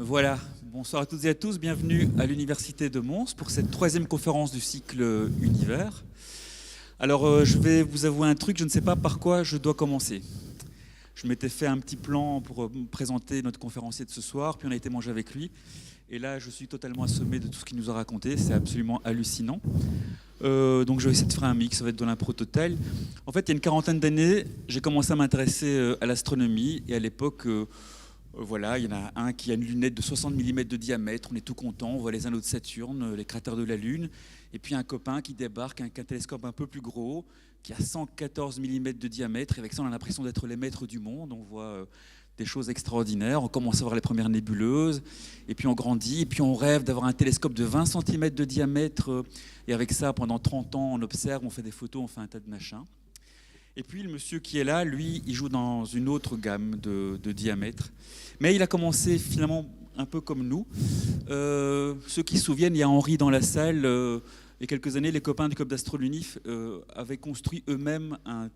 Voilà, bonsoir à toutes et à tous, bienvenue à l'Université de Mons pour cette troisième conférence du cycle Univers. Alors je vais vous avouer un truc, je ne sais pas par quoi je dois commencer. Je m'étais fait un petit plan pour présenter notre conférencier de ce soir, puis on a été manger avec lui. Et là, je suis totalement assommé de tout ce qu'il nous a raconté, c'est absolument hallucinant. Donc je vais essayer de faire un mix, ça va être de l'impro total. En fait, il y a une quarantaine d'années, j'ai commencé à m'intéresser à l'astronomie, et à l'époque... voilà, il y en a un qui a une lunette de 60 mm de diamètre, on est tout content, on voit les anneaux de Saturne, les cratères de la Lune, et puis un copain qui débarque avec un télescope un peu plus gros, qui a 114 mm de diamètre, et avec ça on a l'impression d'être les maîtres du monde, on voit des choses extraordinaires, on commence à voir les premières nébuleuses, et puis on grandit, et puis on rêve d'avoir un télescope de 20 cm de diamètre, et avec ça pendant 30 ans on observe, on fait des photos, on fait un tas de machins. Et puis le monsieur qui est là, lui, il joue dans une autre gamme de diamètre. Mais il a commencé finalement un peu comme nous. Ceux qui se souviennent, il y a Henri dans la salle. Il y a quelques années, les copains du Club d'Astro-Lunif avaient construit eux-mêmes un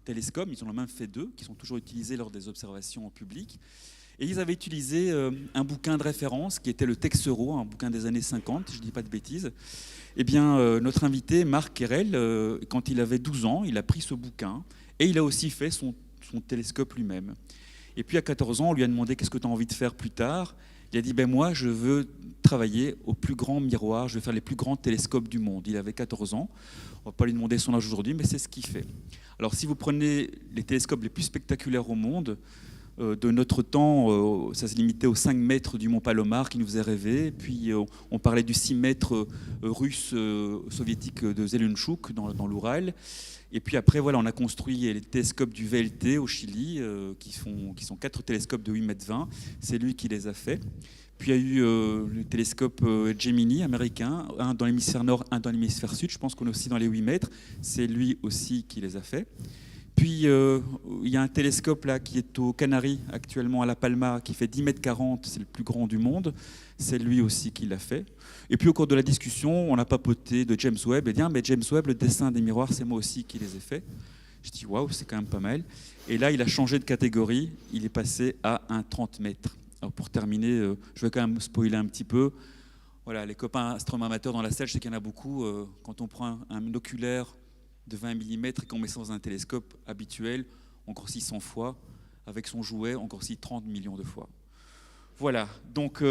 télescope. Ils en ont même fait deux, qui sont toujours utilisés lors des observations en public. Et ils avaient utilisé un bouquin de référence qui était le Texero, un bouquin des années 50, je ne dis pas de bêtises. Eh bien, notre invité, Marc Querelle, quand il avait 12 ans, il a pris ce bouquin et il a aussi fait son télescope lui-même. Et puis à 14 ans, on lui a demandé qu'est-ce que tu as envie de faire plus tard. Il a dit, moi, je veux travailler au plus grand miroir, je veux faire les plus grands télescopes du monde. Il avait 14 ans. On ne va pas lui demander son âge aujourd'hui, mais c'est ce qu'il fait. Alors si vous prenez les télescopes les plus spectaculaires au monde, de notre temps, ça se limitait aux 5 mètres du mont Palomar qui nous faisait rêver. Puis on parlait du 6 mètres russe soviétique de Zelenchuk dans l'Oural. Et puis après, voilà, on a construit les télescopes du VLT au Chili, qui sont 4 télescopes de 8,20 m. C'est lui qui les a fait. Puis il y a eu le télescope Gemini américain, un dans l'hémisphère nord, un dans l'hémisphère sud. Je pense qu'on est aussi dans les 8 mètres. C'est lui aussi qui les a fait. Puis il y a un télescope là qui est aux Canaries actuellement à La Palma qui fait 10,40 m, c'est le plus grand du monde. C'est lui aussi qui l'a fait. Et puis au cours de la discussion, on a papoté de James Webb et dit mais James Webb, le dessin des miroirs, c'est moi aussi qui les ai faits. Je dis waouh, c'est quand même pas mal. Et là, il a changé de catégorie, il est passé à un 30 mètres. Alors pour terminer, je vais quand même spoiler un petit peu. Voilà, les copains astronomes amateurs dans la salle, je sais qu'il y en a beaucoup. Quand on prend un oculaire de 20 mm et qu'on met ça dans un télescope habituel, on grossit 100 fois. Avec son jouet, on grossit 30 millions de fois. Voilà, donc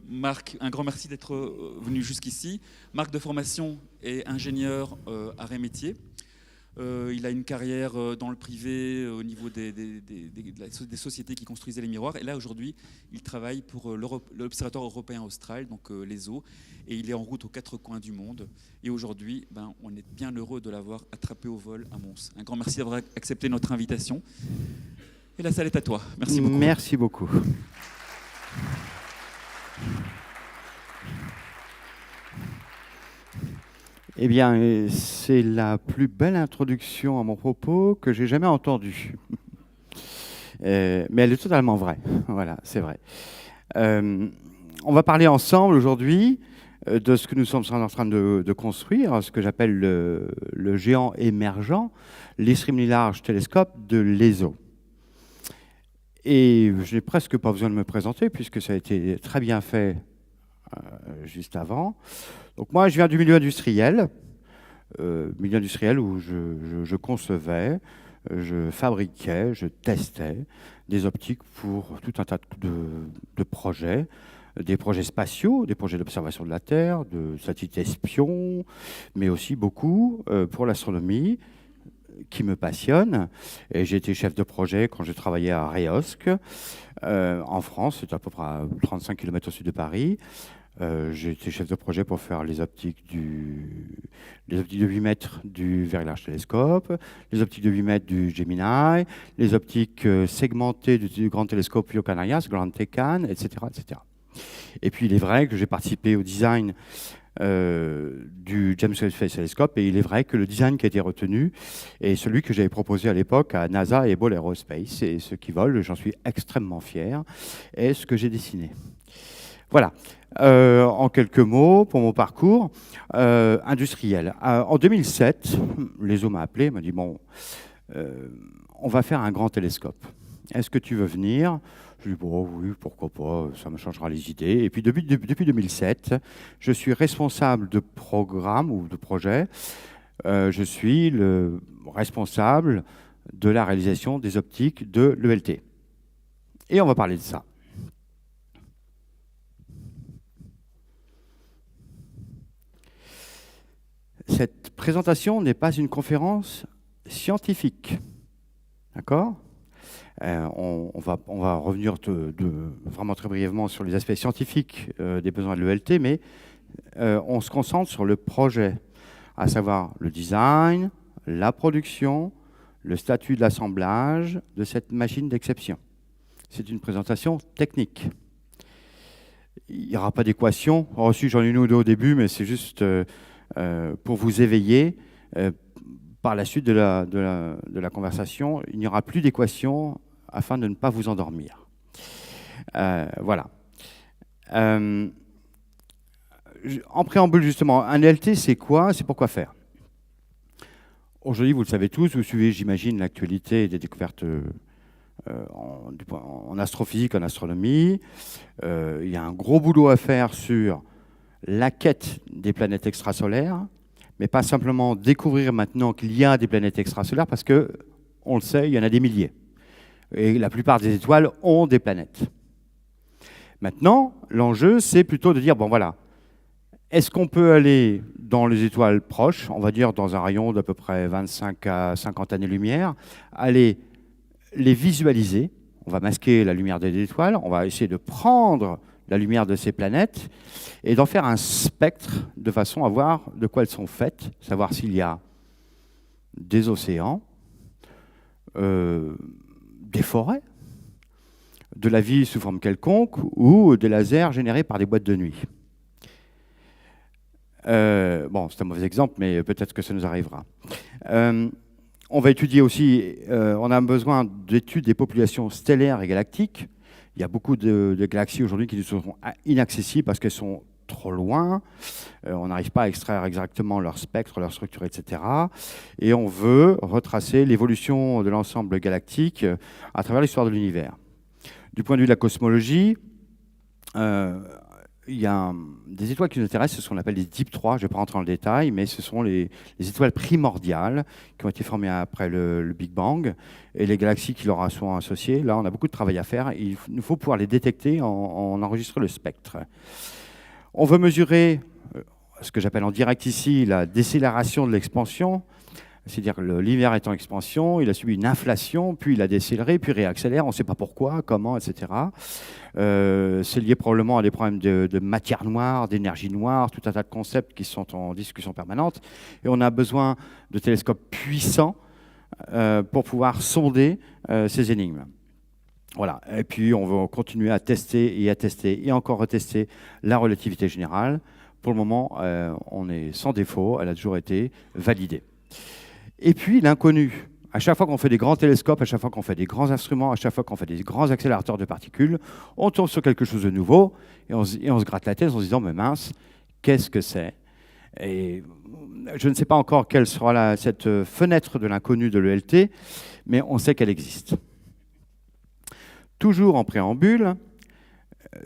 Marc, un grand merci d'être venu jusqu'ici. Marc de formation est ingénieur arts et métiers. Il a une carrière dans le privé au niveau des sociétés qui construisaient les miroirs. Et là, aujourd'hui, il travaille pour l'Observatoire européen austral, donc l'ESO, et il est en route aux 4 coins du monde. Et aujourd'hui, on est bien heureux de l'avoir attrapé au vol à Mons. Un grand merci d'avoir accepté notre invitation. Et la salle est à toi. Merci beaucoup. Merci beaucoup. Eh bien, c'est la plus belle introduction à mon propos que j'ai jamais entendue. Mais elle est totalement vraie. Voilà, c'est vrai. On va parler ensemble aujourd'hui de ce que nous sommes en train de construire, ce que j'appelle le géant émergent, l'Extremely Large Telescope de l'ESO. Et je n'ai presque pas besoin de me présenter puisque ça a été très bien fait juste avant. Donc moi, je viens du milieu industriel où je concevais, je fabriquais, je testais des optiques pour tout un tas de projets, des projets spatiaux, des projets d'observation de la Terre, de satellites espions, mais aussi beaucoup pour l'astronomie, qui me passionne. Et j'ai été chef de projet quand je travaillais à Réosc, en France, c'est à peu près à 35 km au sud de Paris. J'ai été chef de projet pour faire les optiques de 8 mètres du Very Large Telescope, les optiques de 8 mètres du Gemini, les optiques segmentées du Grand Télescope Io Canarias, Grand Tecan, etc., etc. Et puis il est vrai que j'ai participé au design du James Webb Space Telescope, et il est vrai que le design qui a été retenu est celui que j'avais proposé à l'époque à NASA et Ball Aerospace, et ce qui vole, j'en suis extrêmement fier, est ce que j'ai dessiné. Voilà, en quelques mots pour mon parcours industriel. En 2007, l'ESO m'a appelé, m'a dit on va faire un grand télescope. est-ce que tu veux venir ? Je lui dis, bon, oui, pourquoi pas, ça me changera les idées. Et puis depuis 2007, je suis responsable de programme ou de projet. Je suis le responsable de la réalisation des optiques de l'ELT. Et on va parler de ça. Cette présentation n'est pas une conférence scientifique. D'accord ? On va revenir vraiment très brièvement sur les aspects scientifiques des besoins de l'ELT, mais on se concentre sur le projet, à savoir le design, la production, le statut de l'assemblage de cette machine d'exception. C'est une présentation technique. Il n'y aura pas d'équation. Oh, si, j'en ai une ou deux au début, mais c'est juste pour vous éveiller. Par la suite de la conversation, il n'y aura plus d'équation afin de ne pas vous endormir. Voilà. En préambule, justement, un LT, c'est quoi? C'est pourquoi faire? Aujourd'hui, vous le savez tous, vous suivez, j'imagine, l'actualité des découvertes en astrophysique, en astronomie. Il y a un gros boulot à faire sur la quête des planètes extrasolaires, mais pas simplement découvrir maintenant qu'il y a des planètes extrasolaires, parce que, on le sait, il y en a des milliers. Et la plupart des étoiles ont des planètes. Maintenant, l'enjeu, c'est plutôt de dire, bon voilà, est-ce qu'on peut aller dans les étoiles proches, on va dire dans un rayon d'à peu près 25 à 50 années-lumière, aller les visualiser, on va masquer la lumière des étoiles, on va essayer de prendre la lumière de ces planètes et d'en faire un spectre de façon à voir de quoi elles sont faites, savoir s'il y a des océans, des forêts, de la vie sous forme quelconque ou des lasers générés par des boîtes de nuit. Bon, c'est un mauvais exemple, mais peut-être que ça nous arrivera. On va étudier aussi, on a besoin d'études des populations stellaires et galactiques. Il y a beaucoup de galaxies aujourd'hui qui sont inaccessibles parce qu'elles sont trop loin. On n'arrive pas à extraire exactement leur spectre, leur structure, etc. Et on veut retracer l'évolution de l'ensemble galactique à travers l'histoire de l'univers. Du point de vue de la cosmologie, il y a des étoiles qui nous intéressent, ce qu'on appelle les Deep 3, je ne vais pas rentrer dans le détail, mais ce sont les étoiles primordiales qui ont été formées après le Big Bang et les galaxies qui leur sont associées. Là, on a beaucoup de travail à faire. Il nous faut pouvoir les détecter en enregistrant le spectre. On veut mesurer ce que j'appelle en direct ici la décélération de l'expansion. C'est-à-dire que l'univers est en expansion, il a subi une inflation, puis il a décéléré, puis réaccélère, on ne sait pas pourquoi, comment, etc. C'est lié probablement à des problèmes de matière noire, d'énergie noire, tout un tas de concepts qui sont en discussion permanente. Et on a besoin de télescopes puissants pour pouvoir sonder ces énigmes. Voilà. Et puis on va continuer à tester et encore retester la relativité générale. Pour le moment, on est sans défaut, elle a toujours été validée. Et puis l'inconnu. À chaque fois qu'on fait des grands télescopes, à chaque fois qu'on fait des grands instruments, à chaque fois qu'on fait des grands accélérateurs de particules, on tombe sur quelque chose de nouveau et on se gratte la tête en se disant « mais mince, qu'est-ce que c'est ?» Et je ne sais pas encore quelle sera cette fenêtre de l'inconnu de l'ELT, mais on sait qu'elle existe. Toujours en préambule,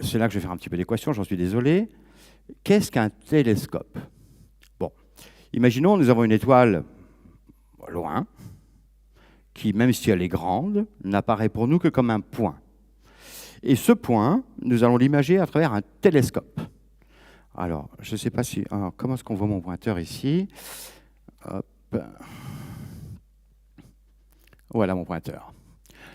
c'est là que je vais faire un petit peu d'équation, j'en suis désolé. Qu'est-ce qu'un télescope? Bon, imaginons nous avons une étoile loin, qui, même si elle est grande, n'apparaît pour nous que comme un point. Et ce point, nous allons l'imager à travers un télescope. Alors, je ne sais pas si... Alors, comment est-ce qu'on voit mon pointeur ici? Hop. Voilà mon pointeur.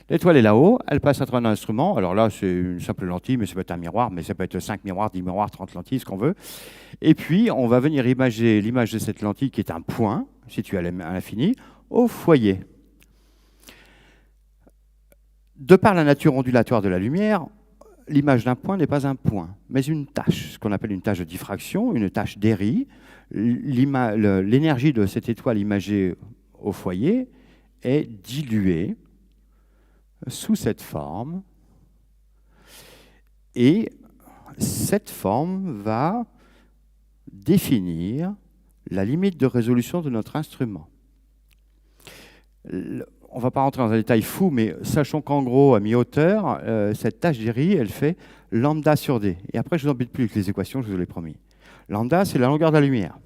L'étoile est là-haut, elle passe à travers un instrument. Alors là, c'est une simple lentille, mais ça peut être un miroir, mais ça peut être 5 miroirs, 10 miroirs, 30 lentilles, ce qu'on veut. Et puis, on va venir imager l'image de cette lentille, qui est un point, situé à l'infini, au foyer. De par la nature ondulatoire de la lumière, l'image d'un point n'est pas un point, mais une tache, ce qu'on appelle une tache de diffraction, une tache d'Airy. L'énergie de cette étoile imagée au foyer est diluée sous cette forme, et cette forme va définir la limite de résolution de notre instrument. on ne va pas rentrer dans un détail fou, mais sachons qu'en gros, à mi-hauteur, cette tâche d'Airy, elle fait lambda sur d. Et après, je ne vous embête plus avec les équations, je vous l'ai promis. Lambda, c'est la longueur de la lumière.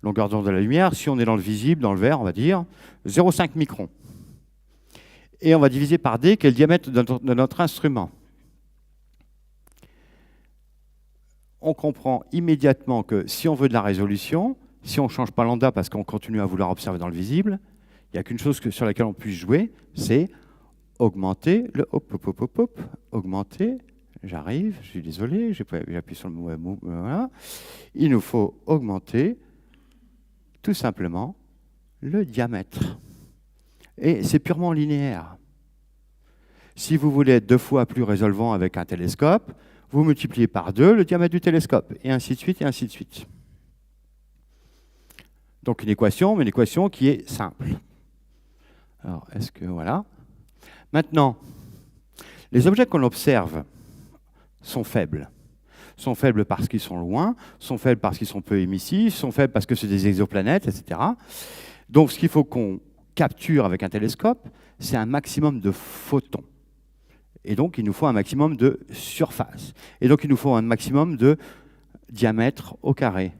Longueur d'onde de la lumière, si on est dans le visible, dans le vert, on va dire 0,5 microns. Et on va diviser par d, qui est le diamètre de notre instrument. On comprend immédiatement que si on veut de la résolution, si on ne change pas lambda parce qu'on continue à vouloir observer dans le visible, il n'y a qu'une chose sur laquelle on puisse jouer, c'est augmenter le augmenter. J'arrive, je suis désolé, j'appuie sur le mot. Voilà. Il nous faut augmenter tout simplement le diamètre. Et c'est purement linéaire. Si vous voulez être 2 fois plus résolvant avec un télescope, vous multipliez par 2 le diamètre du télescope, et ainsi de suite, et ainsi de suite. Donc une équation, mais une équation qui est simple. Alors, est-ce que, voilà. Maintenant, les objets qu'on observe sont faibles. Sont faibles parce qu'ils sont loin, sont faibles parce qu'ils sont peu émissifs, sont faibles parce que c'est des exoplanètes, etc. Donc ce qu'il faut qu'on capture avec un télescope, c'est un maximum de photons. Et donc il nous faut un maximum de surface. Et donc il nous faut un maximum de diamètre au carré.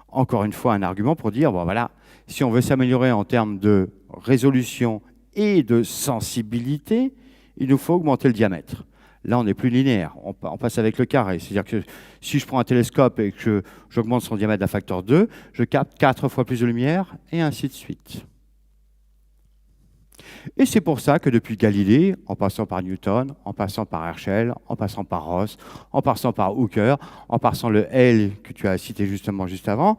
Encore une fois, un argument pour dire, bon voilà, si on veut s'améliorer en termes de résolution et de sensibilité, il nous faut augmenter le diamètre. Là, on n'est plus linéaire, on passe avec le carré. C'est-à-dire que si je prends un télescope et que j'augmente son diamètre d'un facteur 2, je capte 4 fois plus de lumière, et ainsi de suite. Et c'est pour ça que depuis Galilée, en passant par Newton, en passant par Herschel, en passant par Ross, en passant par Hooker, en passant le L que tu as cité justement juste avant,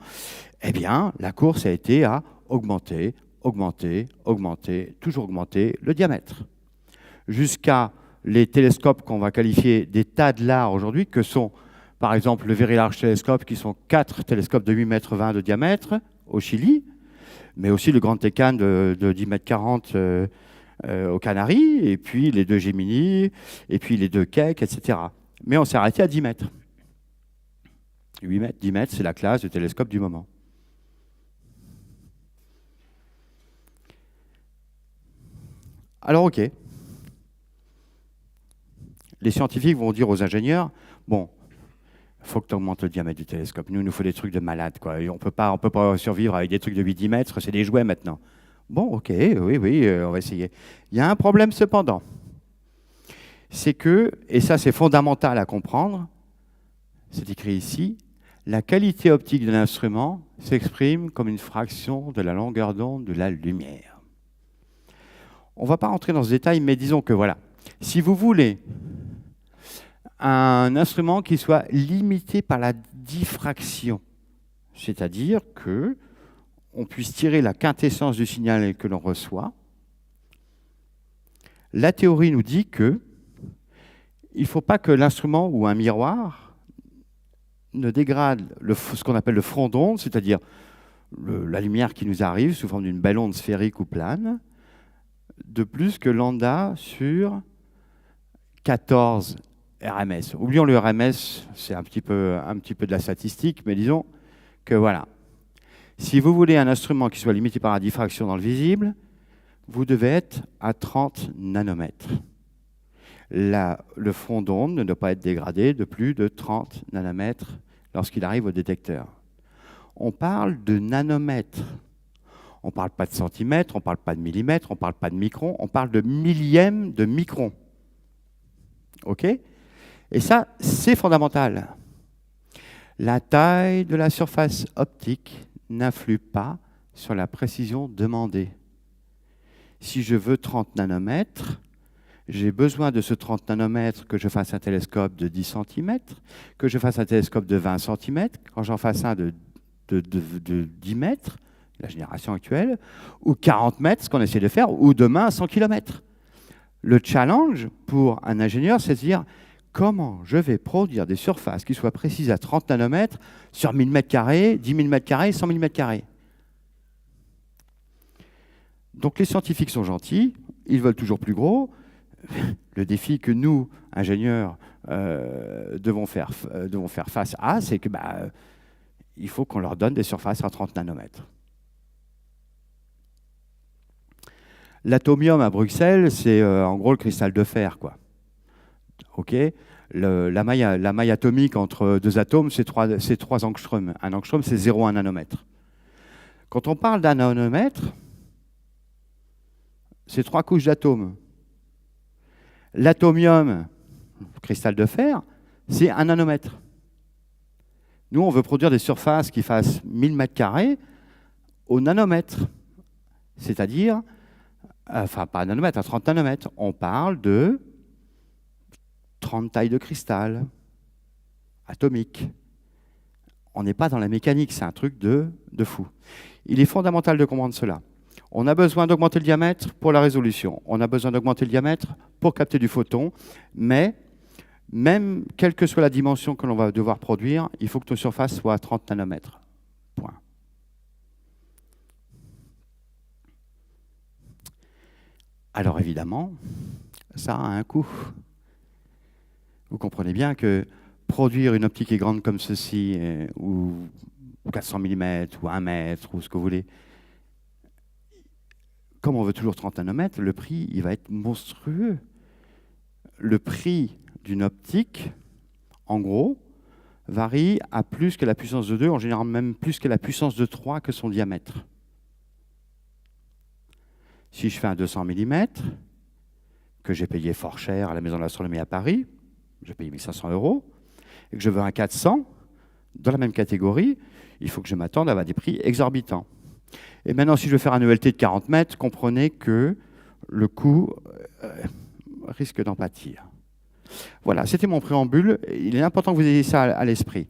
eh bien, la course a été à augmenter, augmenter, augmenter, toujours augmenter le diamètre. Jusqu'à les télescopes qu'on va qualifier des tas de lards aujourd'hui, que sont par exemple le Very Large Telescope, qui sont 4 télescopes de 8,20 mètres de diamètre au Chili, mais aussi le Grand Tecan de 10,40 mètres aux Canaries, et puis les 2 Gemini, et puis les 2 Keck, etc. Mais on s'est arrêté à 10 mètres. 8 mètres, 10 mètres, c'est la classe de télescope du moment. Alors, ok. Les scientifiques vont dire aux ingénieurs, bon, il faut que tu augmentes le diamètre du télescope. Nous, il nous faut des trucs de malade, quoi. Et on peut pas survivre avec des trucs de 8-10 mètres, c'est des jouets maintenant. Bon, ok, oui, on va essayer. Il y a un problème cependant. C'est que, et ça c'est fondamental à comprendre, c'est écrit ici, la qualité optique de l'instrument s'exprime comme une fraction de la longueur d'onde de la lumière. On ne va pas rentrer dans ce détail, mais disons que voilà, si vous voulez un instrument qui soit limité par la diffraction, c'est-à-dire que on puisse tirer la quintessence du signal que l'on reçoit, la théorie nous dit que il ne faut pas que l'instrument ou un miroir ne dégrade ce qu'on appelle le front d'onde, c'est-à-dire la lumière qui nous arrive sous forme d'une belle onde sphérique ou plane, de plus que lambda sur 14 RMS. Oublions le RMS, c'est un petit peu de la statistique, mais disons que voilà. Si vous voulez un instrument qui soit limité par la diffraction dans le visible, vous devez être à 30 nanomètres. Le front d'onde ne doit pas être dégradé de plus de 30 nanomètres lorsqu'il arrive au détecteur. On parle de nanomètres. On ne parle pas de centimètres, on ne parle pas de millimètres, on ne parle pas de microns, on parle de millièmes de microns. OK ? Et ça, c'est fondamental. La taille de la surface optique n'influe pas sur la précision demandée. Si je veux 30 nanomètres, j'ai besoin de ce 30 nanomètres que je fasse un télescope de 10 cm, que je fasse un télescope de 20 cm, quand j'en fasse un de 10 mètres, la génération actuelle, ou 40 mètres, ce qu'on essaie de faire, ou demain 100 km. Le challenge pour un ingénieur, c'est de se dire comment je vais produire des surfaces qui soient précises à 30 nanomètres sur 1000 m², 10 000 m², 100 000 m². Donc les scientifiques sont gentils, ils veulent toujours plus gros. Le défi que nous, ingénieurs, devons faire face à, c'est que il faut qu'on leur donne des surfaces à 30 nanomètres. L'atomium à Bruxelles, c'est en gros le cristal de fer, quoi. OK. La maille atomique entre deux atomes, c'est 3 angstroms. Un angstrom, c'est 0,1 nanomètre. Quand on parle d'un nanomètre, c'est 3 couches d'atomes. L'atomium, cristal de fer, c'est 1 nanomètre. Nous, on veut produire des surfaces qui fassent 1000 mètres carrés au nanomètre. C'est-à-dire, enfin pas à nanomètre, à 30 nanomètres. On parle de 30 tailles de cristal atomique. On n'est pas dans la mécanique, c'est un truc de fou. Il est fondamental de comprendre cela. On a besoin d'augmenter le diamètre pour la résolution. On a besoin d'augmenter le diamètre pour capter du photon. Mais même quelle que soit la dimension que l'on va devoir produire, il faut que nos surfaces soient à 30 nanomètres. Point. Alors évidemment, ça a un coût. Vous comprenez bien que produire une optique qui est grande comme ceci, ou 400 mm, ou 1 mètre, ou ce que vous voulez, comme on veut toujours 30 nanomètres, le prix il va être monstrueux. Le prix d'une optique, en gros, varie à plus que la puissance de 2, en général même plus que la puissance de 3 que son diamètre. Si je fais un 200 mm, que j'ai payé fort cher à la Maison de l'Astronomie à Paris, j'ai payé 1 500 €, et que je veux un 400, dans la même catégorie, il faut que je m'attende à avoir des prix exorbitants. Et maintenant, si je veux faire un ELT de 40 mètres, comprenez que le coût risque d'en pâtir. Voilà, c'était mon préambule. Il est important que vous ayez ça à l'esprit.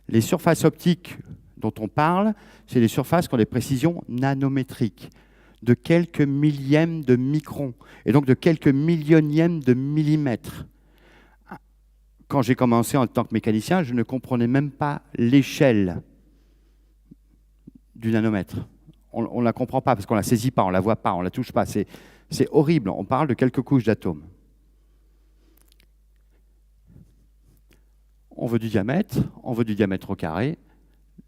Les surfaces optiques dont on parle, c'est les surfaces qui ont des précisions nanométriques, de quelques millièmes de microns, et donc de quelques millionièmes de millimètres. Quand j'ai commencé en tant que mécanicien, je ne comprenais même pas l'échelle du nanomètre. On ne la comprend pas parce qu'on ne la saisit pas, on ne la voit pas, on ne la touche pas. C'est horrible, on parle de quelques couches d'atomes. On veut du diamètre au carré.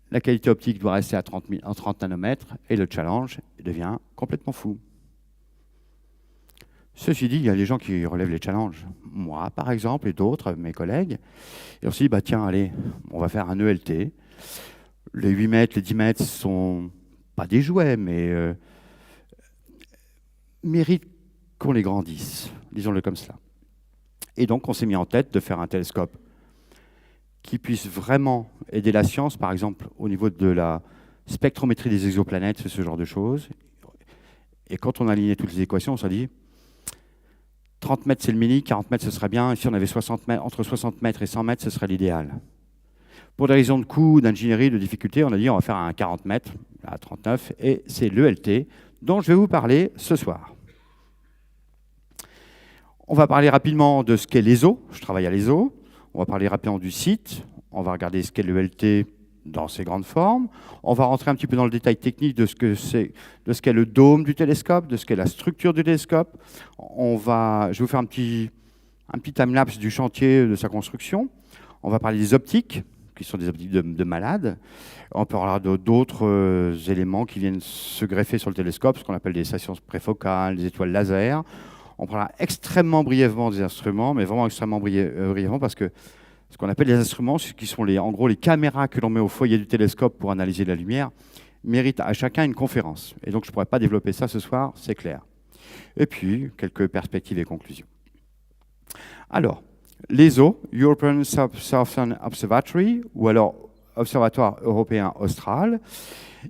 La qualité optique doit rester à 30 nanomètres et le challenge devient complètement fou. Ceci dit, il y a des gens qui relèvent les challenges. Moi, par exemple, et d'autres, mes collègues. Et on se dit, bah, tiens, allez, on va faire un ELT. Les 8 mètres, les 10 mètres ne sont pas des jouets, mais méritent qu'on les grandisse, disons-le comme cela. Et donc, on s'est mis en tête de faire un télescope qui puisse vraiment aider la science, par exemple, au niveau de la spectrométrie des exoplanètes, ce genre de choses. Et quand on a aligné toutes les équations, on s'est dit, 30 mètres, c'est le mini, 40 mètres, ce serait bien. Et si on avait 60 mètres, entre 60 mètres et 100 mètres, ce serait l'idéal. Pour des raisons de coût, d'ingénierie, de difficulté, on a dit on va faire un 40 mètres à 39, et c'est l'ELT dont je vais vous parler ce soir. On va parler rapidement de ce qu'est l'ESO. Je travaille à l'ESO. On va parler rapidement du site. On va regarder ce qu'est l'ELT dans ses grandes formes. On va rentrer un petit peu dans le détail technique de ce qu'est le dôme du télescope, de ce qu'est la structure du télescope. Je vais vous faire un petit timelapse du chantier de sa construction. On va parler des optiques, qui sont des optiques de malades. On parlera d'autres éléments qui viennent se greffer sur le télescope, ce qu'on appelle des stations préfocales, des étoiles laser. On parlera extrêmement brièvement des instruments, mais vraiment extrêmement brièvement, parce que ce qu'on appelle les instruments, qui sont en gros les caméras que l'on met au foyer du télescope pour analyser la lumière, méritent à chacun une conférence. Et donc je ne pourrais pas développer ça ce soir, c'est clair. Et puis, quelques perspectives et conclusions. Alors, l'ESO, European Southern Observatory, ou alors Observatoire européen austral,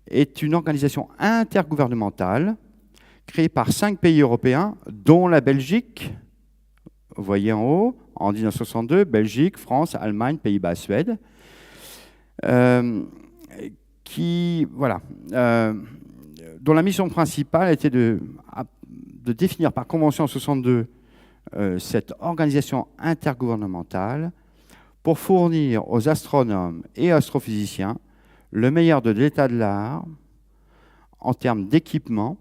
est une organisation intergouvernementale créée par 5 pays européens, dont la Belgique, vous voyez en haut, en 1962, Belgique, France, Allemagne, Pays-Bas, Suède, dont la mission principale était de définir par convention en 1962 cette organisation intergouvernementale pour fournir aux astronomes et astrophysiciens le meilleur de l'état de l'art en termes d'équipement,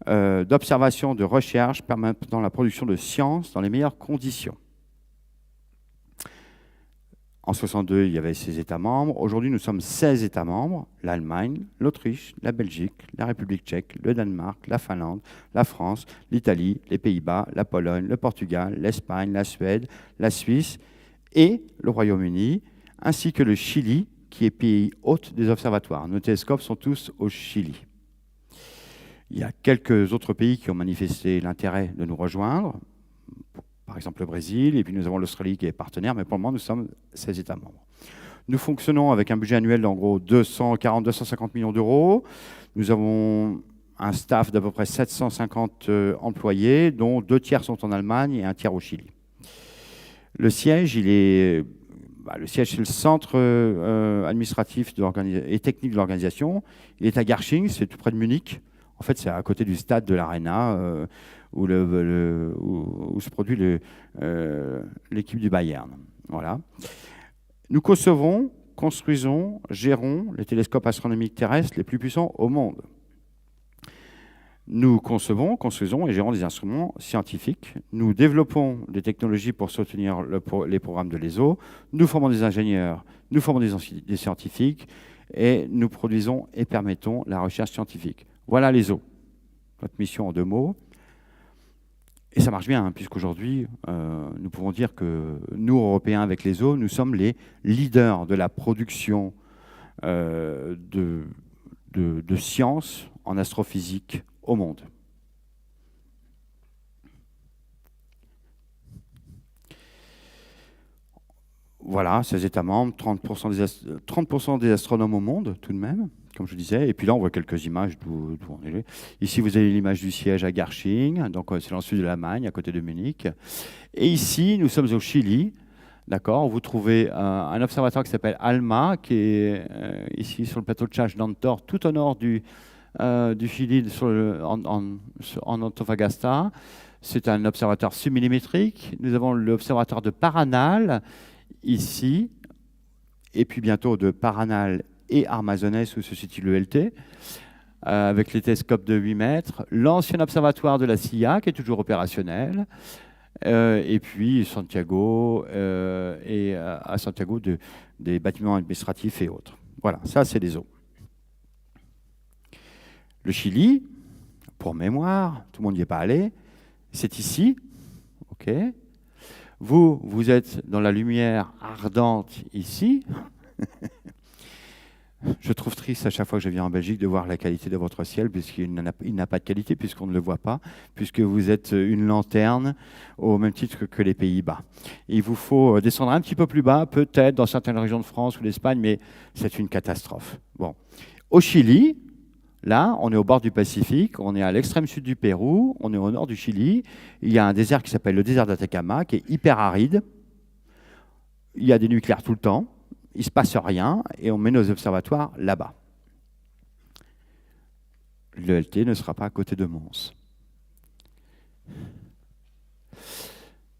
d'observation, de recherche permettant la production de sciences dans les meilleures conditions. En 62, il y avait 6 États membres. Aujourd'hui, nous sommes 16 États membres. L'Allemagne, l'Autriche, la Belgique, la République tchèque, le Danemark, la Finlande, la France, l'Italie, les Pays-Bas, la Pologne, le Portugal, l'Espagne, la Suède, la Suisse et le Royaume-Uni, ainsi que le Chili, qui est pays hôte des observatoires. Nos télescopes sont tous au Chili. Il y a quelques autres pays qui ont manifesté l'intérêt de nous rejoindre, par exemple le Brésil, et puis nous avons l'Australie qui est partenaire, mais pour le moment, nous sommes 16 États membres. Nous fonctionnons avec un budget annuel d'en gros 240-250 millions d'euros. Nous avons un staff d'à peu près 750 employés, dont 2 tiers sont en Allemagne et 1 tiers au Chili. Le siège, c'est le centre administratif et technique de l'organisation. Il est à Garching, c'est tout près de Munich. En fait, c'est à côté du stade de l'Arena où se produit l'équipe du Bayern. Voilà. Nous concevons, construisons, gérons les télescopes astronomiques terrestres les plus puissants au monde. Nous concevons, construisons et gérons des instruments scientifiques. Nous développons des technologies pour soutenir les programmes de l'ESO. Nous formons des ingénieurs, nous formons des scientifiques et nous produisons et permettons la recherche scientifique. Voilà l'ESO. Notre mission en 2 mots. Et ça marche bien, hein, puisqu'aujourd'hui, nous pouvons dire que nous, Européens, avec l'ESO, nous sommes les leaders de la production de sciences en astrophysique au monde. Voilà, 16 États membres, 30% des astronomes au monde, tout de même, comme je disais. Et puis là, on voit quelques images d'où on est. Ici, vous avez l'image du siège à Garching, donc c'est dans le sud de l'Allemagne, à côté de Munich. Et ici, nous sommes au Chili. D'accord, vous trouvez un observatoire qui s'appelle ALMA, qui est ici sur le plateau de Chajnantor, tout au nord du Chili, en Antofagasta. C'est un observatoire submillimétrique. Nous avons l'observatoire de Paranal, ici, et puis bientôt de Paranal et Armazones, où se situe le LT, avec les télescopes de 8 mètres. L'ancien observatoire de la CIA, qui est toujours opérationnel. Et puis Santiago, et à Santiago, des bâtiments administratifs et autres. Voilà, ça, c'est les eaux. Le Chili, pour mémoire, tout le monde n'y est pas allé, c'est ici, ok. Vous êtes dans la lumière ardente ici. Je trouve triste à chaque fois que je viens en Belgique de voir la qualité de votre ciel, puisqu'il n'a pas de qualité, puisqu'on ne le voit pas, puisque vous êtes une lanterne au même titre que les Pays-Bas. Il vous faut descendre un petit peu plus bas, peut-être dans certaines régions de France ou d'Espagne, mais c'est une catastrophe. Bon. Au Chili, là, on est au bord du Pacifique, on est à l'extrême sud du Pérou, on est au nord du Chili. Il y a un désert qui s'appelle le désert d'Atacama, qui est hyper aride. Il y a des nucléaires tout le temps. Il ne se passe rien et on met nos observatoires là-bas. Le LT ne sera pas à côté de Mons.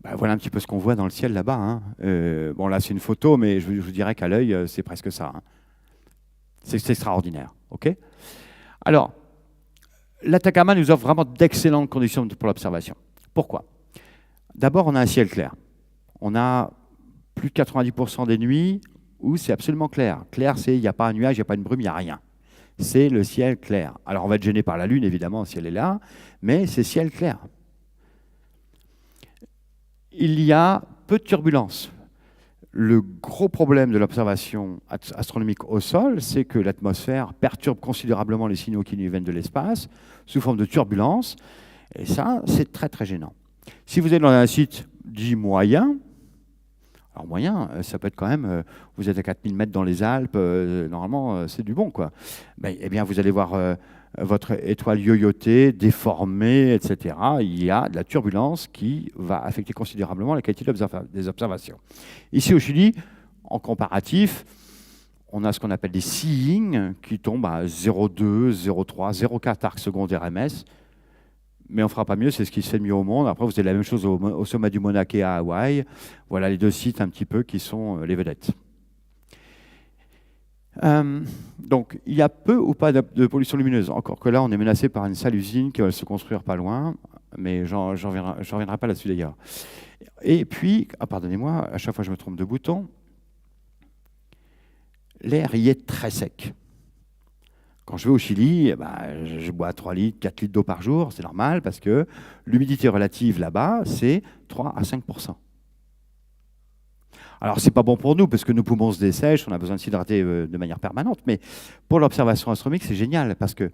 Ben, voilà un petit peu ce qu'on voit dans le ciel là-bas. Hein. Bon, là, c'est une photo, mais je vous dirais qu'à l'œil, c'est presque ça. Hein. C'est extraordinaire. Okay, alors, l'Atacama nous offre vraiment d'excellentes conditions pour l'observation. Pourquoi? D'abord, on a un ciel clair. On a plus de 90% des nuits où c'est absolument clair. Clair, c'est il n'y a pas un nuage, il n'y a pas une brume, il n'y a rien. C'est le ciel clair. Alors, on va être gêné par la Lune, évidemment, si elle est là, mais c'est ciel clair. Il y a peu de turbulences. Le gros problème de l'observation astronomique au sol, c'est que l'atmosphère perturbe considérablement les signaux qui nous viennent de l'espace sous forme de turbulences. Et ça, c'est très, très gênant. Si vous êtes dans un site dit moyen, alors moyen, ça peut être quand même, vous êtes à 4000 mètres dans les Alpes, normalement, c'est du bon, quoi. Ben, eh bien, vous allez voir votre étoile yoyoter, déformée, etc. Il y a de la turbulence qui va affecter considérablement la qualité des observations. Ici, au Chili, en comparatif, on a ce qu'on appelle des seeing qui tombent à 0,2, 0,3, 0,4 arcs secondes RMS. Mais on ne fera pas mieux, c'est ce qui se fait de mieux au monde. Après, vous avez la même chose au sommet du Mauna Kea à Hawaï. Voilà les 2 sites un petit peu qui sont les vedettes. Donc, il y a peu ou pas de pollution lumineuse. Encore que là, on est menacé par une sale usine qui va se construire pas loin. Mais j'en reviendrai pas là-dessus d'ailleurs. Et puis, pardonnez-moi, à chaque fois je me trompe de bouton. l'air y est très sec. Quand je vais au Chili, je bois 3 litres, 4 litres d'eau par jour, c'est normal, parce que l'humidité relative là-bas, c'est 3 à 5%. Alors, ce n'est pas bon pour nous, parce que nos poumons se dessèchent, on a besoin de s'hydrater de manière permanente, mais pour l'observation astronomique, c'est génial, parce que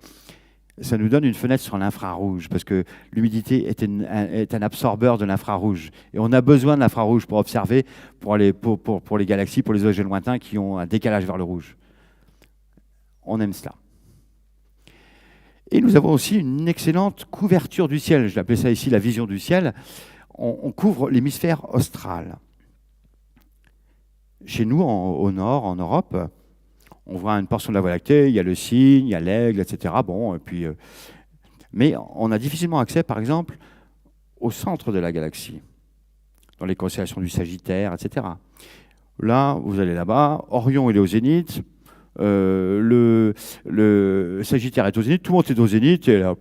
ça nous donne une fenêtre sur l'infrarouge, parce que l'humidité est un absorbeur de l'infrarouge. Et on a besoin de l'infrarouge pour observer pour les galaxies, pour les objets lointains qui ont un décalage vers le rouge. On aime cela. Et nous avons aussi une excellente couverture du ciel. Je l'appelais ça ici la vision du ciel. On couvre l'hémisphère austral. Chez nous, au nord, en Europe, on voit une portion de la Voie lactée, il y a le Cygne, il y a l'Aigle, etc. Bon, et puis, mais on a difficilement accès, par exemple, au centre de la galaxie, dans les constellations du Sagittaire, etc. Là, vous allez là-bas, Orion il est au zénith, le Sagittaire est au zénith, tout le monde est au zénith, et là,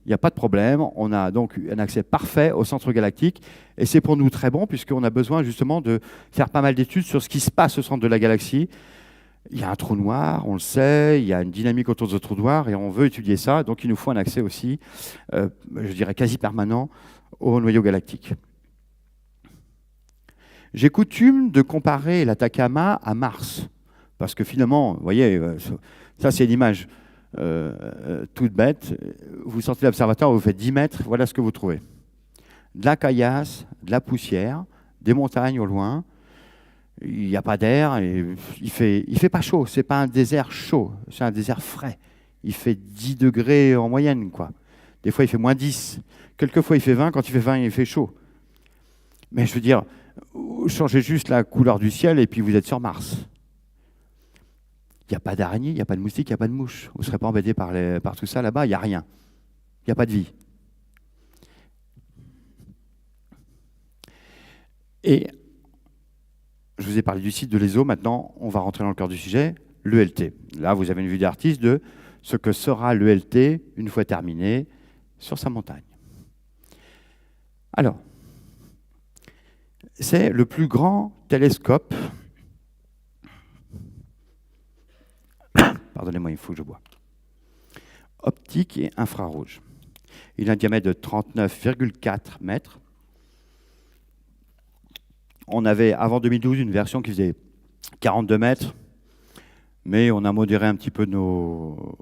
il n'y a pas de problème. On a donc un accès parfait au centre galactique, et c'est pour nous très bon, puisqu'on a besoin justement de faire pas mal d'études sur ce qui se passe au centre de la galaxie. Il y a un trou noir, on le sait, il y a une dynamique autour de ce trou noir, et on veut étudier ça, donc il nous faut un accès aussi, je dirais quasi permanent, au noyau galactique. J'ai coutume de comparer l'Atacama à Mars, parce que finalement, vous voyez, ça c'est une image toute bête. Vous sortez de l'observatoire, vous faites 10 mètres, voilà ce que vous trouvez. De la caillasse, de la poussière, des montagnes au loin, il n'y a pas d'air, et il fait pas chaud, c'est pas un désert chaud, c'est un désert frais. Il fait 10 degrés en moyenne, quoi. Des fois il fait moins 10, quelquefois il fait 20, quand il fait 20 il fait chaud. Mais je veux dire, changez juste la couleur du ciel et puis vous êtes sur Mars. Il n'y a pas d'araignées, il n'y a pas de moustiques, il n'y a pas de mouches. Vous ne serez pas embêté par tout ça là-bas, il n'y a rien. Il n'y a pas de vie. Et je vous ai parlé du site de l'ESO, maintenant on va rentrer dans le cœur du sujet, l'ELT. Là vous avez une vue d'artiste de ce que sera l'ELT une fois terminé sur sa montagne. Alors, c'est le plus grand télescope. Pardonnez-moi, il faut que je bois. Optique et infrarouge. Il a un diamètre de 39,4 mètres. On avait, avant 2012, une version qui faisait 42 mètres, mais on a modéré un petit peu nos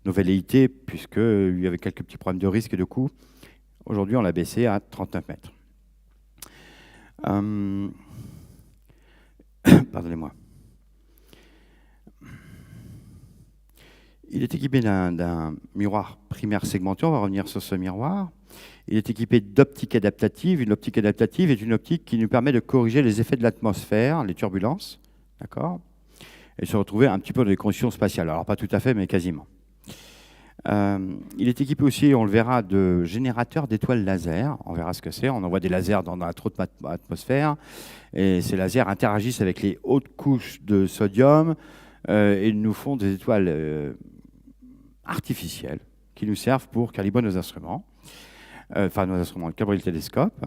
velléités, puisqu'il y avait quelques petits problèmes de risque et de coût. Aujourd'hui, on l'a baissé à 39 mètres. Pardonnez-moi. Il est équipé d'un miroir primaire segmenté. On va revenir sur ce miroir. Il est équipé d'optique adaptative. Une optique adaptative est une optique qui nous permet de corriger les effets de l'atmosphère, les turbulences, d'accord, et se retrouver un petit peu dans les conditions spatiales. Alors, pas tout à fait, mais quasiment. Il est équipé aussi, on le verra, de générateurs d'étoiles laser. On verra ce que c'est. On envoie des lasers dans la trop de atmosphère. Et ces lasers interagissent avec les hautes couches de sodium et nous font des étoiles artificielles qui nous servent pour calibrer nos instruments. Nos instruments, calibrer le télescope.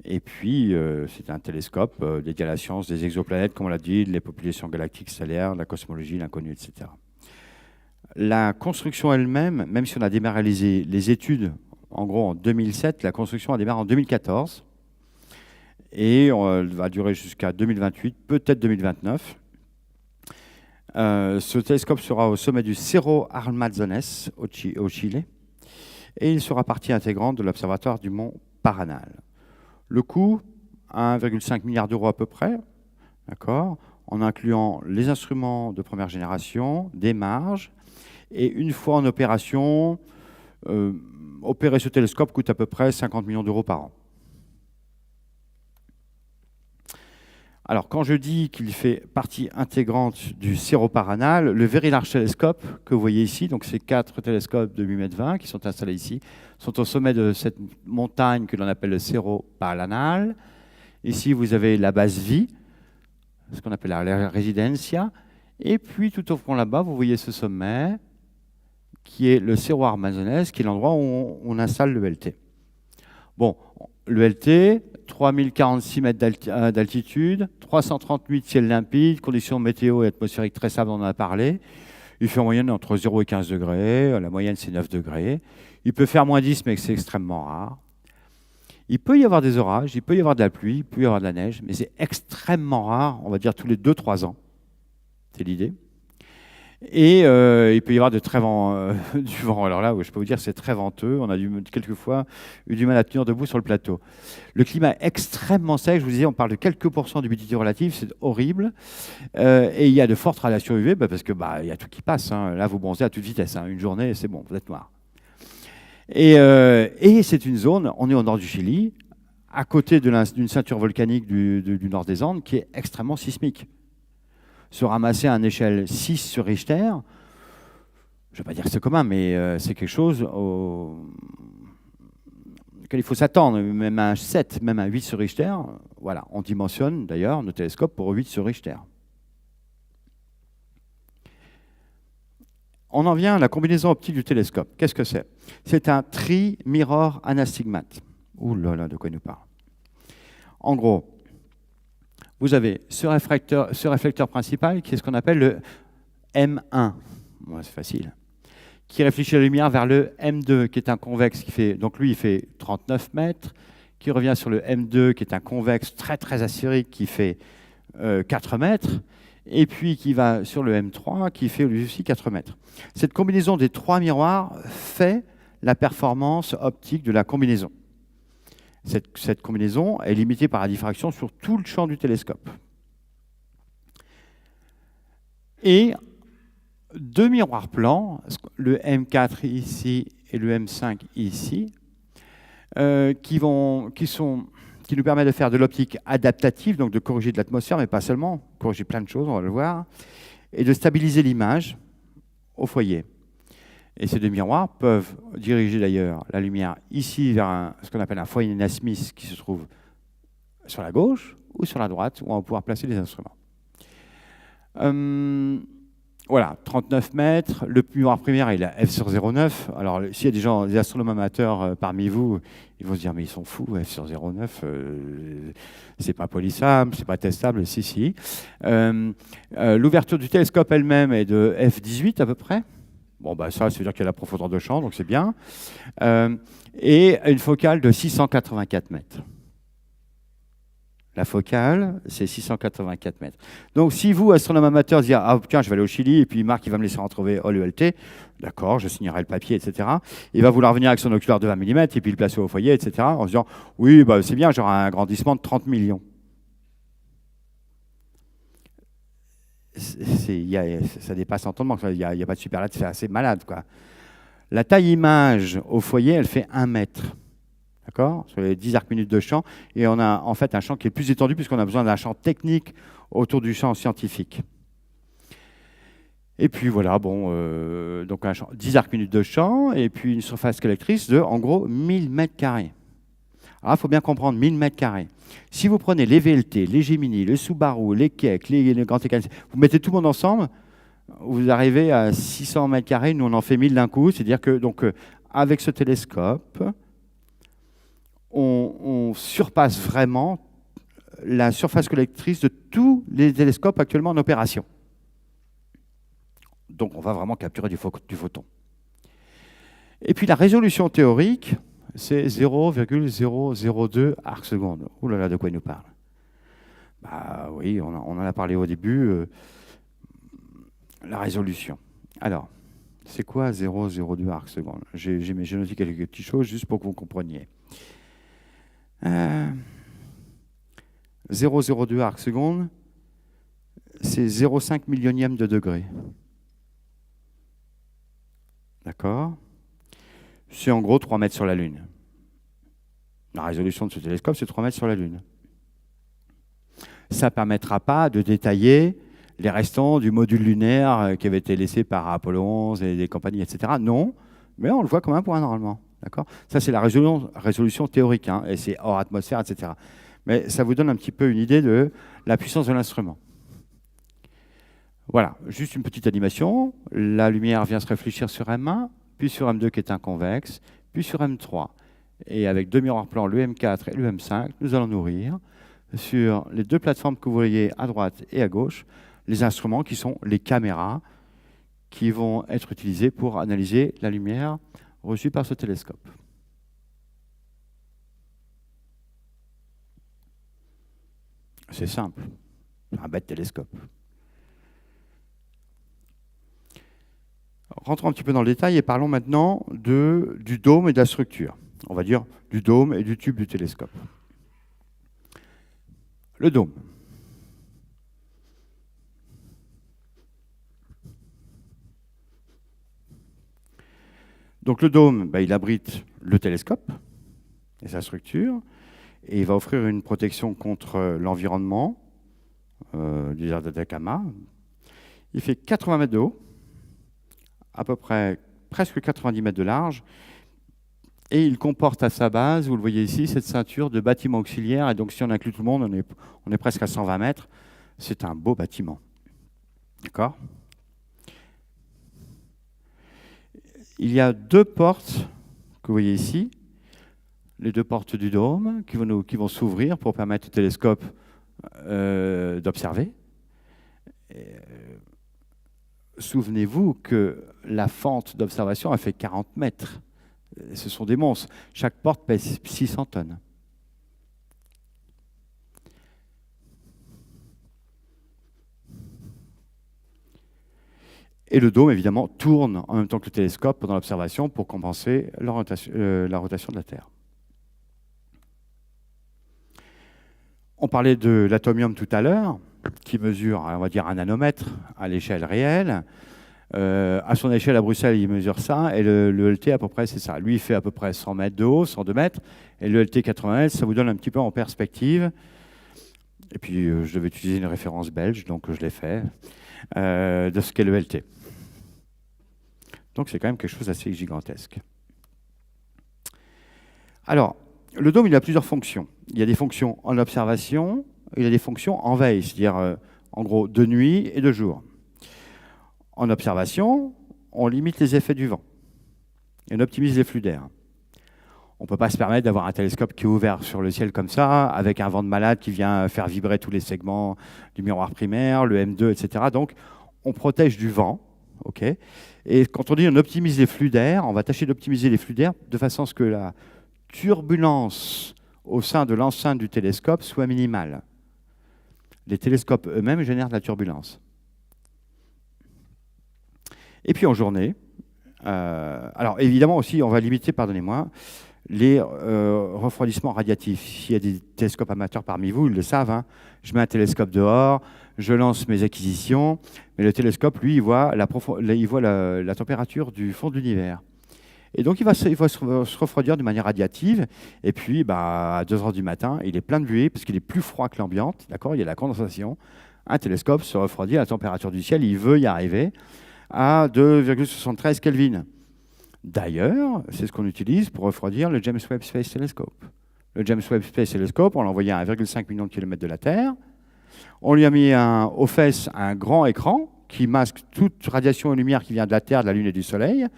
Et puis, c'est un télescope dédié à la science des exoplanètes, comme on l'a dit, les populations galactiques stellaires, la cosmologie, l'inconnu, etc. La construction elle-même, même si on a démarré les études, en gros en 2007, la construction a démarré en 2014 et elle va durer jusqu'à 2028, peut-être 2029. Ce télescope sera au sommet du Cerro Armazones au Chili et il sera partie intégrante de l'observatoire du mont Paranal. Le coût, 1,5 milliard d'euros à peu près, d'accord, en incluant les instruments de première génération, des marges. Et une fois en opération, opérer ce télescope coûte à peu près 50 millions d'euros par an. Alors, quand je dis qu'il fait partie intégrante du Cerro Paranal, le Very Large Telescope que vous voyez ici, donc ces 4 télescopes de 8,20 m qui sont installés ici, sont au sommet de cette montagne que l'on appelle le Cerro Paranal. Ici, vous avez la base vie, ce qu'on appelle la Residencia. Et puis, tout au fond là-bas, vous voyez ce sommet, qui est le Cerro Armazones, qui est l'endroit où on installe le LT. Bon, le LT, 3046 mètres d'altitude, 338 ciel limpide, conditions météo et atmosphériques très stables, on en a parlé. Il fait en moyenne entre 0 et 15 degrés, la moyenne c'est 9 degrés. Il peut faire moins 10, mais c'est extrêmement rare. Il peut y avoir des orages, il peut y avoir de la pluie, il peut y avoir de la neige, mais c'est extrêmement rare, on va dire tous les 2-3 ans. C'est l'idée. Et il peut y avoir du vent. Alors là, je peux vous dire, c'est très venteux. On a quelquefois eu du mal à tenir debout sur le plateau. Le climat est extrêmement sec. Je vous disais, on parle de quelques pourcents d'humidité relative. C'est horrible. Et il y a de fortes radiations UV parce que il y a tout qui passe. Hein. Là, vous bronzez à toute vitesse. Hein. Une journée, c'est bon, vous êtes noir. Et c'est une zone, on est au nord du Chili, à côté d'une ceinture volcanique du nord des Andes qui est extrêmement sismique. Se ramasser à une échelle 6 sur Richter, je ne vais pas dire que c'est commun, mais c'est quelque chose auquel il faut s'attendre, même à 7, même à 8 sur Richter. Voilà, on dimensionne d'ailleurs nos télescopes pour 8 sur Richter. On en vient à la combinaison optique du télescope. Qu'est-ce que c'est? C'est un tri-mirror anastigmate. Ouh là là, de quoi il nous parle? En gros, vous avez ce réflecteur principal qui est ce qu'on appelle le M1. Ouais, c'est facile. Qui réfléchit la lumière vers le M2, qui est un convexe qui fait, donc lui, il fait 39 mètres, qui revient sur le M2, qui est un convexe très très asphérique, qui fait 4 mètres, et puis qui va sur le M3, qui fait lui aussi 4 mètres. Cette combinaison des 3 miroirs fait la performance optique de la combinaison. Cette combinaison est limitée par la diffraction sur tout le champ du télescope. Et 2 miroirs plans, le M4 ici et le M5 ici, qui nous permettent de faire de l'optique adaptative, donc de corriger de l'atmosphère, mais pas seulement, corriger plein de choses, on va le voir, et de stabiliser l'image au foyer. Et ces 2 miroirs peuvent diriger d'ailleurs la lumière ici vers ce qu'on appelle un foyer Nasmyth qui se trouve sur la gauche ou sur la droite, où on va pouvoir placer les instruments. Voilà, 39 mètres. Le miroir primaire, il a f sur 0,9. Alors, s'il y a des astronomes amateurs parmi vous, ils vont se dire, mais ils sont fous, f sur 0,9, c'est pas polissable, c'est pas testable. Si. L'ouverture du télescope elle-même est de f18 à peu près. Bon, ça veut dire qu'il y a la profondeur de champ, donc c'est bien. Et une focale de 684 mètres. La focale, c'est 684 mètres. Donc, si vous, astronome amateur, dites « Ah, tiens, je vais aller au Chili, et puis Marc, il va me laisser retrouver l'ELT. » D'accord, je signerai le papier, etc. Il va vouloir venir avec son oculaire de 20 mm, et puis le placer au foyer, etc. En se disant « Oui, c'est bien, j'aurai un agrandissement de 30 millions. » Ça dépasse l'entendement, il n'y a pas de superlatif, c'est assez malade, quoi. La taille image au foyer, elle fait 1 mètre. D'accord? Sur les 10 arcs-minutes de champ. Et on a en fait un champ qui est plus étendu puisqu'on a besoin d'un champ technique autour du champ scientifique. Et puis voilà, donc un champ, 10 arcs-minutes de champ et puis une surface collectrice de, en gros, 1000 mètres carrés. Alors, il faut bien comprendre, 1000 mètres carrés. Si vous prenez les VLT, les Gemini, le Subaru, les Keck, les grands TK, vous mettez tout le monde ensemble, vous arrivez à 600 mètres carrés. Nous, on en fait 1000 d'un coup. C'est-à-dire que, avec ce télescope, on surpasse vraiment la surface collectrice de tous les télescopes actuellement en opération. Donc, on va vraiment capturer du photon. Et puis, la résolution théorique, c'est 0,002 arcs-secondes. Ouh là là, de quoi il nous parle? Oui, on en a parlé au début. La résolution. Alors, c'est quoi 0,02 arcs-secondes? J'ai noté quelques petites choses juste pour que vous compreniez. 0,02 arcs-secondes, c'est 0,5 millionième de degré. D'accord? C'est en gros 3 mètres sur la Lune. La résolution de ce télescope, c'est 3 mètres sur la Lune. Ça ne permettra pas de détailler les restants du module lunaire qui avait été laissé par Apollo 11 et des compagnies, etc. Non, mais on le voit comme un point normalement. D'accord? Ça, c'est la résolution théorique, hein, et c'est hors atmosphère, etc. Mais ça vous donne un petit peu une idée de la puissance de l'instrument. Voilà, juste une petite animation. La lumière vient se réfléchir sur M1, puis sur M2 qui est un convexe, puis sur M3. Et avec deux miroirs plans, l'EM4 et l'EM5, nous allons nourrir sur les deux plateformes que vous voyez à droite et à gauche, les instruments qui sont les caméras qui vont être utilisées pour analyser la lumière reçue par ce télescope. C'est simple, un bête télescope. Rentrons un petit peu dans le détail et parlons maintenant du dôme et de la structure. On va dire du dôme et du tube du télescope. Le dôme. Donc le dôme, il abrite le télescope et sa structure, et il va offrir une protection contre l'environnement du désert d'Atacama. Il fait 80 mètres de haut, à peu près presque 90 mètres de large, et il comporte à sa base, vous le voyez ici, cette ceinture de bâtiments auxiliaires, et donc si on inclut tout le monde, on est presque à 120 mètres. C'est un beau bâtiment. D'accord ? Il y a deux portes que vous voyez ici, les deux portes du dôme qui vont s'ouvrir pour permettre au télescope d'observer. Souvenez-vous que la fente d'observation a fait 40 mètres. Ce sont des monstres. Chaque porte pèse 600 tonnes. Et le dôme, évidemment, tourne en même temps que le télescope pendant l'observation pour compenser la rotation de la Terre. On parlait de l'atomium tout à l'heure, qui mesure, on va dire, 1 nanomètre à l'échelle réelle. À son échelle à Bruxelles, il mesure ça, et le LT, à peu près, c'est ça. Lui, il fait à peu près 100 mètres de haut, 102 mètres, et le LT 80 mètres, ça vous donne un petit peu en perspective. Et puis, je devais utiliser une référence belge, donc je l'ai fait, de ce qu'est le LT. Donc, c'est quand même quelque chose d'assez gigantesque. Alors, le dôme, il a plusieurs fonctions. Il y a des fonctions en observation, et il y a des fonctions en veille, c'est-à-dire, en gros, de nuit et de jour. En observation, on limite les effets du vent et on optimise les flux d'air. On ne peut pas se permettre d'avoir un télescope qui est ouvert sur le ciel comme ça, avec un vent de malade qui vient faire vibrer tous les segments du miroir primaire, le M2, etc. Donc, on protège du vent. Okay. Et quand on dit on optimise les flux d'air, on va tâcher d'optimiser les flux d'air de façon à ce que la turbulence au sein de l'enceinte du télescope soit minimale. Les télescopes eux-mêmes génèrent de la turbulence. Et puis en journée, alors évidemment aussi, on va limiter, pardonnez-moi, les refroidissements radiatifs. S'il y a des télescopes amateurs parmi vous, ils le savent, hein. Je mets un télescope dehors, je lance mes acquisitions, mais le télescope, lui, il voit la température du fond de l'univers. Et donc, il va se refroidir de manière radiative, et puis, à 2 heures du matin, il est plein de buée, parce qu'il est plus froid que l'ambiance, d'accord ? Il y a la condensation. Un télescope se refroidit à la température du ciel, il veut y arriver à 2,73 Kelvin. D'ailleurs, c'est ce qu'on utilise pour refroidir le James Webb Space Telescope. Le James Webb Space Telescope, on l'a envoyé à 1,5 million de kilomètres de la Terre. On lui a mis aux fesses un grand écran qui masque toute radiation et lumière qui vient de la Terre, de la Lune et du Soleil,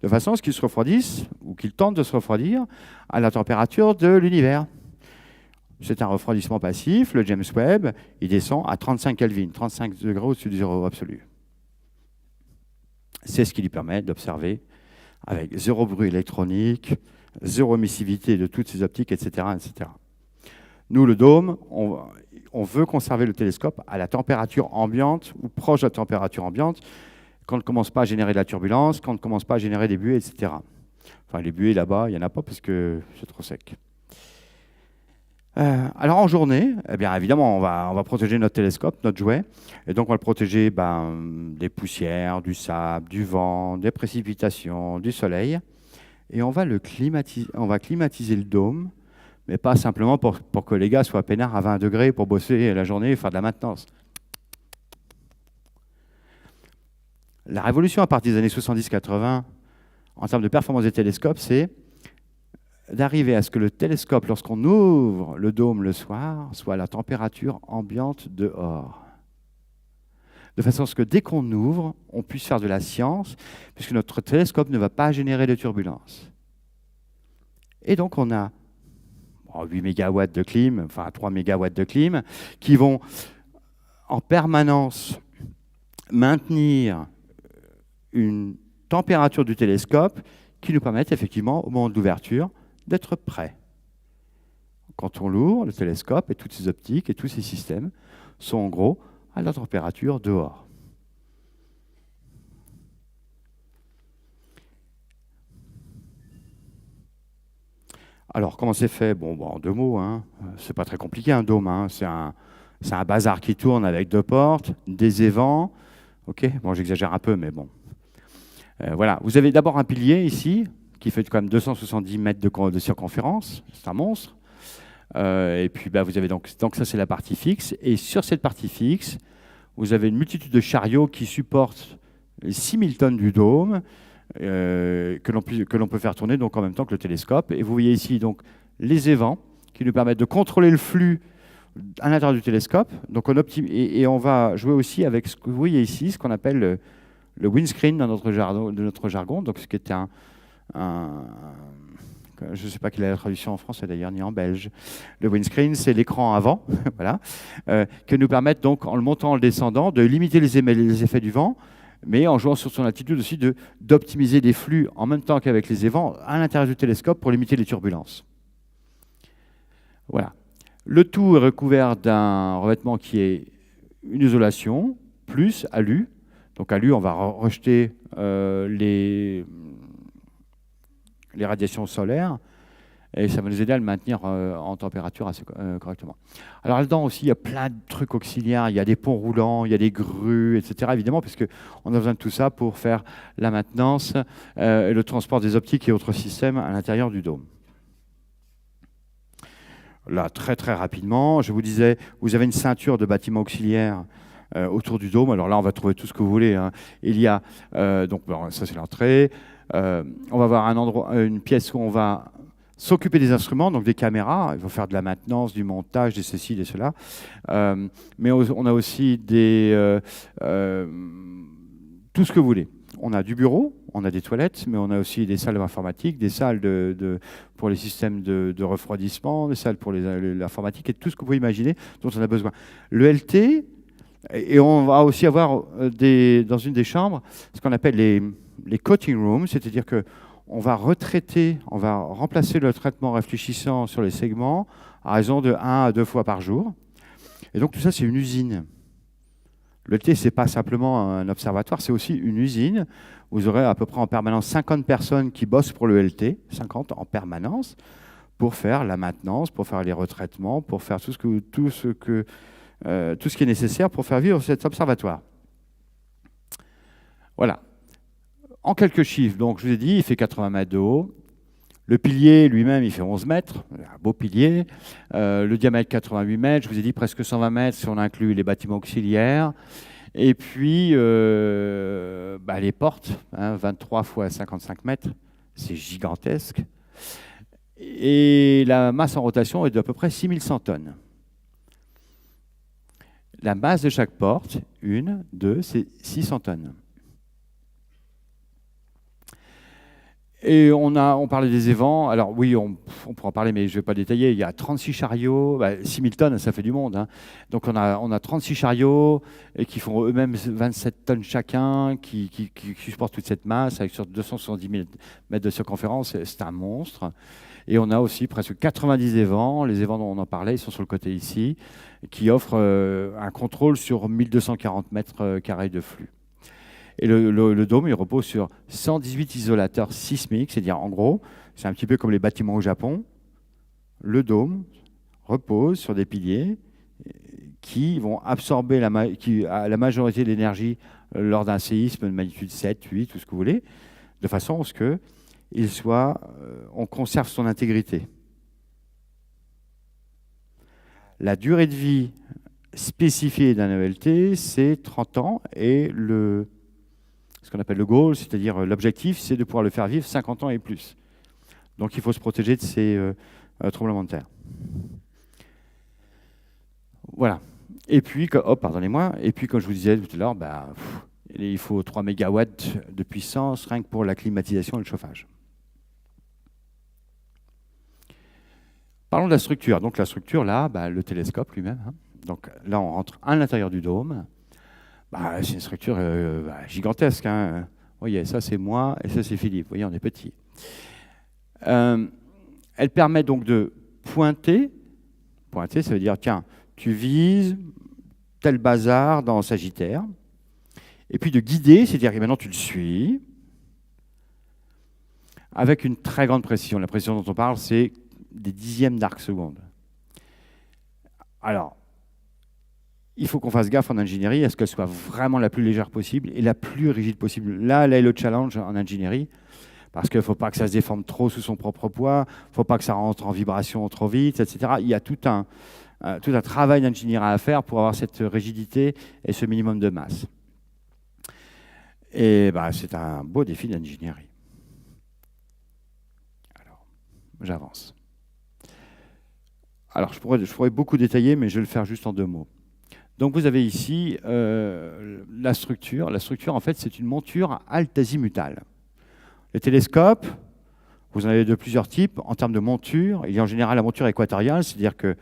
de façon à ce qu'il se refroidisse, ou qu'il tente de se refroidir, à la température de l'univers. C'est un refroidissement passif. Le James Webb, il descend à 35 Kelvin, 35 degrés au-dessus du zéro absolu. C'est ce qui lui permet d'observer avec zéro bruit électronique, zéro émissivité de toutes ses optiques, etc., etc. Nous, le dôme, on veut conserver le télescope à la température ambiante ou proche de la température ambiante, quand on ne commence pas à générer de la turbulence, quand on ne commence pas à générer des buées, etc. Enfin, les buées là-bas, il n'y en a pas parce que c'est trop sec. Alors en journée, eh bien, évidemment, on va protéger notre télescope, notre jouet, et donc on va le protéger des poussières, du sable, du vent, des précipitations, du soleil, et on va climatiser le dôme, mais pas simplement pour que les gars soient peinards à 20 degrés pour bosser la journée et faire de la maintenance. La révolution à partir des années 70-80, en termes de performance des télescopes, c'est d'arriver à ce que le télescope, lorsqu'on ouvre le dôme le soir, soit à la température ambiante dehors. De façon à ce que dès qu'on ouvre, on puisse faire de la science, puisque notre télescope ne va pas générer de turbulences. Et donc, on a 8 mégawatts de clim, enfin 3 mégawatts de clim, qui vont en permanence maintenir une température du télescope qui nous permettent effectivement, au moment de l'ouverture, d'être prêts. Quand on l'ouvre, le télescope et toutes ses optiques et tous ses systèmes sont en gros à la température dehors. Alors, comment c'est fait? Bon, en 2 mots, hein. C'est pas très compliqué un dôme. Hein. C'est un bazar qui tourne avec 2 portes, des évents. Ok, bon, j'exagère un peu, mais bon. Voilà, vous avez d'abord un pilier ici, qui fait quand même 270 mètres de circonférence. C'est un monstre. Et puis, vous avez donc ça, c'est la partie fixe. Et sur cette partie fixe, vous avez une multitude de chariots qui supportent les 6000 tonnes du dôme, que l'on peut faire tourner donc en même temps que le télescope. Et vous voyez ici donc les évents qui nous permettent de contrôler le flux à l'intérieur du télescope. Donc et on va jouer aussi avec ce que vous voyez ici, ce qu'on appelle le windscreen dans notre jargon. Donc ce qui était je ne sais pas quelle est la traduction en français d'ailleurs, ni en belge. Le windscreen, c'est l'écran avant, voilà, que nous permettent donc, en le montant, en le descendant, de limiter les effets du vent, mais en jouant sur son attitude aussi d'optimiser des flux en même temps qu'avec les évents à l'intérieur du télescope pour limiter les turbulences. Voilà. Le tout est recouvert d'un revêtement qui est une isolation, plus alu. Donc alu, on va rejeter les radiations solaires, et ça va nous aider à le maintenir en température assez correctement. Alors là-dedans aussi, il y a plein de trucs auxiliaires, il y a des ponts roulants, il y a des grues, etc. Évidemment, puisqu'on a besoin de tout ça pour faire la maintenance et le transport des optiques et autres systèmes à l'intérieur du dôme. Là, très très rapidement, je vous disais, vous avez une ceinture de bâtiments auxiliaires autour du dôme. Alors là, on va trouver tout ce que vous voulez. Hein. Il y a, donc ça c'est l'entrée. On va avoir une pièce où on va s'occuper des instruments, donc des caméras. Il faut faire de la maintenance, du montage, des ceci, des cela. Mais on a aussi tout ce que vous voulez. On a du bureau, on a des toilettes, mais on a aussi des salles informatiques, des salles pour les systèmes de refroidissement, des salles pour l'informatique et tout ce que vous pouvez imaginer dont on a besoin. Le LT, et on va aussi avoir dans une des chambres ce qu'on appelle les coating rooms, c'est-à-dire qu'on va on va remplacer le traitement réfléchissant sur les segments à raison de 1 à 2 fois par jour. Et donc tout ça, c'est une usine. Le LT, ce n'est pas simplement un observatoire, c'est aussi une usine. Vous aurez à peu près en permanence 50 personnes qui bossent pour le LT, 50 en permanence, pour faire la maintenance, pour faire les retraitements, pour faire tout ce qui est nécessaire pour faire vivre cet observatoire. Voilà. En quelques chiffres, donc je vous ai dit, il fait 80 mètres de haut. Le pilier lui-même, il fait 11 mètres, un beau pilier. Le diamètre, 88 mètres. Je vous ai dit presque 120 mètres si on inclut les bâtiments auxiliaires. Et puis, les portes, 23 fois 55 mètres, c'est gigantesque. Et la masse en rotation est d'à peu près 6100 tonnes. La masse de chaque porte, 1, 2, c'est 600 tonnes. Et on parlait des évents. Alors oui, on pourra en parler, mais je ne vais pas détailler. Il y a 36 chariots, 6000 tonnes, ça fait du monde. Hein. Donc on a 36 chariots et qui font eux-mêmes 27 tonnes chacun, qui supportent toute cette masse avec sur 270 mètres de circonférence. C'est un monstre. Et on a aussi presque 90 évents. Les évents dont on en parlait, ils sont sur le côté ici, qui offrent un contrôle sur 1240 mètres carrés de flux. Et le dôme, il repose sur 118 isolateurs sismiques, c'est-à-dire en gros, c'est un petit peu comme les bâtiments au Japon. Le dôme repose sur des piliers qui vont absorber la majorité de l'énergie lors d'un séisme de magnitude 7, 8, tout ce que vous voulez, de façon à ce qu'on conserve son intégrité. La durée de vie spécifiée d'un ELT, c'est 30 ans et ce qu'on appelle le goal, c'est-à-dire l'objectif, c'est de pouvoir le faire vivre 50 ans et plus. Donc il faut se protéger de ces tremblements de terre. Voilà. Et puis, et puis comme je vous disais tout à l'heure, il faut 3 mégawatts de puissance rien que pour la climatisation et le chauffage. Parlons de la structure. Donc la structure, là, le télescope lui-même. Hein. Donc là, on rentre à l'intérieur du dôme. C'est une structure gigantesque. Hein. Vous voyez, ça c'est moi et ça c'est Philippe. Vous voyez, on est petit. Elle permet donc de pointer. Pointer, ça veut dire, tiens, tu vises tel bazar dans Sagittaire. Et puis de guider, c'est-à-dire que maintenant tu le suis, avec une très grande précision. La précision dont on parle, c'est des dixièmes d'arc seconde. Alors, il faut qu'on fasse gaffe en ingénierie à ce qu'elle soit vraiment la plus légère possible et la plus rigide possible. Là est le challenge en ingénierie, parce qu'il ne faut pas que ça se déforme trop sous son propre poids, il ne faut pas que ça rentre en vibration trop vite, etc. Il y a tout un travail d'ingénierie à faire pour avoir cette rigidité et ce minimum de masse. Et c'est un beau défi d'ingénierie. Alors, j'avance. Alors, je pourrais beaucoup détailler, mais je vais le faire juste en 2 mots. Donc, vous avez ici la structure. La structure, en fait, c'est une monture alt-azimutale. Les télescopes, vous en avez de plusieurs types. En termes de monture, il y a en général la monture équatoriale, c'est-à-dire que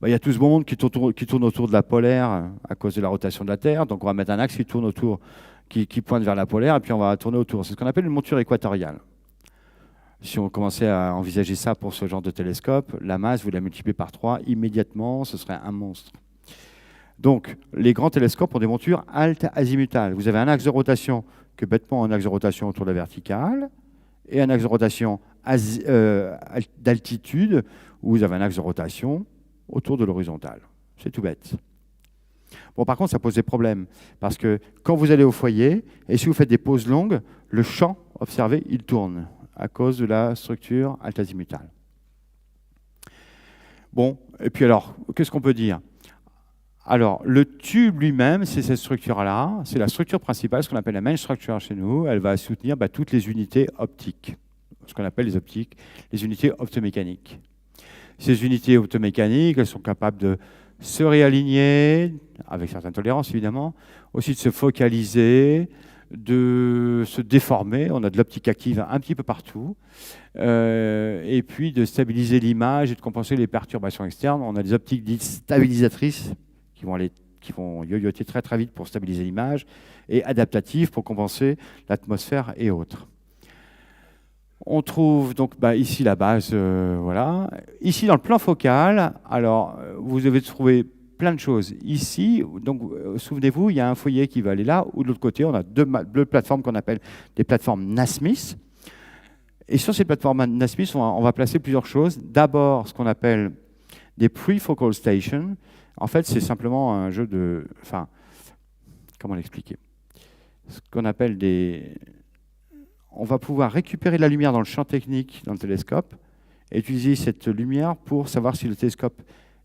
il y a tout ce monde qui tourne autour de la polaire à cause de la rotation de la Terre. Donc, on va mettre un axe qui tourne autour, qui pointe vers la polaire, et puis on va tourner autour. C'est ce qu'on appelle une monture équatoriale. Si on commençait à envisager ça pour ce genre de télescope, la masse, vous la multipliez par 3, immédiatement, ce serait un monstre. Donc, les grands télescopes ont des montures alt-azimutales. Vous avez un axe de rotation, que bêtement un axe de rotation autour de la verticale, et un axe de rotation d'altitude, où vous avez un axe de rotation autour de l'horizontale. C'est tout bête. Bon, par contre, ça pose des problèmes, parce que quand vous allez au foyer, et si vous faites des pauses longues, le champ observé, il tourne, à cause de la structure alt-azimutale. Bon, et puis alors, qu'est-ce qu'on peut dire? Alors, le tube lui-même, c'est cette structure-là, c'est la structure principale, ce qu'on appelle la main structure chez nous. Elle va soutenir toutes les unités optiques, ce qu'on appelle les unités optomécaniques. Ces unités optomécaniques, elles sont capables de se réaligner, avec certaines tolérances évidemment, aussi de se focaliser, de se déformer. On a de l'optique active un petit peu partout, et puis de stabiliser l'image et de compenser les perturbations externes. On a des optiques dites stabilisatrices qui vont yoyoter très très vite pour stabiliser l'image, et adaptatives pour compenser l'atmosphère et autres. On trouve donc ici la base, voilà. Ici dans le plan focal, alors vous avez trouvé plein de choses. Ici, donc souvenez-vous, il y a un foyer qui va aller là, ou de l'autre côté, on a deux plateformes qu'on appelle des plateformes Nasmyth. Et sur ces plateformes Nasmyth, on va placer plusieurs choses. D'abord, ce qu'on appelle des prefocal stations. En fait, c'est simplement un jeu de... Enfin, comment l'expliquer? Ce qu'on appelle des... On va pouvoir récupérer de la lumière dans le champ technique dans le télescope et utiliser cette lumière pour savoir si le télescope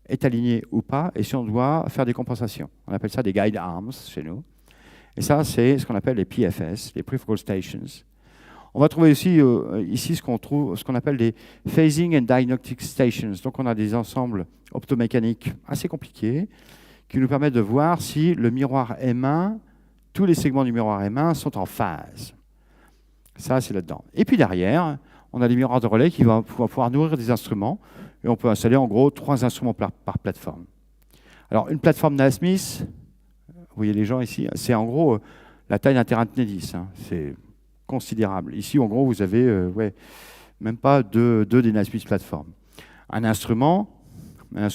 est aligné ou pas et si on doit faire des compensations. On appelle ça des guide arms chez nous. Et ça, c'est ce qu'on appelle les PFS, les prefocal stations. On va trouver aussi ici ce qu'on appelle des phasing and diagnostic stations. Donc on a des ensembles optomécaniques assez compliqués qui nous permettent de voir si le miroir M1, tous les segments du miroir M1 sont en phase. Ça, c'est là-dedans. Et puis derrière, on a des miroirs de relais qui vont pouvoir nourrir des instruments. Et on peut installer en gros 3 instruments par plateforme. Alors une plateforme Nasmyth, vous voyez les gens ici, c'est en gros la taille d'un terrain de tennis. Hein. C'est considérable. Ici, en gros, vous avez même pas deux des Nasmyth plateformes. Un instrument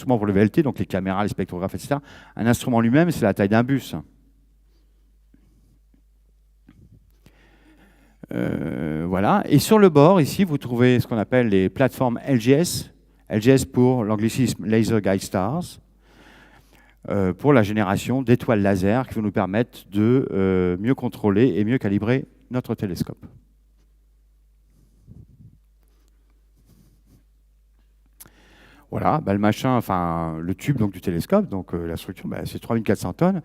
pour le VLT, donc les caméras, les spectrographes, etc. Un instrument lui-même, c'est la taille d'un bus. Voilà. Et sur le bord, ici, vous trouvez ce qu'on appelle les plateformes LGS. LGS pour l'anglicisme Laser Guide Stars, pour la génération d'étoiles laser qui vont nous permettre de mieux contrôler et mieux calibrer notre télescope. Voilà, le machin, enfin le tube donc, du télescope, donc la structure, c'est 3400 tonnes.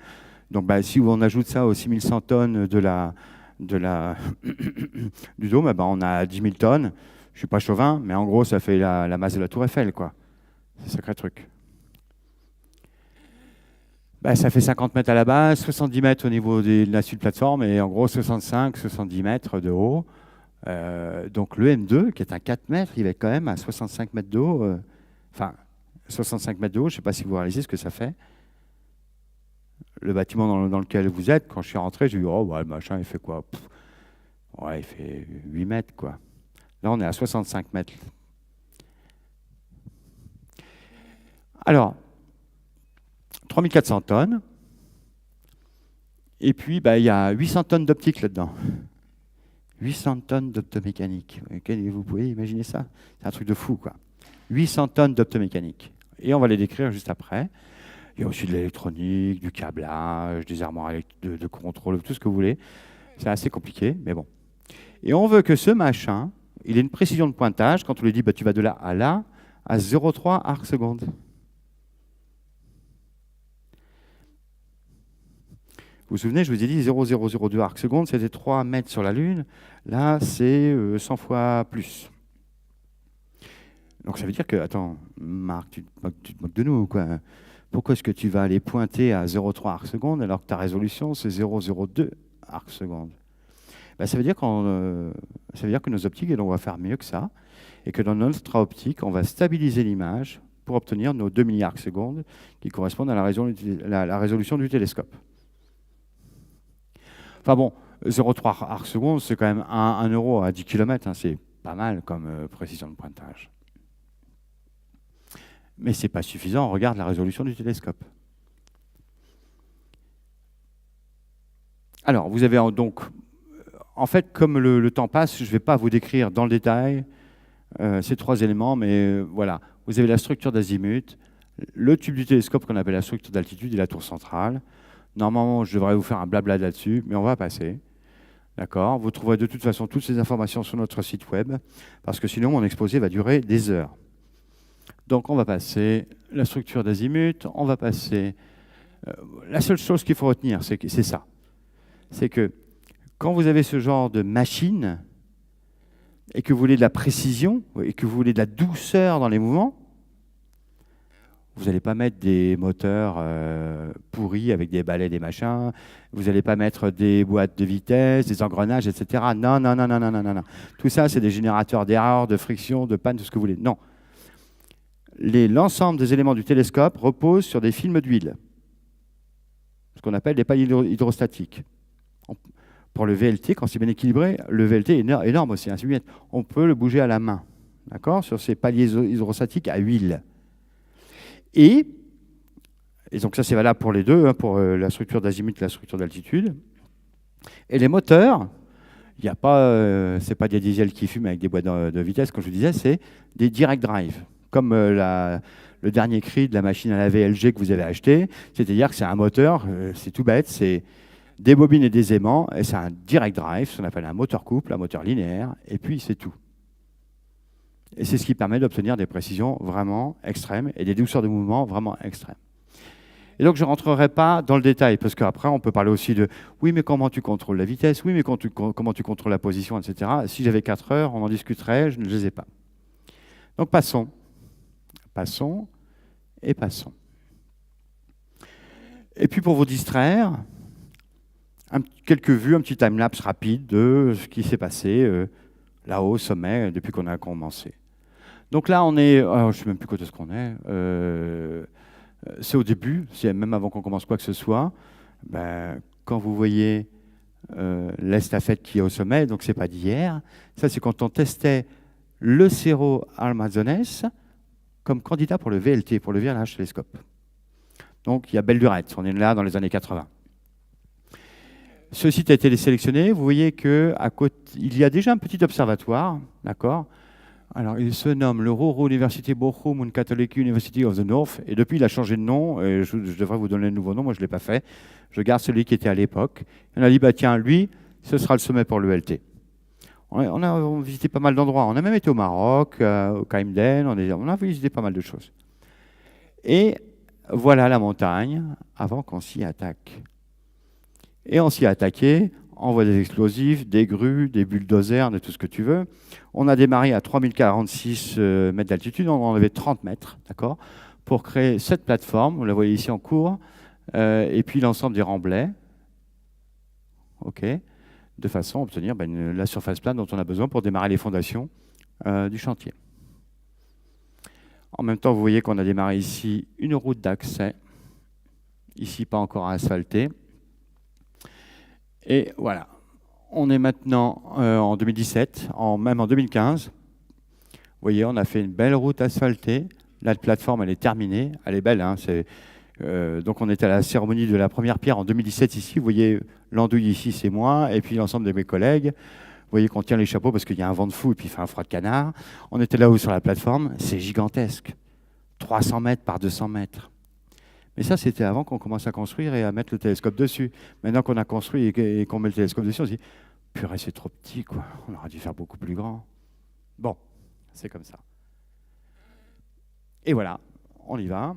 Donc si on ajoute ça aux 6100 tonnes du dôme, on a 10 000 tonnes. Je ne suis pas chauvin, mais en gros, ça fait la masse de la Tour Eiffel, quoi. C'est un sacré truc. Ça fait 50 mètres à la base, 70 mètres au niveau de la suite plateforme, et en gros 65-70 mètres de haut. Donc le M2, qui est un 4 mètres, il est quand même à 65 mètres de haut. Enfin, 65 mètres de haut, je ne sais pas si vous réalisez ce que ça fait. Le bâtiment dans lequel vous êtes, quand je suis rentré, j'ai dit, oh, ouais, le machin, il fait quoi? Ouais, il fait 8 mètres, quoi. Là, on est à 65 mètres. Alors, 3400 tonnes. Et puis, il y a 800 tonnes d'optique là-dedans. 800 tonnes d'optomécanique. Vous pouvez imaginer ça? C'est un truc de fou, quoi. 800 tonnes d'optomécanique. Et on va les décrire juste après. Il y a aussi de l'électronique, du câblage, des armoires de contrôle, tout ce que vous voulez. C'est assez compliqué, mais bon. Et on veut que ce machin, il ait une précision de pointage. Quand on lui dit, tu vas de là, à 0,3 arcs secondes. Vous vous souvenez, je vous ai dit 0,002 arcs secondes, c'était 3 mètres sur la Lune. Là, c'est 100 fois plus. Donc ça veut dire que, attends, Marc, tu te moques de nous, quoi. Pourquoi est-ce que tu vas aller pointer à 0,3 arcs secondes alors que ta résolution, c'est 0,02 arcs secondes? Ça veut dire que nos optiques, on va faire mieux que ça, et que dans notre optique, on va stabiliser l'image pour obtenir nos 2 milliards de secondes qui correspondent à la résolution du télescope. Enfin bon, 0,3 arcs secondes, c'est quand même 1 euro à 10 km, hein, c'est pas mal comme précision de pointage. Mais ce n'est pas suffisant, on regarde la résolution du télescope. Alors, vous avez donc, en fait, comme le temps passe, je ne vais pas vous décrire dans le détail ces 3 éléments, mais voilà, vous avez la structure d'azimut, le tube du télescope qu'on appelle la structure d'altitude et la tour centrale. Normalement, je devrais vous faire un blabla là-dessus, mais on va passer. D'accord? Vous trouverez de toute façon toutes ces informations sur notre site web, parce que sinon, mon exposé va durer des heures. Donc, on va passer la structure d'azimut, on va passer... la seule chose qu'il faut retenir, c'est ça. C'est que quand vous avez ce genre de machine, et que vous voulez de la précision, et que vous voulez de la douceur dans les mouvements, vous n'allez pas mettre des moteurs pourris avec des balais, des machins. Vous n'allez pas mettre des boîtes de vitesse, des engrenages, etc. Non, non, non, non, non, non, non. Tout ça, c'est des générateurs d'erreurs, de friction, de panne, tout ce que vous voulez. Non. L'ensemble des éléments du télescope repose sur des films d'huile, ce qu'on appelle des pales hydrostatiques. Pour le VLT, quand c'est bien équilibré, le VLT est énorme aussi. Hein, on peut le bouger à la main, d'accord, sur ces paliers hydrostatiques à huile. Et donc ça, c'est valable pour les deux, hein, pour la structure d'azimut et la structure d'altitude. Et les moteurs, il n'y a pas, c'est pas des diesels qui fument avec des boîtes de vitesse, comme je vous disais, c'est des direct drive, comme le dernier cri de la machine à laver LG que vous avez acheté. C'est-à-dire que c'est un moteur, c'est tout bête, c'est des bobines et des aimants, et c'est un direct drive, ce qu'on appelle un moteur couple, un moteur linéaire, et puis c'est tout. Et c'est ce qui permet d'obtenir des précisions vraiment extrêmes et des douceurs de mouvement vraiment extrêmes. Et donc, je ne rentrerai pas dans le détail, parce qu'après, on peut parler aussi de « oui, mais comment tu contrôles la vitesse ? Oui, mais comment tu contrôles la position, etc. » Si j'avais 4 heures, on en discuterait, je ne les ai pas. Donc, passons. Passons et passons. Et puis, pour vous distraire, quelques vues, un petit time-lapse rapide de ce qui s'est passé là-haut, au sommet, depuis qu'on a commencé. Donc là, on est... Alors, je ne sais même plus côté ce qu'on est. C'est au début, c'est même avant qu'on commence quoi que ce soit. Quand vous voyez l'estafette qui est au sommet, donc c'est pas d'hier, ça c'est quand on testait le Cerro Armazones comme candidat pour le VLT, pour le Very Large Telescope. Donc il y a belle lurette, on est là dans les années 80. Ce site a été sélectionné, vous voyez qu'il y a déjà un petit observatoire, d'accord ? Alors, il se nomme le Ruhr University Bochum und Catholic University of the North, et depuis, il a changé de nom, et je devrais vous donner le nouveau nom, moi je ne l'ai pas fait. Je garde celui qui était à l'époque. On a dit, tiens, lui, ce sera le sommet pour le LT. On a visité pas mal d'endroits, on a même été au Maroc, au Kaimden, on a visité pas mal de choses. Et voilà la montagne, avant qu'on s'y attaque. Et on s'y a attaqué, on envoie des explosifs, des grues, des bulldozers, de tout ce que tu veux. On a démarré à 3046 mètres d'altitude, on en avait 30 mètres, d'accord, pour créer cette plateforme, vous la voyez ici en cours, et puis l'ensemble des remblais, ok, de façon à obtenir la surface plane dont on a besoin pour démarrer les fondations du chantier. En même temps, vous voyez qu'on a démarré ici une route d'accès. Ici, pas encore asphaltée. Et voilà. On est maintenant en 2017, même en 2015. Vous voyez, on a fait une belle route asphaltée. La plateforme, elle est terminée. Elle est belle. Hein, donc, on était à la cérémonie de la première pierre en 2017 ici. Vous voyez, l'andouille ici, c'est moi, et puis l'ensemble de mes collègues. Vous voyez qu'on tient les chapeaux parce qu'il y a un vent de fou et puis il fait un froid de canard. On était là-haut sur la plateforme. C'est gigantesque. 300 mètres par 200 mètres. Mais ça, c'était avant qu'on commence à construire et à mettre le télescope dessus. Maintenant qu'on a construit et qu'on met le télescope dessus, on se dit « Purée, c'est trop petit, quoi. On aurait dû faire beaucoup plus grand. » Bon, c'est comme ça. Et voilà, on y va.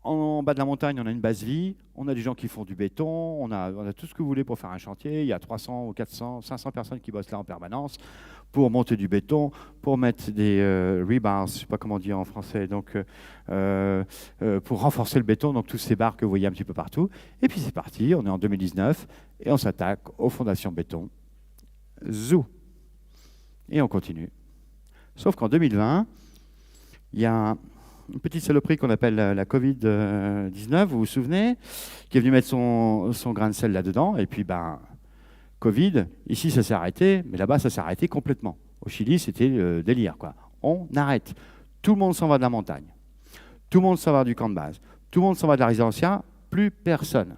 En bas de la montagne, on a une base vie, on a des gens qui font du béton, on a tout ce que vous voulez pour faire un chantier. Il y a 300 ou 400, 500 personnes qui bossent là en permanence pour monter du béton, pour mettre des rebars, je ne sais pas comment on dit en français, donc pour renforcer le béton, donc tous ces barres que vous voyez un petit peu partout. Et puis c'est parti, on est en 2019 et on s'attaque aux fondations béton. Zou. Et on continue. Sauf qu'en 2020, il y a une petite saloperie qu'on appelle la Covid-19, vous vous souvenez, qui est venue mettre son grain de sel là-dedans. Et puis, Covid, ici, ça s'est arrêté, mais là-bas, ça s'est arrêté complètement. Au Chili, c'était le délire, quoi. On arrête. Tout le monde s'en va de la montagne. Tout le monde s'en va du camp de base. Tout le monde s'en va de la résidentielle. Plus personne.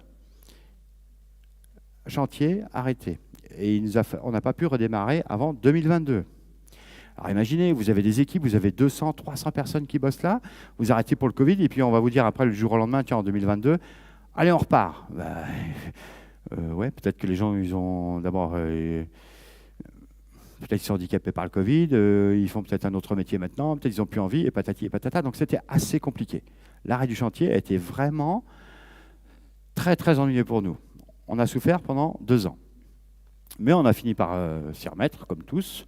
Chantier arrêté. Et on n'a pas pu redémarrer avant 2022. Alors imaginez, vous avez des équipes, vous avez 200, 300 personnes qui bossent là, vous arrêtez pour le Covid, et puis on va vous dire après le jour au lendemain, tiens, en 2022, allez, on repart. Ouais, peut-être que les gens, ils ont d'abord, peut-être qu'ils sont handicapés par le Covid, ils font peut-être un autre métier maintenant, peut-être ils n'ont plus envie, et patati et patata, donc c'était assez compliqué. L'arrêt du chantier a été vraiment très, très ennuyeux pour nous. On a souffert pendant 2 ans. Mais on a fini par s'y remettre, comme tous.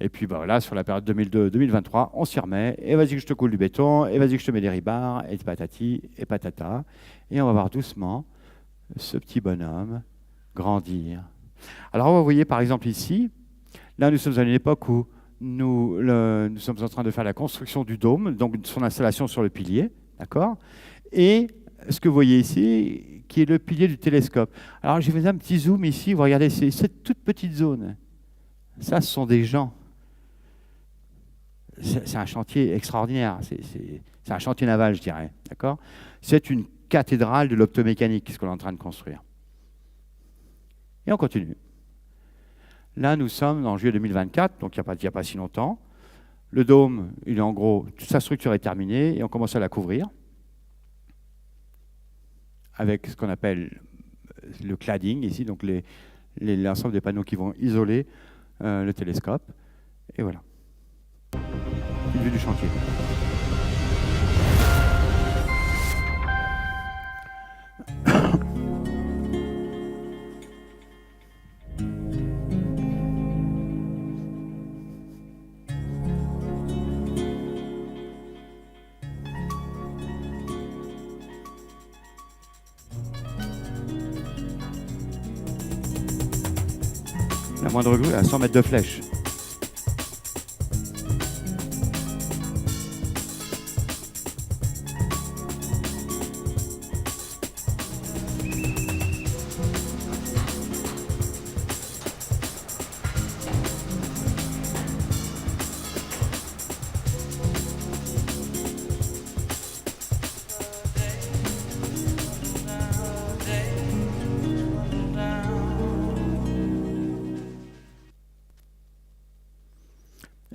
Et puis là, sur la période 2022-2023, on s'y remet, et vas-y que je te coule du béton, et vas-y que je te mets des rebars, et patati, et patata. Et on va voir doucement ce petit bonhomme grandir. Alors, vous voyez par exemple ici, là nous sommes à une époque où nous sommes en train de faire la construction du dôme, donc son installation sur le pilier, d'accord? Et ce que vous voyez ici, qui est le pilier du télescope. Alors, j'ai fait un petit zoom ici, vous regardez, c'est cette toute petite zone. Ça, ce sont des gens. C'est un chantier extraordinaire, c'est un chantier naval, je dirais, d'accord? C'est une cathédrale de l'optomécanique, ce qu'on est en train de construire. Et on continue. Là, nous sommes en juillet 2024, donc il n'y a pas si longtemps. Le dôme, il est en gros, toute sa structure est terminée, et on commence à la couvrir avec ce qu'on appelle le cladding, ici, donc l'ensemble des panneaux qui vont isoler le télescope. Et voilà. Une vue du chantier. La moindre grue à 100 mètres de flèche.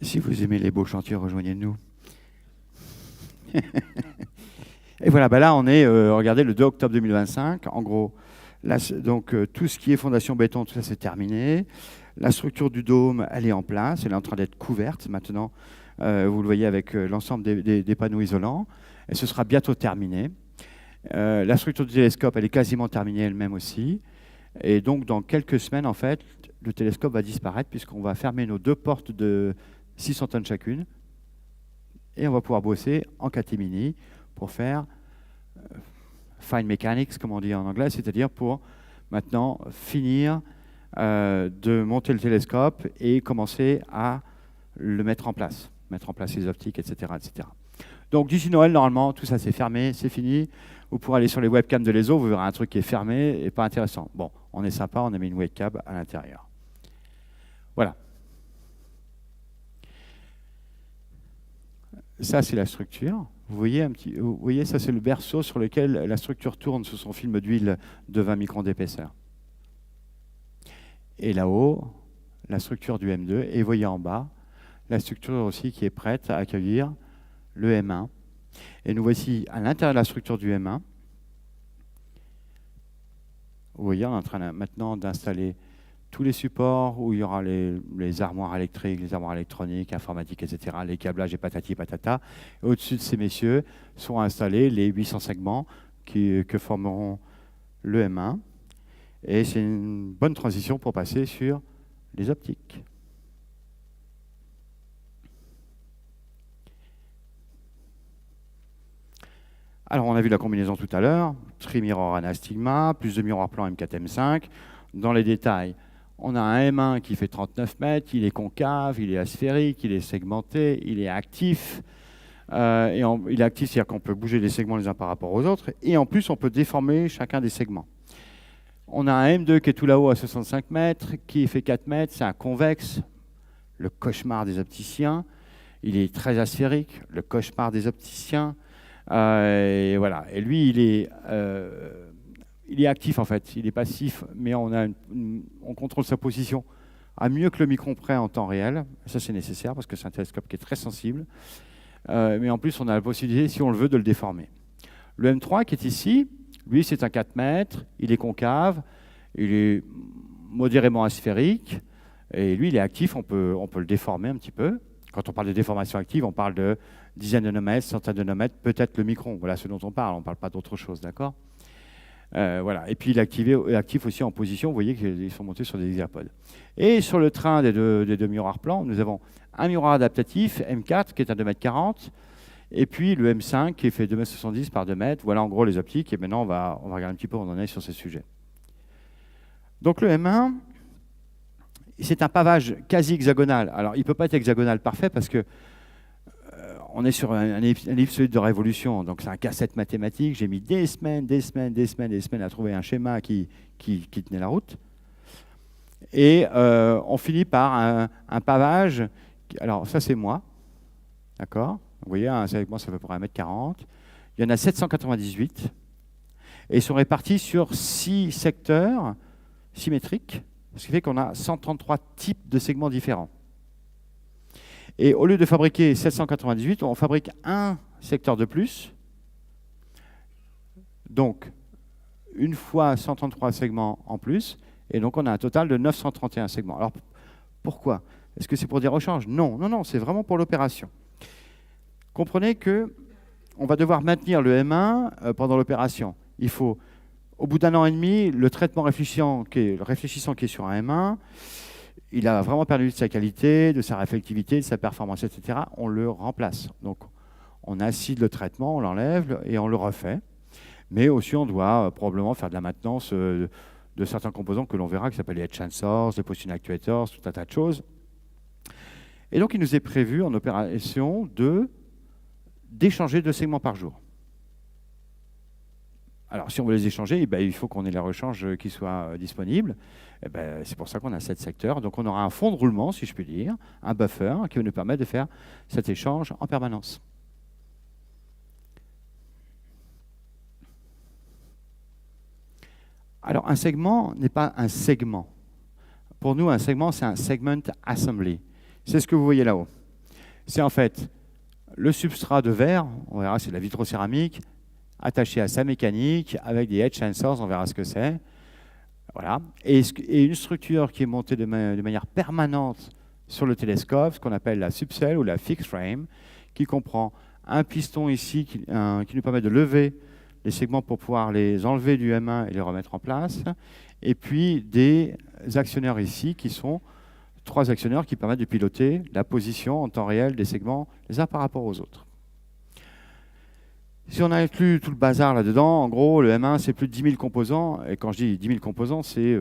Si vous aimez les beaux chantiers, rejoignez-nous. Et voilà, là on est, regardez, le 2 octobre 2025. En gros, là, donc tout ce qui est fondation béton, tout ça c'est terminé. La structure du dôme, elle est en place, elle est en train d'être couverte maintenant. Vous le voyez avec l'ensemble des panneaux isolants. Et ce sera bientôt terminé. La structure du télescope, elle est quasiment terminée elle-même aussi. Et donc dans quelques semaines, en fait, le télescope va disparaître puisqu'on va fermer nos 2 portes de 600 tonnes chacune, et on va pouvoir bosser en catimini pour faire fine mechanics, comme on dit en anglais, c'est-à-dire pour maintenant finir de monter le télescope et commencer à le mettre en place. mettre en place les optiques, etc., etc. Donc d'ici Noël, normalement, tout ça c'est fermé, c'est fini. Vous pourrez aller sur les webcams de l'ESO, vous verrez un truc qui est fermé et pas intéressant. Bon, on est sympa, on a mis une webcam à l'intérieur. Voilà. Ça, c'est la structure. Vous voyez, ça, c'est le berceau sur lequel la structure tourne sous son film d'huile de 20 microns d'épaisseur. Et là-haut, la structure du M2. Et vous voyez en bas, la structure aussi qui est prête à accueillir le M1. Et nous voici à l'intérieur de la structure du M1. Vous voyez, on est en train maintenant d'installer tous les supports où il y aura les armoires électriques, les armoires électroniques, informatiques, etc., les câblages et patati patata. Et au-dessus de ces messieurs sont installés les 800 segments que formeront le M1. Et c'est une bonne transition pour passer sur les optiques. Alors, on a vu la combinaison tout à l'heure, tri-mirror anastigma, plus de miroir plan M4, M5. Dans les détails, on a un M1 qui fait 39 mètres, il est concave, il est asphérique, il est segmenté, il est actif. Il est actif, c'est-à-dire qu'on peut bouger les segments les uns par rapport aux autres. Et en plus, on peut déformer chacun des segments. On a un M2 qui est tout là-haut à 65 mètres, qui fait 4 mètres, c'est un convexe, le cauchemar des opticiens. Il est très asphérique, le cauchemar des opticiens. Et voilà. Et lui, il est actif en fait. Il est passif, mais on contrôle sa position à mieux que le micron près en temps réel. Ça, c'est nécessaire parce que c'est un télescope qui est très sensible. Mais en plus, on a la possibilité, si on le veut, de le déformer. Le M3 qui est ici, lui, c'est un 4 mètres. Il est concave. Il est modérément asphérique. Et lui, il est actif. On peut le déformer un petit peu. Quand on parle de déformation active, on parle de dizaines de nanomètres, centaines de nanomètres, peut-être le micron. Voilà ce dont on parle. On ne parle pas d'autre chose, d'accord ? Voilà. Et puis il est actif aussi en position. Vous voyez qu'ils sont montés sur des hexapodes. Et sur le train des deux miroirs plans, nous avons un miroir adaptatif, M4, qui est à 2,40 m, et puis le M5, qui est fait 2,70 m par 2 m. Voilà en gros les optiques. Et maintenant, on va regarder un petit peu où on en est sur ces sujets. Donc le M1, c'est un pavage quasi hexagonal. Alors, il ne peut pas être hexagonal parfait parce que on est sur un ellipsoïde de révolution, donc c'est un casse-tête mathématique. J'ai mis des semaines à trouver un schéma qui tenait la route. Et on finit par un pavage. Alors, ça, c'est moi. D'accord ? Vous voyez, avec moi, ça fait pour 1,40 m. Il y en a 798. Et ils sont répartis sur 6 secteurs symétriques, ce qui fait qu'on a 133 types de segments différents. Et au lieu de fabriquer 798, on fabrique un secteur de plus. Donc, une fois 133 segments en plus, et donc on a un total de 931 segments. Alors, pourquoi ? Est-ce que c'est pour des rechanges ? Non, non, non, c'est vraiment pour l'opération. Comprenez qu'on va devoir maintenir le M1 pendant l'opération. Il faut, au bout d'1 an et demi, le traitement réfléchissant qui est sur un M1, il a vraiment perdu de sa qualité, de sa réflectivité, de sa performance, etc. On le remplace. Donc, on acide le traitement, on l'enlève et on le refait. Mais aussi, on doit probablement faire de la maintenance de certains composants que l'on verra, qui s'appellent les edge sensors, les position actuators, tout un tas de choses. Et donc, il nous est prévu en opération d'échanger 2 segments par jour. Alors, si on veut les échanger, eh ben, il faut qu'on ait les rechanges qui soient disponibles. Eh ben, c'est pour ça qu'on a 7 secteurs. Donc, on aura un fond de roulement, si je puis dire, un buffer qui va nous permettre de faire cet échange en permanence. Alors, un segment n'est pas un segment. Pour nous, un segment, c'est un segment assembly. C'est ce que vous voyez là-haut. C'est en fait le substrat de verre, on verra, c'est de la vitrocéramique, attaché à sa mécanique, avec des edge sensors, on verra ce que c'est. Voilà. Et une structure qui est montée de manière permanente sur le télescope, ce qu'on appelle la subcell ou la fixed frame, qui comprend un piston ici qui nous permet de lever les segments pour pouvoir les enlever du M1 et les remettre en place, et puis des actionneurs ici qui sont 3 actionneurs qui permettent de piloter la position en temps réel des segments les uns par rapport aux autres. Si on inclut tout le bazar là-dedans, en gros, le M1, c'est plus de 10 000 composants. Et quand je dis 10 000 composants, c'est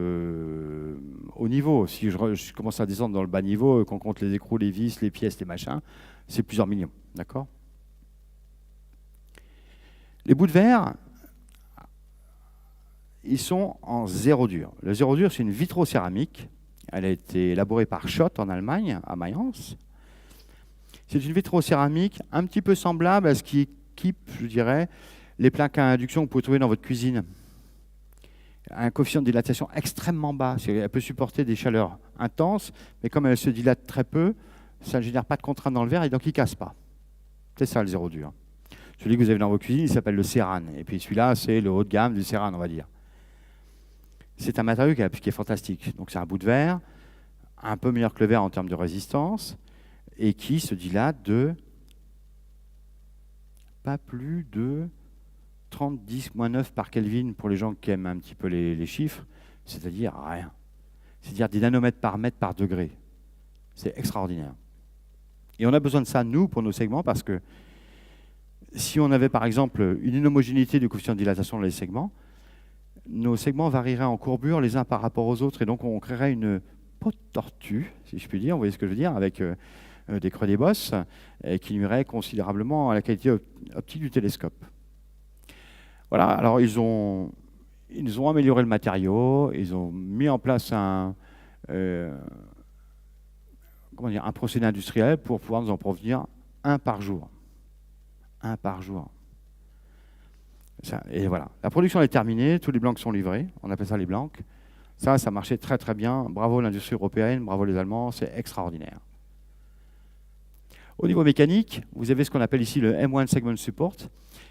au niveau. Si je commence à descendre dans le bas niveau, qu'on compte les écrous, les vis, les pièces, les machins, c'est plusieurs millions, d'accord? Les bouts de verre, ils sont en zéro dur. Le zéro dur, c'est une vitrocéramique. Elle a été élaborée par Schott en Allemagne, à Mayence. C'est une vitrocéramique un petit peu semblable à ce qui équipe, je dirais, les plaques à induction que vous pouvez trouver dans votre cuisine. Un coefficient de dilatation extrêmement bas. Elle peut supporter des chaleurs intenses, mais comme elle se dilate très peu, ça ne génère pas de contrainte dans le verre et donc il ne casse pas. C'est ça le zéro dur. Celui que vous avez dans vos cuisines, il s'appelle le Ceran. Et puis celui-là, c'est le haut de gamme du Ceran, on va dire. C'est un matériau qui est fantastique. Donc c'est un bout de verre, un peu meilleur que le verre en termes de résistance, et qui se dilate de pas plus de 30, 10, moins 9 par Kelvin pour les gens qui aiment un petit peu les chiffres, c'est-à-dire rien. C'est-à-dire des nanomètres par mètre par degré. C'est extraordinaire. Et on a besoin de ça, nous, pour nos segments, parce que si on avait, par exemple, une inhomogénéité du coefficient de dilatation dans les segments, nos segments varieraient en courbure les uns par rapport aux autres, et donc on créerait une peau de tortue, si je puis dire, vous voyez ce que je veux dire, avec des creux des bosses, et qui nuirait considérablement à la qualité optique du télescope. Voilà, alors ils ont amélioré le matériau, ils ont mis en place un procédé industriel pour pouvoir nous en provenir un par jour. Un par jour. Ça, et voilà, la production est terminée, tous les blancs sont livrés, on appelle ça les blancs. Ça marchait très très bien, bravo l'industrie européenne, bravo les Allemands, c'est extraordinaire. Au niveau mécanique, vous avez ce qu'on appelle ici le M1 Segment Support,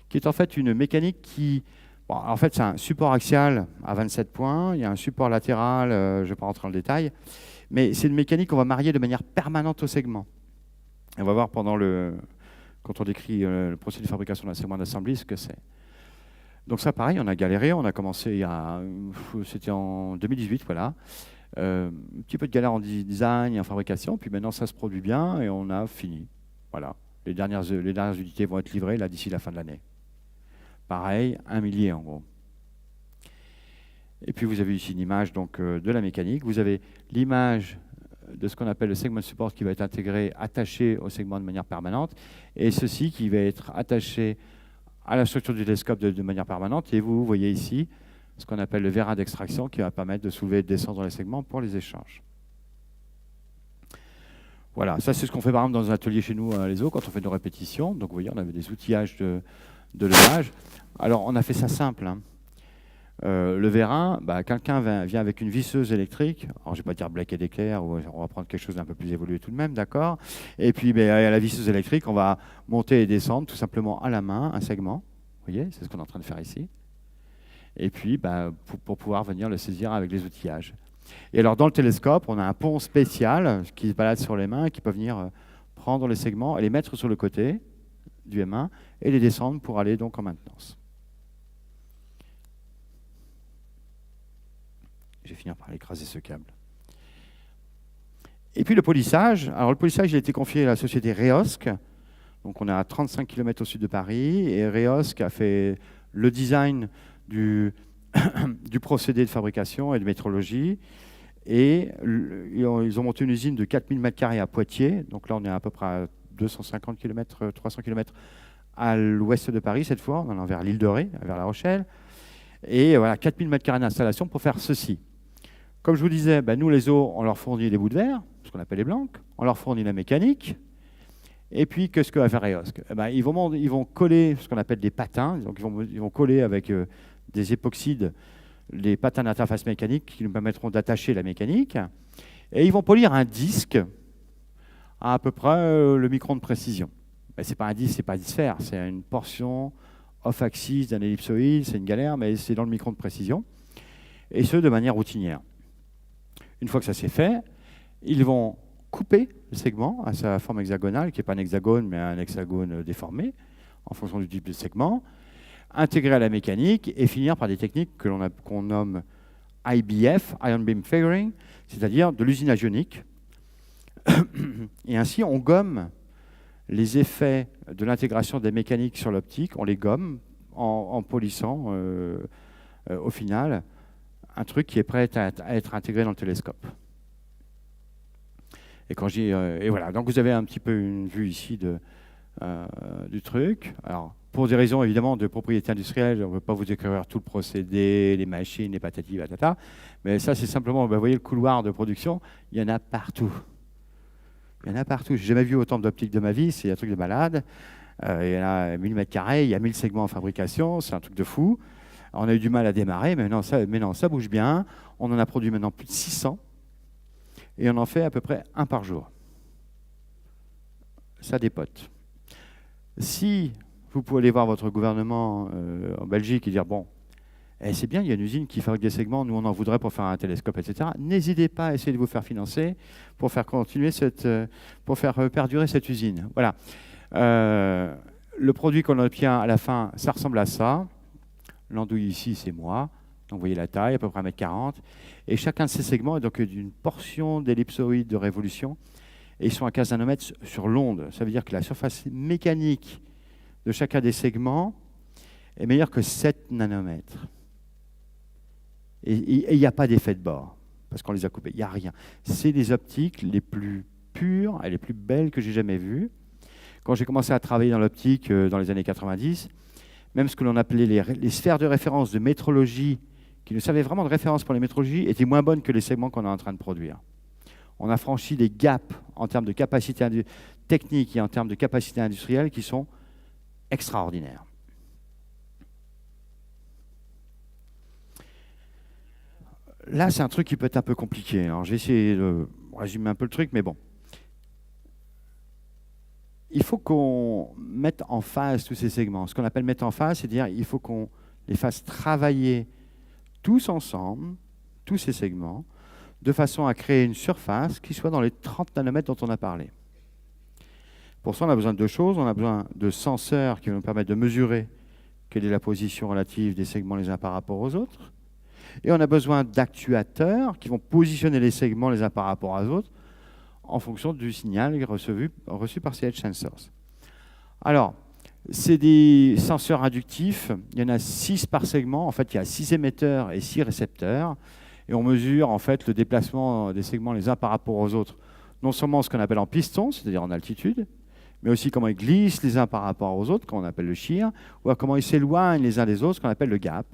qui est en fait une mécanique qui... Bon, en fait, c'est un support axial à 27 points, il y a un support latéral, je ne vais pas rentrer dans le détail, mais c'est une mécanique qu'on va marier de manière permanente au segment. Et on va voir quand on décrit le procédé de fabrication d'un segment d'assembly ce que c'est. Donc ça, pareil, on a galéré, on a commencé c'était en 2018, voilà. Un petit peu de galère en design et en fabrication, puis maintenant ça se produit bien et on a fini. Voilà, les dernières unités vont être livrées là d'ici la fin de l'année. Pareil, 1 millier en gros. Et puis vous avez ici une image donc, de la mécanique. Vous avez l'image de ce qu'on appelle le segment support qui va être intégré, attaché au segment de manière permanente, et ceci qui va être attaché à la structure du télescope de manière permanente. Et vous voyez ici ce qu'on appelle le vérin d'extraction qui va permettre de soulever et de descendre dans les segments pour les échanges. Voilà, ça c'est ce qu'on fait par exemple dans un atelier chez nous à l'ESO quand on fait nos répétitions. Donc vous voyez, on avait des outillages de levage. Alors on a fait ça simple. Hein. Le vérin, quelqu'un vient avec une visseuse électrique. Alors je ne vais pas dire Black et d'éclair, on va prendre quelque chose d'un peu plus évolué tout de même, d'accord. Et puis à la visseuse électrique, on va monter et descendre tout simplement à la main un segment. Vous voyez, c'est ce qu'on est en train de faire ici. Et puis pour pouvoir venir le saisir avec les outillages. Et alors dans le télescope, on a un pont spécial qui se balade sur les mains, qui peut venir prendre les segments et les mettre sur le côté du M1 et les descendre pour aller donc en maintenance. Je vais finir par écraser ce câble. Et puis le polissage. Alors le polissage, il a été confié à la société Reosc. Donc on est à 35 km au sud de Paris. Et Reosc a fait le design du procédé de fabrication et de métrologie. Et ils ont monté une usine de 4000 m² à Poitiers. Donc là, on est à peu près à 250 km, 300 km à l'ouest de Paris cette fois. On est vers l'île de Ré, vers La Rochelle. Et voilà, 4000 m² d'installation pour faire ceci. Comme je vous disais, nous, les eaux, on leur fournit les bouts de verre, ce qu'on appelle les blancs, on leur fournit la mécanique, et puis qu'est-ce que va faire Reosc ? Ils vont coller ce qu'on appelle des patins, donc ils vont coller avec des époxydes les patins d'interface mécanique qui nous permettront d'attacher la mécanique, et ils vont polir un disque à peu près le micron de précision. Ce n'est pas un disque, ce n'est pas une sphère, c'est une portion off-axis d'un ellipsoïde, c'est une galère, mais c'est dans le micron de précision, et ce, de manière routinière. Une fois que ça c'est fait, ils vont couper le segment à sa forme hexagonale, qui n'est pas un hexagone, mais un hexagone déformé, en fonction du type de segment, intégrer à la mécanique et finir par des techniques qu'on nomme IBF, Ion Beam Figuring, c'est-à-dire de l'usinage ionique. Et ainsi, on gomme les effets de l'intégration des mécaniques sur l'optique, on les gomme en polissant, au final, un truc qui est prêt à être intégré dans le télescope. Et voilà, donc vous avez un petit peu une vue ici du truc. Alors, pour des raisons évidemment de propriété industrielle, on ne veut pas vous décrire tout le procédé, les machines, les patati patata, mais ça c'est simplement, vous voyez le couloir de production, il y en a partout. Il y en a partout. J'ai jamais vu autant d'optiques de ma vie, c'est un truc de malade. Il y en a 1000 mètres carrés, il y a 1000 segments en fabrication, c'est un truc de fou. On a eu du mal à démarrer, mais non, ça bouge bien. On en a produit maintenant plus de 600 et on en fait à peu près un par jour. Ça dépote. Si vous pouvez aller voir votre gouvernement en Belgique et dire, bon, c'est bien, il y a une usine qui fabrique des segments, nous on en voudrait pour faire un télescope, etc. N'hésitez pas à essayer de vous faire financer pour faire continuer pour faire perdurer cette usine. Voilà. Le produit qu'on obtient à la fin, ça ressemble à ça. L'andouille ici, c'est moi. Donc vous voyez la taille, à peu près 1,40 m. Et chacun de ces segments est donc d'une portion d'ellipsoïde de révolution. Et ils sont à 15 nanomètres sur l'onde. Ça veut dire que la surface mécanique de chacun des segments est meilleure que 7 nanomètres. Et il n'y a pas d'effet de bord, parce qu'on les a coupés. Il n'y a rien. C'est les optiques les plus pures et les plus belles que j'ai jamais vues. Quand j'ai commencé à travailler dans l'optique dans les années 90, même ce que l'on appelait les sphères de référence de métrologie, qui ne servaient vraiment de référence pour les métrologies, étaient moins bonnes que les segments qu'on est en train de produire. On a franchi des gaps en termes de capacité technique et en termes de capacité industrielle qui sont extraordinaires. Là, c'est un truc qui peut être un peu compliqué. Alors, je vais essayer de résumer un peu le truc, mais bon. Il faut qu'on mette en phase tous ces segments. Ce qu'on appelle mettre en phase, c'est dire il faut qu'on les fasse travailler tous ensemble, tous ces segments, de façon à créer une surface qui soit dans les 30 nanomètres dont on a parlé. Pour ça, on a besoin de deux choses. On a besoin de senseurs qui vont nous permettre de mesurer quelle est la position relative des segments les uns par rapport aux autres. Et on a besoin d'actuateurs qui vont positionner les segments les uns par rapport aux autres en fonction du signal reçu par ces edge sensors. Alors, c'est des senseurs inductifs. Il y en a 6 par segment. En fait, il y a 6 émetteurs et 6 récepteurs. Et on mesure en fait le déplacement des segments les uns par rapport aux autres. Non seulement ce qu'on appelle en piston, c'est-à-dire en altitude, mais aussi comment ils glissent les uns par rapport aux autres, qu'on appelle le shear, ou comment ils s'éloignent les uns des autres, ce qu'on appelle le gap.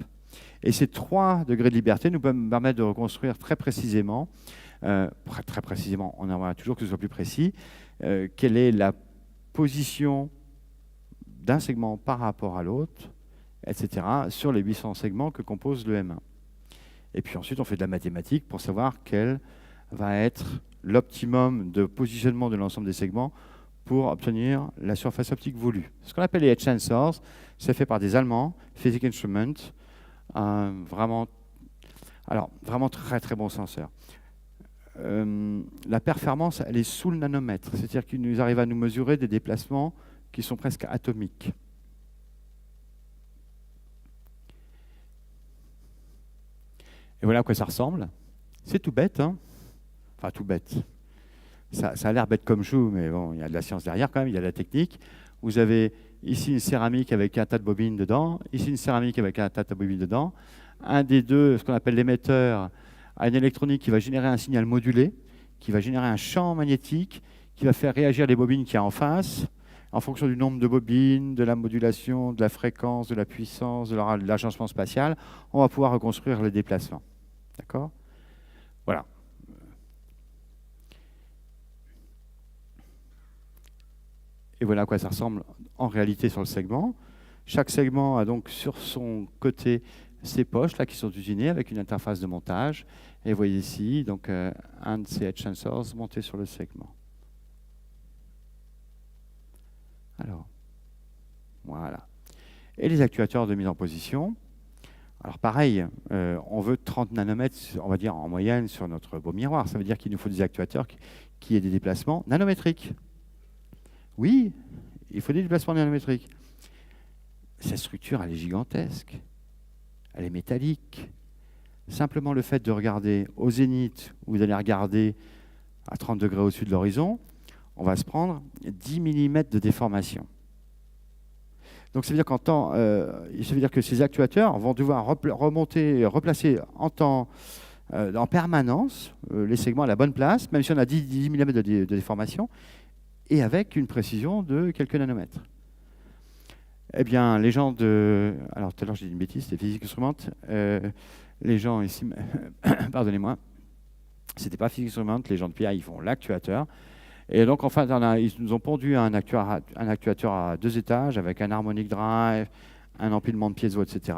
Et ces 3 degrés de liberté nous permettent de reconstruire très précisément, on aimerait toujours que ce soit plus précis, quelle est la position d'un segment par rapport à l'autre, etc., sur les 800 segments que compose le M1. Et puis ensuite, on fait de la mathématique pour savoir quel va être l'optimum de positionnement de l'ensemble des segments pour obtenir la surface optique voulue. Ce qu'on appelle les edge sensors, c'est fait par des Allemands, Physics Instruments, vraiment très très bon senseur. La performance, elle est sous le nanomètre, c'est-à-dire qu'ils nous arrivent à nous mesurer des déplacements qui sont presque atomiques. Et voilà à quoi ça ressemble. C'est tout bête, hein. Enfin tout bête. Ça a l'air bête comme chou, mais bon, il y a de la science derrière quand même, il y a de la technique. Vous avez ici une céramique avec un tas de bobines dedans, ici une céramique avec un tas de bobines dedans. Un des deux, ce qu'on appelle l'émetteur, a une électronique qui va générer un signal modulé, qui va générer un champ magnétique, qui va faire réagir les bobines qu'il y a en face, en fonction du nombre de bobines, de la modulation, de la fréquence, de la puissance, de l'agencement spatial, on va pouvoir reconstruire les déplacements. D'accord ? Voilà. Et voilà à quoi ça ressemble en réalité sur le segment. Chaque segment a donc sur son côté ces poches là qui sont usinées avec une interface de montage. Et vous voyez ici donc un de ces edge sensors monté sur le segment. Alors, voilà. Et les actuateurs de mise en position. Alors pareil, on veut 30 nanomètres, on va dire en moyenne sur notre beau miroir. Ça veut dire qu'il nous faut des actuateurs qui aient des déplacements nanométriques. Oui, il faut des déplacements nanométriques. Cette structure, elle est gigantesque. Elle est métallique. Simplement le fait de regarder au zénith, ou d'aller regarder à 30 degrés au-dessus de l'horizon, on va se prendre 10 mm de déformation. Donc ça veut dire ça veut dire que ces actuateurs vont devoir replacer en temps en permanence les segments à la bonne place, même si on a 10 mm de déformation, et avec une précision de quelques nanomètres. Eh bien, les gens de... Alors, tout à l'heure, j'ai dit une bêtise, c'était Physics Instruments. Les gens ici... Pardonnez-moi. C'était pas Physics Instruments, les gens de PI, ils font l'actuateur. Et donc, en fait, ils nous ont pondu un actuateur à 2 étages avec un harmonic drive, un empilement de piezo, etc.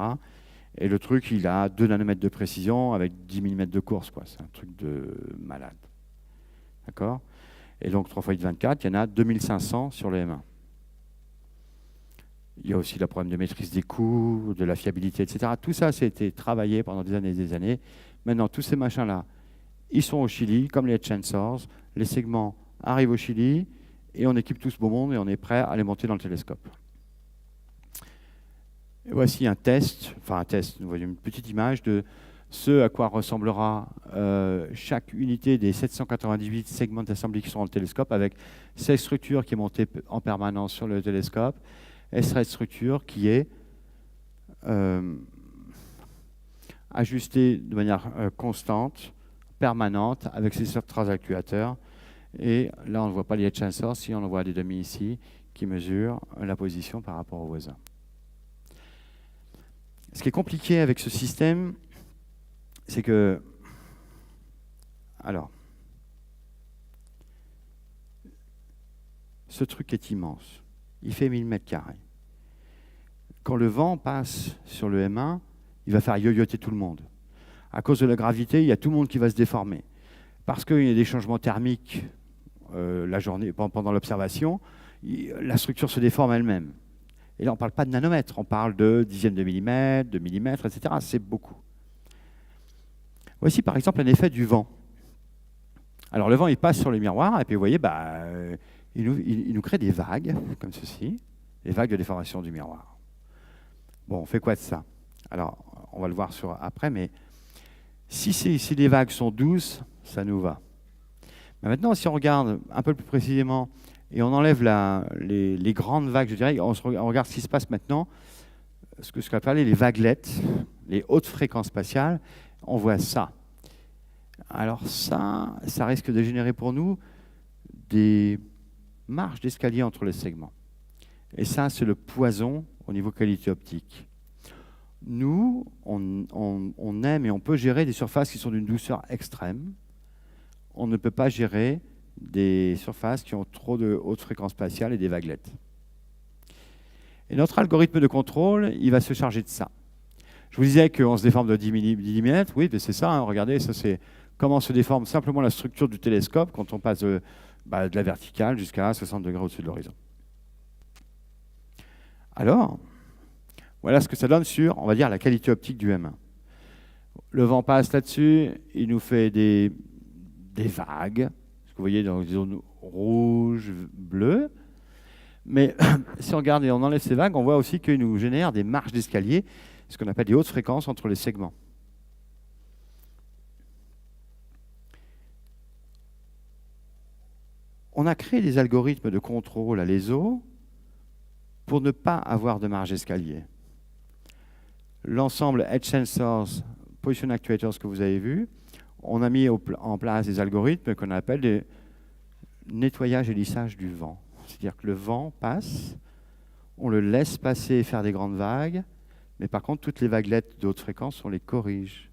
Et le truc, il a 2 nanomètres de précision avec 10 mm de course, quoi. C'est un truc de malade. D'accord? Et donc, 3 x 24, il y en a 2500 sur le M1. Il y a aussi le problème de maîtrise des coûts, de la fiabilité, etc. Tout ça, c'était travaillé pendant des années et des années. Maintenant, tous ces machins-là, ils sont au Chili, comme les sensors. Les segments arrivent au Chili, et on équipe tout ce beau monde, et on est prêt à les monter dans le télescope. Et voici un test, vous voyez une petite image de ce à quoi ressemblera chaque unité des 798 segments d'assembly qui sont dans le télescope, avec cette structure qui est montée en permanence sur le télescope, et cette structure qui est ajustée de manière constante, permanente, avec ces 3 actuateurs. Et là, on ne voit pas les edge sensors, si on en voit des demi ici, qui mesurent la position par rapport au voisin. Ce qui est compliqué avec ce système, c'est que... Alors, ce truc est immense. Il fait 1000 mètres carrés. Quand le vent passe sur le M1, il va faire yoyoter tout le monde. À cause de la gravité, il y a tout le monde qui va se déformer. Parce qu'il y a des changements thermiques la journée, pendant l'observation, la structure se déforme elle-même. Et là, on ne parle pas de nanomètres, on parle de dixièmes de millimètres, etc. C'est beaucoup. Voici par exemple un effet du vent. Alors le vent, il passe sur le miroir, et puis vous voyez, il nous crée des vagues, comme ceci, des vagues de déformation du miroir. Bon, on fait quoi de ça? Alors, on va le voir après, mais si les vagues sont douces, ça nous va. Mais maintenant, si on regarde un peu plus précisément, et on enlève les grandes vagues, je dirais, on regarde ce qui se passe maintenant, ce qu'on appelle les vaguelettes, les hautes fréquences spatiales, on voit ça. Alors ça risque de générer pour nous des marges d'escalier entre les segments. Et ça, c'est le poison au niveau qualité optique. Nous, on aime et on peut gérer des surfaces qui sont d'une douceur extrême. On ne peut pas gérer des surfaces qui ont trop de haute fréquence spatiale et des vaguelettes. Et notre algorithme de contrôle, il va se charger de ça. Je vous disais qu'on se déforme de 10 mm, oui, c'est ça, hein, regardez, ça c'est comment se déforme simplement la structure du télescope quand on passe de la verticale jusqu'à 60 degrés au-dessus de l'horizon. Alors, voilà ce que ça donne sur, on va dire, la qualité optique du M1. Le vent passe là-dessus, il nous fait des vagues, ce que vous voyez dans les zones rouges, bleues. Mais si on regarde et on enlève ces vagues, on voit aussi qu'il nous génère des marges d'escalier, ce qu'on appelle des hautes fréquences entre les segments. On a créé des algorithmes de contrôle à l'ESO pour ne pas avoir de marge d'escalier. L'ensemble Edge Sensors, Position Actuators que vous avez vu, on a mis en place des algorithmes qu'on appelle des nettoyage et lissage du vent. C'est-à-dire que le vent passe, on le laisse passer et faire des grandes vagues, mais par contre, toutes les vaguelettes de haute fréquence, on les corrige.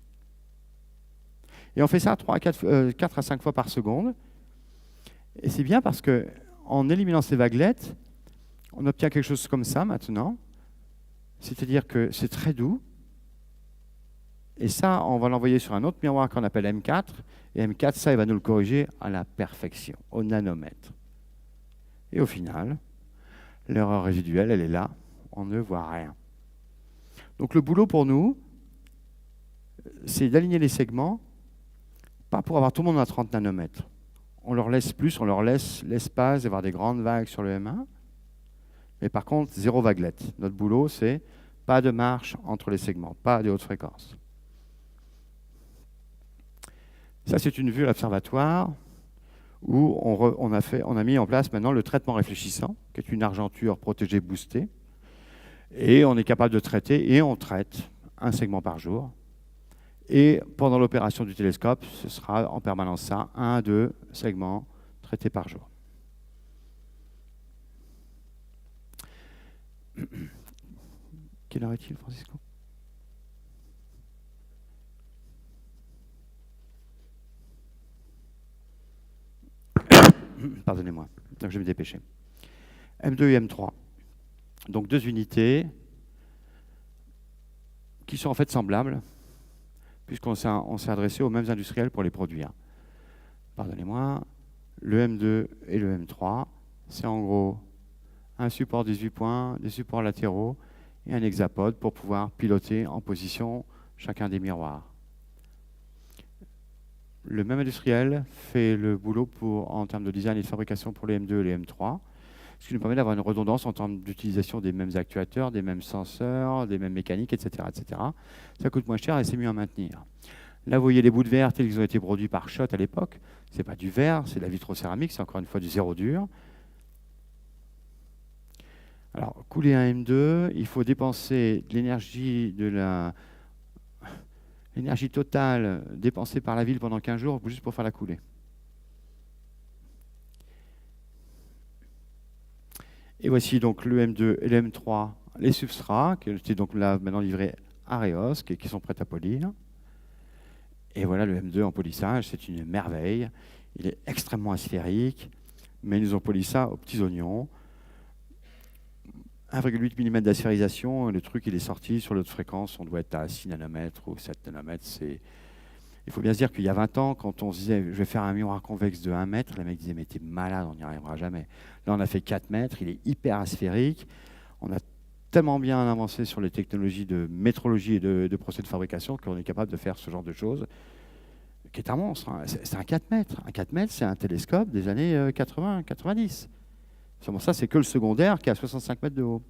Et on fait ça 4 à 5 fois par seconde. Et c'est bien parce qu'en éliminant ces vaguelettes, on obtient quelque chose comme ça maintenant. C'est-à-dire que c'est très doux. Et ça, on va l'envoyer sur un autre miroir qu'on appelle M4. Et M4, ça, il va nous le corriger à la perfection, au nanomètre. Et au final, l'erreur résiduelle, elle est là. On ne voit rien. Donc le boulot pour nous, c'est d'aligner les segments, pas pour avoir tout le monde à 30 nanomètres. On leur laisse plus, on leur laisse l'espace d'avoir des grandes vagues sur le M1. Mais par contre, zéro vaguelette. Notre boulot, c'est pas de marche entre les segments, pas de haute fréquence. Ça, c'est une vue à l'observatoire où on a mis en place maintenant le traitement réfléchissant, qui est une argenture protégée boostée. Et on est capable de traiter, et on traite un segment par jour. Et pendant l'opération du télescope, ce sera en permanence ça, 1 à 2 segments traités par jour. Quelle heure est-il, Francisco? Pardonnez-moi, donc je vais me dépêcher. M2 et M3, donc 2 unités qui sont en fait semblables, puisqu'on s'est adressé aux mêmes industriels pour les produire. Pardonnez-moi, le M2 et le M3, c'est en gros un support 18 points, des supports latéraux et un hexapode pour pouvoir piloter en position chacun des miroirs. Le même industriel fait le boulot en termes de design et de fabrication pour les M2 et les M3, ce qui nous permet d'avoir une redondance en termes d'utilisation des mêmes actuateurs, des mêmes senseurs, des mêmes mécaniques, etc., etc. Ça coûte moins cher et c'est mieux à maintenir. Là, vous voyez les bouts de verre tels qu'ils ont été produits par Schott à l'époque. Ce n'est pas du verre, c'est de la vitrocéramique, c'est encore une fois du zéro dur. Alors, couler un M2, il faut dépenser de l'énergie l'énergie totale dépensée par la ville pendant 15 jours juste pour faire la coulée. Et voici donc le M2 et le M3, les substrats, qui étaient donc là maintenant livrés à Reos, qui sont prêts à polir. Et voilà le M2 en polissage, c'est une merveille. Il est extrêmement asphérique, mais ils nous ont poli ça aux petits oignons. 1,8 mm d'asphérisation, le truc il est sorti sur l'autre fréquence, on doit être à 6 nanomètres ou 7 nanomètres. Il faut bien se dire qu'il y a 20 ans, quand on se disait je vais faire un miroir convexe de 1 mètre, les mecs disaient mais t'es malade, on n'y arrivera jamais. Là on a fait 4 mètres, il est hyper asphérique, on a tellement bien avancé sur les technologies de métrologie et de procès de fabrication qu'on est capable de faire ce genre de choses, qui est un monstre. Hein. C'est un 4 mètres. Un 4 mètres, c'est un télescope des années 80-90. Ça, c'est que le secondaire qui est à 65 mètres de haut.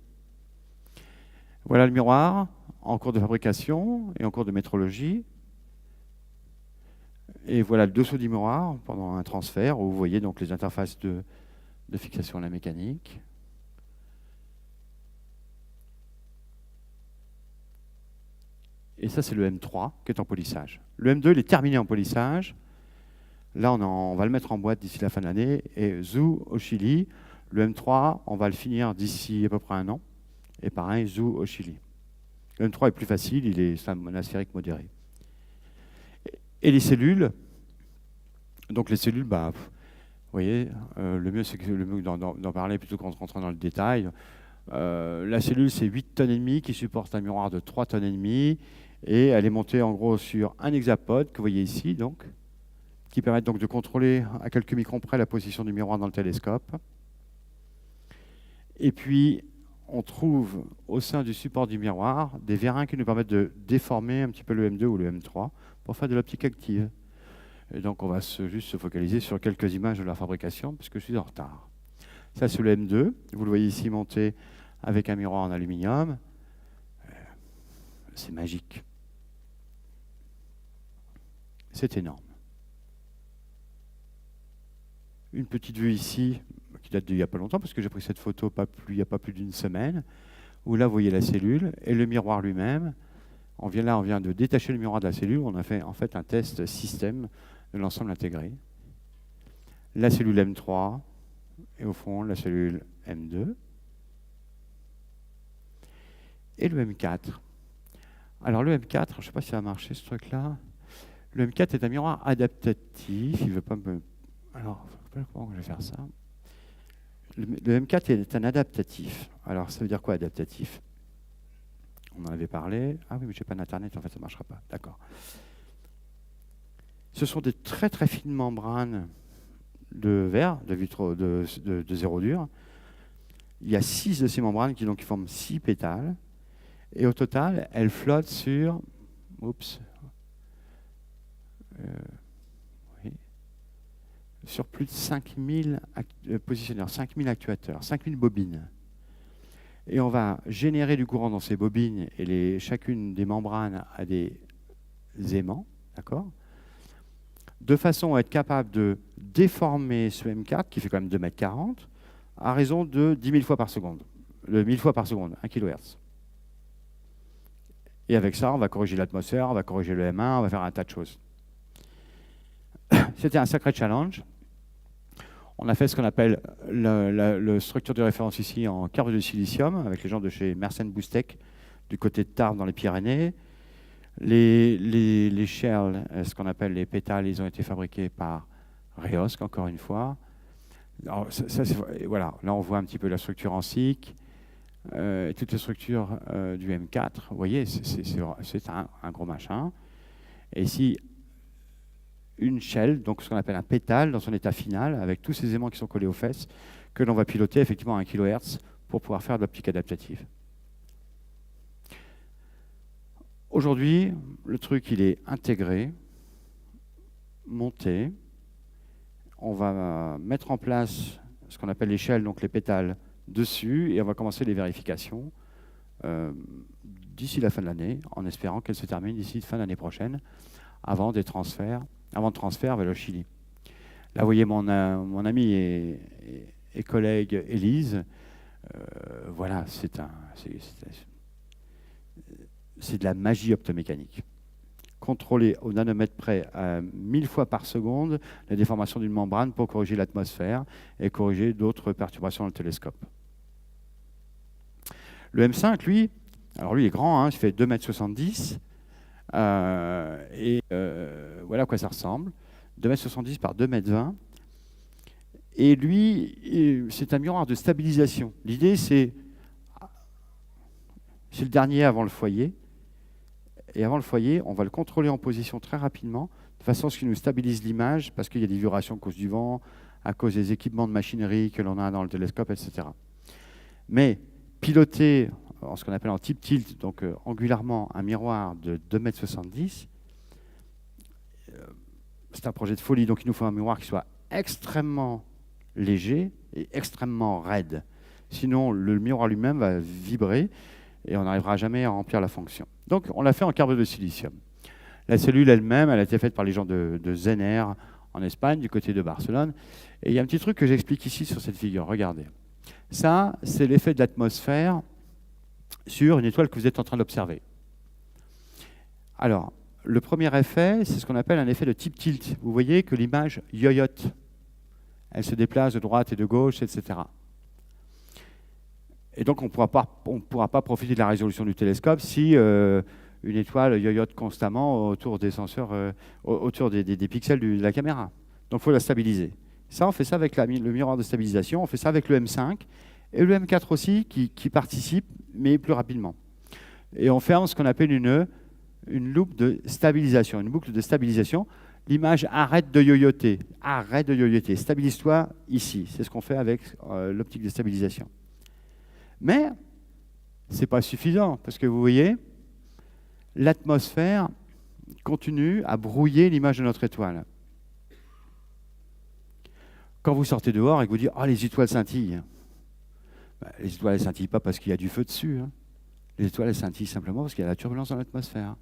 Voilà le miroir en cours de fabrication et en cours de métrologie. Et voilà le dessous du miroir pendant un transfert où vous voyez donc les interfaces de fixation à la mécanique. Et ça, c'est le M3 qui est en polissage. Le M2, il est terminé en polissage. Là, on va le mettre en boîte d'ici la fin de l'année. Et Zou au Chili. Le M3, on va le finir d'ici à peu près 1 an. Et pareil, Zou au Chili. Le M3 est plus facile, il est asphérique modéré. Et les cellules, donc les cellules, vous voyez, le mieux c'est d'en parler plutôt qu'en rentrant dans le détail. La cellule, c'est 8,5 tonnes qui supporte un miroir de 3,5 tonnes. Et elle est montée en gros sur un hexapode que vous voyez ici, donc, qui permet donc de contrôler à quelques microns près la position du miroir dans le télescope. Et puis, on trouve au sein du support du miroir des vérins qui nous permettent de déformer un petit peu le M2 ou le M3 pour faire de l'optique active. Et donc, on va juste se focaliser sur quelques images de la fabrication, puisque je suis en retard. Ça, c'est le M2. Vous le voyez ici monté avec un miroir en aluminium. C'est magique. C'est énorme. Une petite vue ici, qui date d'il n'y a pas longtemps, parce que j'ai pris cette photo il n'y a pas plus d'une semaine, où là, vous voyez la cellule et le miroir lui-même. On vient de détacher le miroir de la cellule. On a fait en fait un test système de l'ensemble intégré. La cellule M3 et au fond la cellule M2 et le M4. Alors le M4, je ne sais pas si ça a marché ce truc-là. Le M4 est un miroir adaptatif. Il veut pas me... Alors, je ne sais pas comment je vais faire ça. Le M4 est un adaptatif. Alors, ça veut dire quoi, adaptatif? On en avait parlé. Ah oui, mais je n'ai pas d'internet, en fait, ça ne marchera pas. D'accord. Ce sont des très très fines membranes de verre, de zéro dur. Il y a 6 de ces membranes qui forment 6 pétales. Et au total, elles flottent sur... Oups. Oui. Sur plus de 5000 positionneurs, 5000 actuateurs, 5000 bobines. Et on va générer du courant dans ces bobines et chacune des membranes a des aimants, d'accord, de façon à être capable de déformer ce M4, qui fait quand même 2,40 m, à raison de 10 000 fois par seconde. Le 1000 fois par seconde, 1 kHz. Et avec ça, on va corriger l'atmosphère, on va corriger le M1, on va faire un tas de choses. C'était un sacré challenge. On a fait ce qu'on appelle la structure de référence ici en carbure de silicium, avec les gens de chez Mersenne Boustec, du côté de Tarbes dans les Pyrénées. Les shells, ce qu'on appelle les pétales, ils ont été fabriqués par Reosc, encore une fois. Alors, voilà, là on voit un petit peu la structure en SiC, toute la structure du M4. Vous voyez, c'est un gros machin. Et ici, une shell, donc ce qu'on appelle un pétale dans son état final, avec tous ces aimants qui sont collés aux fesses, que l'on va piloter effectivement à 1 kHz pour pouvoir faire de l'optique adaptative. Aujourd'hui, le truc, il est intégré, monté. On va mettre en place ce qu'on appelle les shells, donc les pétales, dessus, et on va commencer les vérifications d'ici la fin de l'année, en espérant qu'elles se terminent d'ici la fin de l'année prochaine, avant de transfert vers le Chili. Là, vous voyez mon amie et collègue Élise. Voilà, c'est de la magie optomécanique. Contrôler au nanomètre près à 1000 fois par seconde la déformation d'une membrane pour corriger l'atmosphère et corriger d'autres perturbations dans le télescope. Le M5, lui, alors lui il est grand, hein, il fait 2,70 m. Voilà à quoi ça ressemble. 2,70 m par 2,20 m. Et lui, c'est un miroir de stabilisation. L'idée, c'est le dernier avant le foyer. Et avant le foyer, on va le contrôler en position très rapidement, de façon à ce qu'il nous stabilise l'image, parce qu'il y a des vibrations à cause du vent, à cause des équipements de machinerie que l'on a dans le télescope, etc. Mais piloter en ce qu'on appelle en type tilt, donc angulairement un miroir de 2,70 m, c'est un projet de folie. Donc il nous faut un miroir qui soit extrêmement léger et extrêmement raide. Sinon, le miroir lui-même va vibrer et on n'arrivera jamais à remplir la fonction. Donc on l'a fait en carbure de silicium. La cellule elle-même, elle a été faite par les gens de Zener en Espagne, du côté de Barcelone. Et il y a un petit truc que j'explique ici sur cette figure. Regardez. Ça, c'est l'effet de l'atmosphère sur une étoile que vous êtes en train d'observer. Alors, le premier effet, c'est ce qu'on appelle un effet de type tilt. Vous voyez que l'image yoyote. Elle se déplace de droite et de gauche, etc. Et donc, on ne pourra pas profiter de la résolution du télescope si une étoile yoyote constamment autour des senseurs, autour des pixels de la caméra. Donc, il faut la stabiliser. Ça, on fait ça avec le miroir de stabilisation, on fait ça avec le M5 et le M4 aussi qui participe, mais plus rapidement. Et on ferme ce qu'on appelle une loupe de stabilisation, une boucle de stabilisation. L'image arrête de yoyoter, stabilise-toi ici. C'est ce qu'on fait avec l'optique de stabilisation. Mais ce n'est pas suffisant, parce que vous voyez, l'atmosphère continue à brouiller l'image de notre étoile. Quand vous sortez dehors et que vous dites « Ah, les étoiles scintillent », les étoiles ne scintillent pas parce qu'il y a du feu dessus. Hein. Les étoiles elles scintillent simplement parce qu'il y a la turbulence dans l'atmosphère.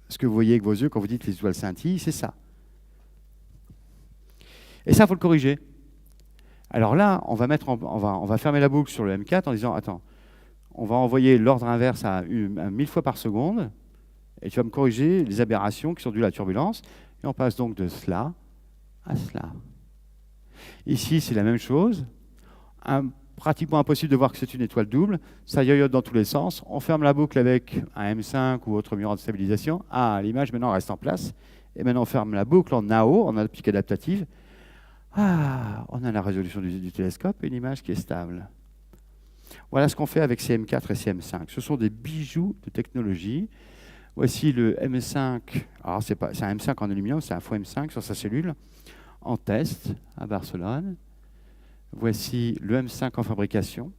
Ce que vous voyez avec vos yeux quand vous dites que les étoiles scintillent, c'est ça. Et ça, il faut le corriger. Alors là, on va fermer la boucle sur le M4 en disant « Attends, on va envoyer l'ordre inverse à 1000 fois par seconde et tu vas me corriger les aberrations qui sont dues à la turbulence. » Et on passe donc de cela à cela. Ici, c'est la même chose. Pratiquement impossible de voir que c'est une étoile double. Ça yoyote dans tous les sens. On ferme la boucle avec un M5 ou autre miroir de stabilisation. Ah, l'image maintenant reste en place. Et maintenant, on ferme la boucle en AO, en optique adaptative. Ah, on a la résolution du télescope et une image qui est stable. Voilà ce qu'on fait avec ces M4 et ces M5. Ce sont des bijoux de technologie. Voici le M5. Alors, c'est un M5 en aluminium, c'est un faux M5 sur sa cellule, en test à Barcelone. Voici le M5 en fabrication.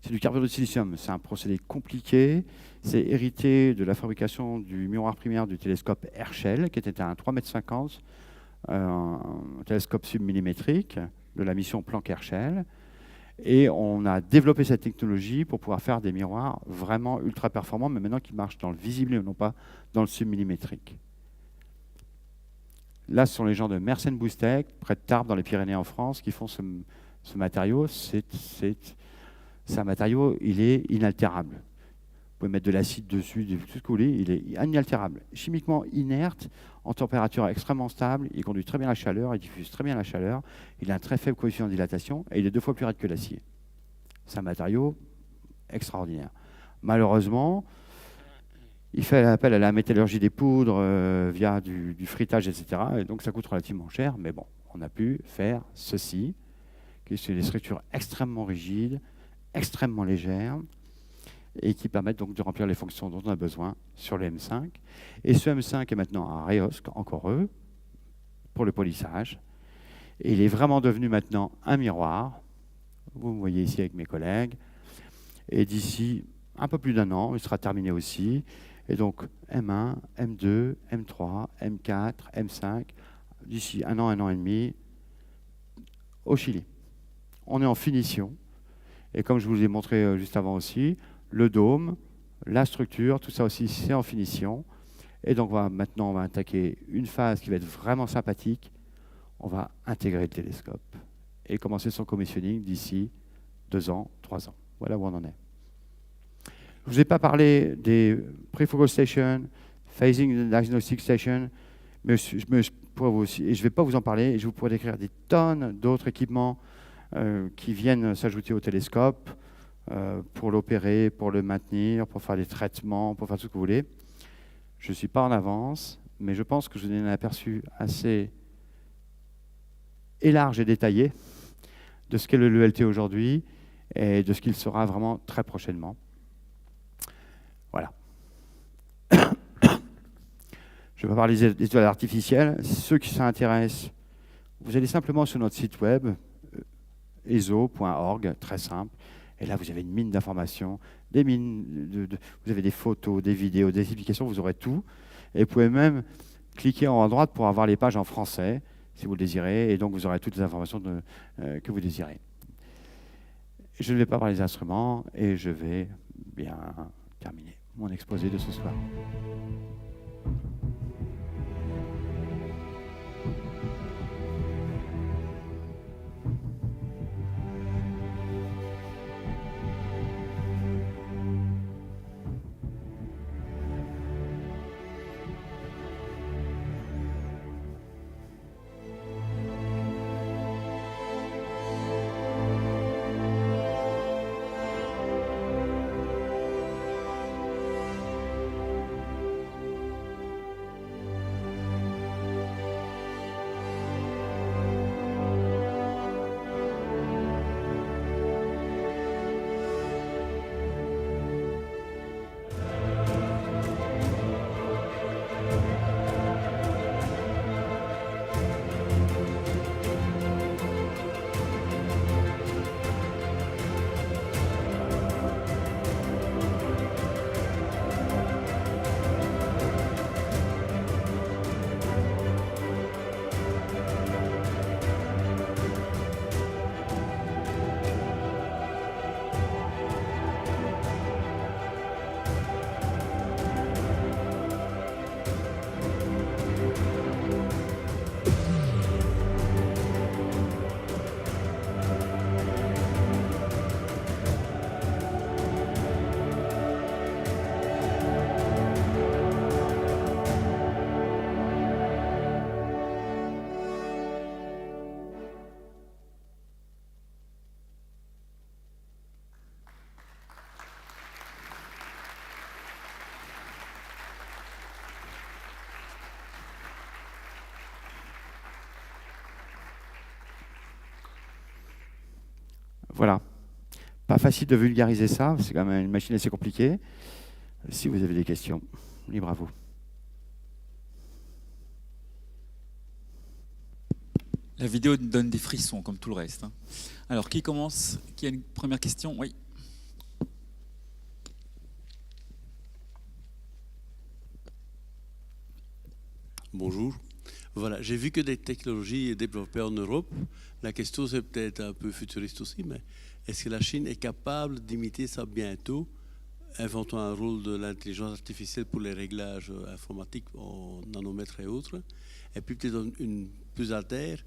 C'est du carbure de silicium. C'est un procédé compliqué. C'est hérité de la fabrication du miroir primaire du télescope Herschel, qui était un 3,50 m, un télescope submillimétrique de la mission Planck-Herschel. Et on a développé cette technologie pour pouvoir faire des miroirs vraiment ultra performants, mais maintenant qui marchent dans le visible et non pas dans le submillimétrique. Là, ce sont les gens de Mersenne Boustec, près de Tarbes, dans les Pyrénées en France, qui font ce matériau. C'est un matériau, il est inaltérable. pouvez mettre de l'acide dessus, tout ce que vous voulez, il est inaltérable. Chimiquement inerte, en température extrêmement stable, il conduit très bien la chaleur, il diffuse très bien la chaleur, il a un très faible coefficient de dilatation et il est 2 fois plus raide que l'acier. C'est un matériau extraordinaire. Malheureusement, il fait appel à la métallurgie des poudres via du frittage, etc. Et donc ça coûte relativement cher, mais bon, on a pu faire ceci, qui sont des structures extrêmement rigides, extrêmement légères, et qui permettent donc de remplir les fonctions dont on a besoin sur le M5. Et ce M5 est maintenant un REOSC, encore eux, pour le polissage. Et il est vraiment devenu maintenant un miroir. Vous me voyez ici avec mes collègues. Et d'ici un peu plus d'un an, il sera terminé aussi. Et donc M1, M2, M3, M4, M5, d'ici un an et demi, au Chili. On est en finition. Et comme je vous ai montré juste avant aussi, le dôme, la structure, tout ça aussi, c'est en finition. Et donc maintenant, on va attaquer une phase qui va être vraiment sympathique. On va intégrer le télescope et commencer son commissioning d'ici 2 ans, 3 ans. Voilà où on en est. Je ne vous ai pas parlé des pre-focal stations, phasing diagnostic station, mais je pourrais vous aussi, et je ne vais pas vous en parler, et je vous pourrais décrire des tonnes d'autres équipements qui viennent s'ajouter au télescope pour l'opérer, pour le maintenir, pour faire des traitements, pour faire tout ce que vous voulez. Je ne suis pas en avance, mais je pense que je vous donne un aperçu assez large et détaillé de ce qu'est le LT aujourd'hui et de ce qu'il sera vraiment très prochainement. Voilà. Je ne vais pas parler des étoiles artificielles. Ceux qui s'intéressent, vous allez simplement sur notre site web, eso.org, très simple. Et là, vous avez une mine d'informations, vous avez des photos, des vidéos, des explications, vous aurez tout. Et vous pouvez même cliquer en haut à droite pour avoir les pages en français, si vous le désirez, et donc vous aurez toutes les informations que vous désirez. Je ne vais pas parler des instruments, et je vais bien terminer mon exposé de ce soir. Voilà. Pas facile de vulgariser ça, c'est quand même une machine assez compliquée. Si vous avez des questions, libre à vous. La vidéo donne des frissons, comme tout le reste. Alors, qui commence? Qui a une première question? Oui. Bonjour. Voilà, j'ai vu que des technologies développées en Europe. La question, c'est peut-être un peu futuriste aussi, mais est-ce que la Chine est capable d'imiter ça bientôt, inventant un rôle de l'intelligence artificielle pour les réglages informatiques en nanomètres et autres? Et puis peut-être une plus à terre,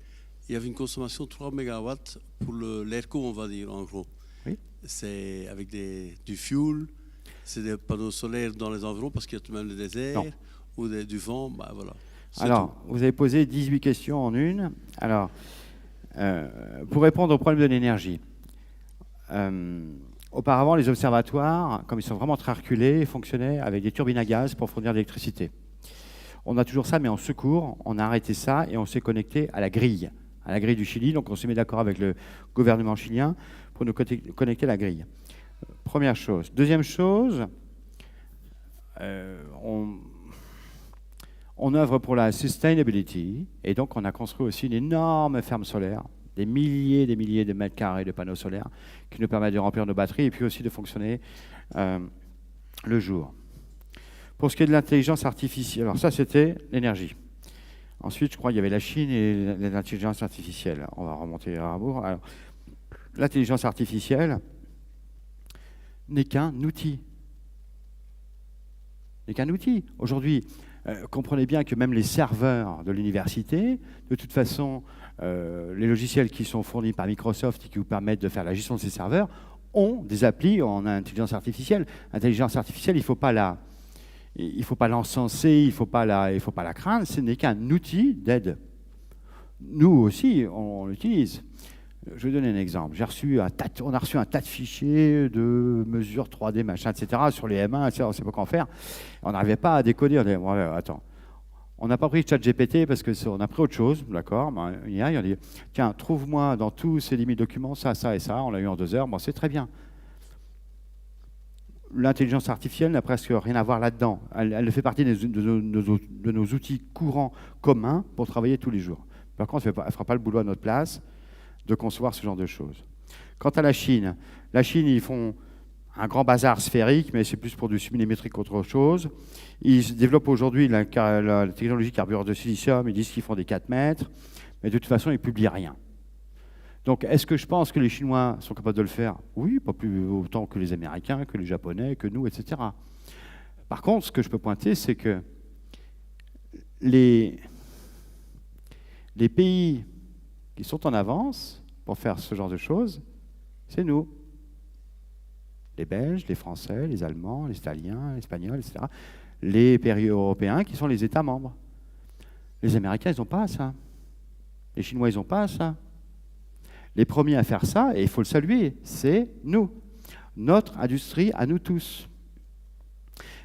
il y avait une consommation de 3 MW pour l'ERCO, on va dire, en gros. Oui. C'est avec du fuel. C'est des panneaux solaires dans les environs parce qu'il y a tout de même le désert Non. ou du vent, bah voilà. C'est Alors, vous avez posé 18 questions en une. Alors, pour répondre au problème de l'énergie, auparavant, les observatoires, comme ils sont vraiment très reculés, fonctionnaient avec des turbines à gaz pour fournir de l'électricité. On a toujours ça, mais en secours, on a arrêté ça et on s'est connecté à la grille du Chili. Donc, on s'est mis d'accord avec le gouvernement chilien pour nous connecter à la grille. Première chose. Deuxième chose, on œuvre pour la sustainability, et donc on a construit aussi une énorme ferme solaire, des milliers de mètres carrés de panneaux solaires qui nous permettent de remplir nos batteries et puis aussi de fonctionner le jour. Pour ce qui est de l'intelligence artificielle, alors ça c'était l'énergie. Ensuite, je crois qu'il y avait la Chine et l'intelligence artificielle. On va remonter à Rambourg. Alors, l'intelligence artificielle n'est qu'un outil. N'est qu'un outil. Aujourd'hui, comprenez bien que même les serveurs de l'université, de toute façon, les logiciels qui sont fournis par Microsoft et qui vous permettent de faire la gestion de ces serveurs ont des applis en intelligence artificielle. L'intelligence artificielle, il ne faut pas l'encenser, il ne faut pas la craindre, ce n'est qu'un outil d'aide. Nous aussi, on l'utilise. Je vais donner un exemple. On a reçu un tas de fichiers de mesures 3D, machin, etc., sur les M1, etc., on ne sait pas quoi en faire. On n'arrivait pas à décoder. On dit, bon, attends, on n'a pas pris ChatGPT parce qu'on a pris autre chose, d'accord. On dit, tiens, trouve-moi dans tous ces 10 000 documents ça, ça et ça. On l'a eu en 2 heures. Bon, c'est très bien. L'intelligence artificielle n'a presque rien à voir là-dedans. Elle fait partie de nos outils courants communs pour travailler tous les jours. Par contre, elle ne fera pas le boulot à notre place de concevoir ce genre de choses. Quant à la Chine, ils font un grand bazar sphérique, mais c'est plus pour du submillimétrique qu'autre chose. Ils développent aujourd'hui la technologie carburant de silicium, ils disent qu'ils font des 4 mètres, mais de toute façon, ils ne publient rien. Donc, est-ce que je pense que les Chinois sont capables de le faire? Oui, pas plus autant que les Américains, que les Japonais, que nous, etc. Par contre, ce que je peux pointer, c'est que les pays qui sont en avance pour faire ce genre de choses, c'est nous. Les Belges, les Français, les Allemands, les Italiens, les Espagnols, etc. Les pays européens qui sont les États membres. Les Américains, ils n'ont pas ça. Les Chinois, ils n'ont pas ça. Les premiers à faire ça, et il faut le saluer, c'est nous. Notre industrie à nous tous.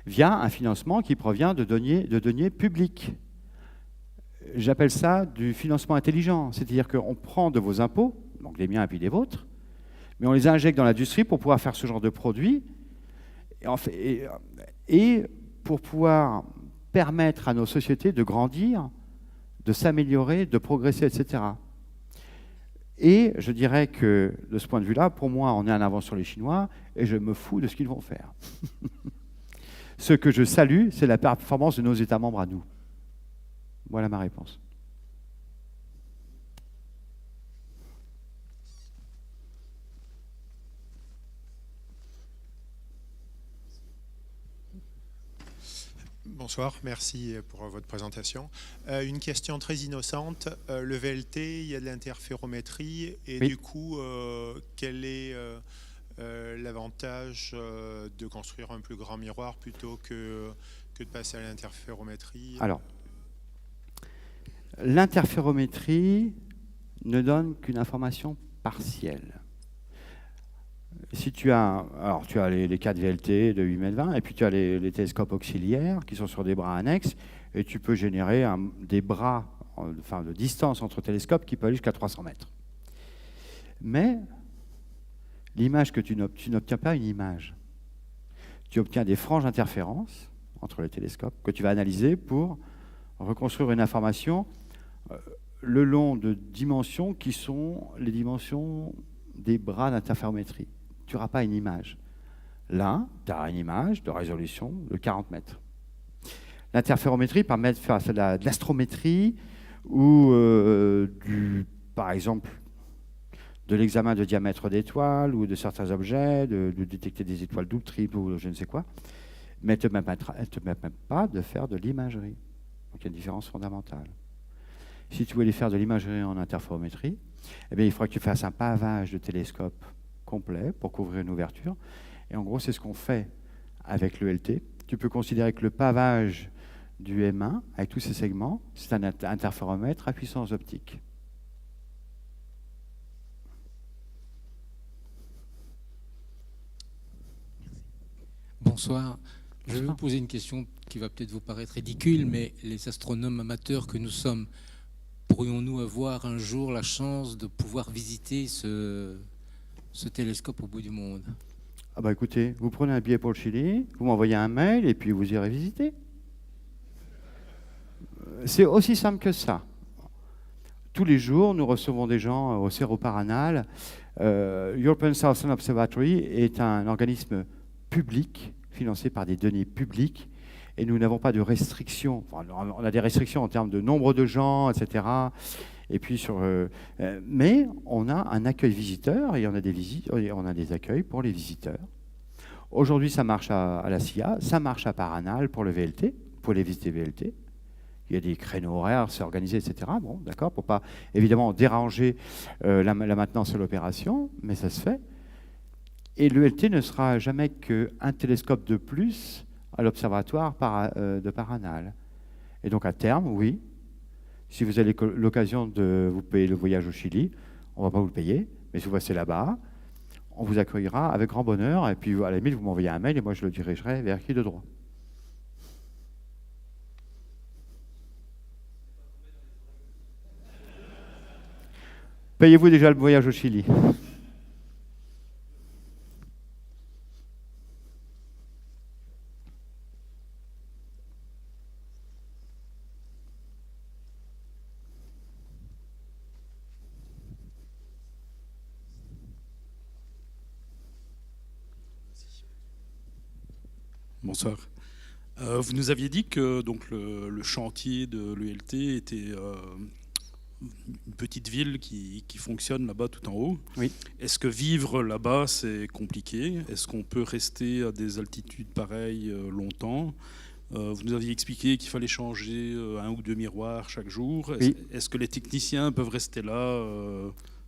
Via un financement qui provient de deniers publics. J'appelle ça du financement intelligent. C'est-à-dire qu'on prend de vos impôts, donc les miens et puis les vôtres, mais on les injecte dans l'industrie pour pouvoir faire ce genre de produits et pour pouvoir permettre à nos sociétés de grandir, de s'améliorer, de progresser, etc. Et je dirais que, de ce point de vue-là, pour moi, on est en avance sur les Chinois et je me fous de ce qu'ils vont faire. Ce que je salue, c'est la performance de nos États membres à nous. Voilà ma réponse. Bonsoir, merci pour votre présentation. Une question très innocente. Le VLT, il y a de l'interférométrie et oui. Du coup, quel est l'avantage de construire un plus grand miroir plutôt que de passer à l'interférométrie? Alors, l'interférométrie ne donne qu'une information partielle. Si tu as, alors tu as les 4 VLT de 8 mètres 20, et puis tu as les télescopes auxiliaires qui sont sur des bras annexes, et tu peux générer des bras, enfin de distance entre télescopes qui peut aller jusqu'à 300 mètres. Mais l'image que tu n'obtiens pas une image. Tu obtiens des franges d'interférence entre les télescopes que tu vas analyser pour reconstruire une information le long de dimensions qui sont les dimensions des bras d'interférométrie. Tu n'auras pas une image. Là, tu as une image de résolution de 40 mètres. L'interférométrie permet de faire de l'astrométrie ou, par exemple, de l'examen de diamètre d'étoiles ou de certains objets, de détecter des étoiles doubles, triples ou je ne sais quoi. Mais elle ne te permet même pas de faire de l'imagerie. Donc il y a une différence fondamentale. Si tu voulais faire de l'imagerie en interférométrie, eh bien, il faudra que tu fasses un pavage de télescope complet pour couvrir une ouverture. Et en gros, c'est ce qu'on fait avec l'ELT. Tu peux considérer que le pavage du M1, avec tous ces segments, c'est un interféromètre à puissance optique. Bonsoir. Je vais vous poser une question qui va peut-être vous paraître ridicule, mais les astronomes amateurs que nous sommes, pourrions-nous avoir un jour la chance de pouvoir visiter ce télescope au bout du monde? Ah bah écoutez, vous prenez un billet pour le Chili, vous m'envoyez un mail et puis vous irez visiter. C'est aussi simple que ça. Tous les jours, nous recevons des gens au Cerro Paranal. European Southern Observatory est un organisme public, financé par des deniers publics, et nous n'avons pas de restrictions. Enfin, on a des restrictions en termes de nombre de gens, etc. Et puis mais on a un accueil visiteur et on a des visites, on a des accueils pour les visiteurs. Aujourd'hui, ça marche à la CIA, ça marche à Paranal pour le VLT, pour les visites VLT. Il y a des créneaux horaires, c'est organisé, etc. Bon, d'accord, pour pas évidemment déranger la maintenance de l'opération, mais ça se fait. Et l'ELT ne sera jamais qu'un télescope de plus à l'observatoire de Paranal. Et donc à terme, oui, si vous avez l'occasion de vous payer le voyage au Chili, on ne va pas vous le payer, mais si vous passez là-bas, on vous accueillera avec grand bonheur, et puis à la limite, vous m'envoyez un mail et moi je le dirigerai vers qui de droit. Payez-vous déjà le voyage au Chili? Bonsoir. Vous nous aviez dit que donc, le chantier de l'ELT était une petite ville qui fonctionne là-bas tout en haut. Oui. Est-ce que vivre là-bas, c'est compliqué? Est-ce qu'on peut rester à des altitudes pareilles longtemps? Vous nous aviez expliqué qu'il fallait changer un ou deux miroirs chaque jour. Oui. Est-ce que les techniciens peuvent rester là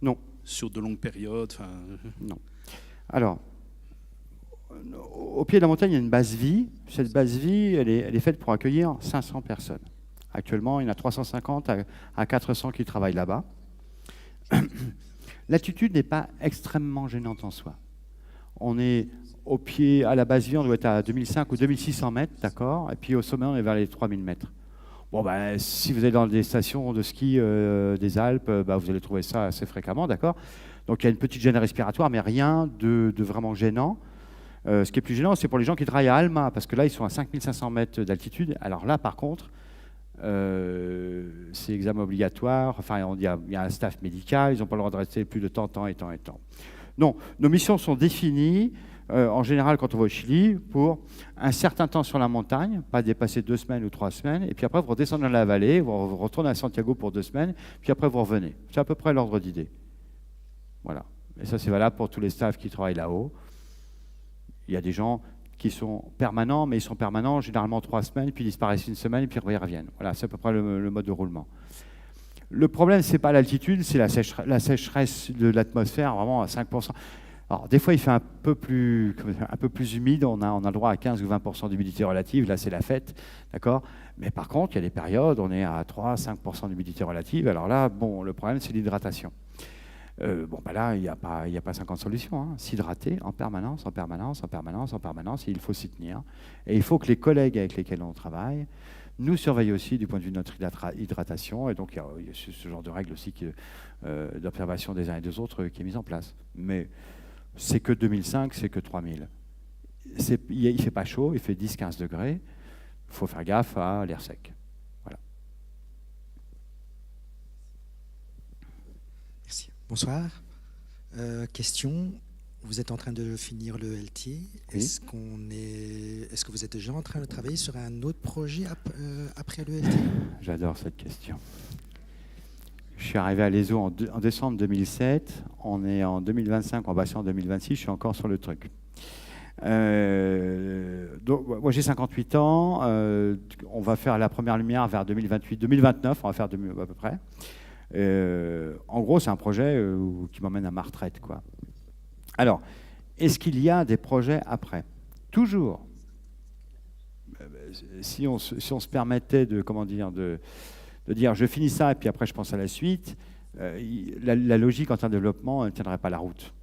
Non. sur de longues périodes? Non. Alors, au pied de la montagne, il y a une base vie. Cette base vie, elle est faite pour accueillir 500 personnes. Actuellement, il y en a 350 à 400 qui travaillent là-bas. L'altitude n'est pas extrêmement gênante en soi. On est au pied, à la base vie, on doit être à 2005 ou 2600 mètres, d'accord? Et puis au sommet, on est vers les 3000 mètres. Bon, ben, si vous êtes dans des stations de ski des Alpes, vous allez trouver ça assez fréquemment, d'accord? Donc il y a une petite gêne respiratoire, mais rien de vraiment gênant. Ce qui est plus gênant, c'est pour les gens qui travaillent à Alma, parce que là, ils sont à 5500 mètres d'altitude. Alors là, par contre, c'est examen obligatoire. Enfin, il y a un staff médical, ils n'ont pas le droit de rester plus de temps et temps. Non, nos missions sont définies, en général, quand on va au Chili, pour un certain temps sur la montagne, pas dépasser 2 semaines ou 3 semaines, et puis après, vous redescendez dans la vallée, vous retournez à Santiago pour 2 semaines, puis après, vous revenez. C'est à peu près l'ordre d'idée. Voilà. Et ça, c'est valable pour tous les staffs qui travaillent là-haut. Il y a des gens qui sont permanents, mais ils sont permanents généralement 3 semaines, puis ils disparaissent une semaine, et puis ils reviennent. Voilà, c'est à peu près le mode de roulement. Le problème, ce n'est pas l'altitude, c'est la sécheresse de l'atmosphère, vraiment à 5%. Alors, des fois, il fait un peu plus humide, on a le droit à 15 ou 20% d'humidité relative, là, c'est la fête, d'accord? Mais par contre, il y a des périodes, on est à 3-5% d'humidité relative. Alors là, bon, le problème, c'est l'hydratation. Là, il n'y a pas 50 solutions. Hein. S'hydrater en permanence, et il faut s'y tenir. Et il faut que les collègues avec lesquels on travaille nous surveillent aussi du point de vue de notre hydratation. Et donc, il y a ce genre de règles aussi d'observation des uns et des autres qui est mise en place. Mais c'est que 2005, c'est que 3000. Il ne fait pas chaud, il fait 10-15 degrés. Il faut faire gaffe à l'air sec. Voilà. Merci. Bonsoir. Question. Vous êtes en train de finir le LT. Oui. Est-ce que vous êtes déjà en train de travailler sur un autre projet après le LT? J'adore cette question. Je suis arrivé à l'ESO en décembre 2007. On est en 2025, on va passer en 2026. Je suis encore sur le truc. Donc, moi, j'ai 58 ans. On va faire la première lumière vers 2028-2029. On va faire à peu près. En gros, c'est un projet qui m'emmène à ma retraite, quoi. Alors, est-ce qu'il y a des projets après? Toujours. si on se permettait de, de dire je finis ça et puis après je pense à la suite, la logique en termes de développement ne tiendrait pas la route.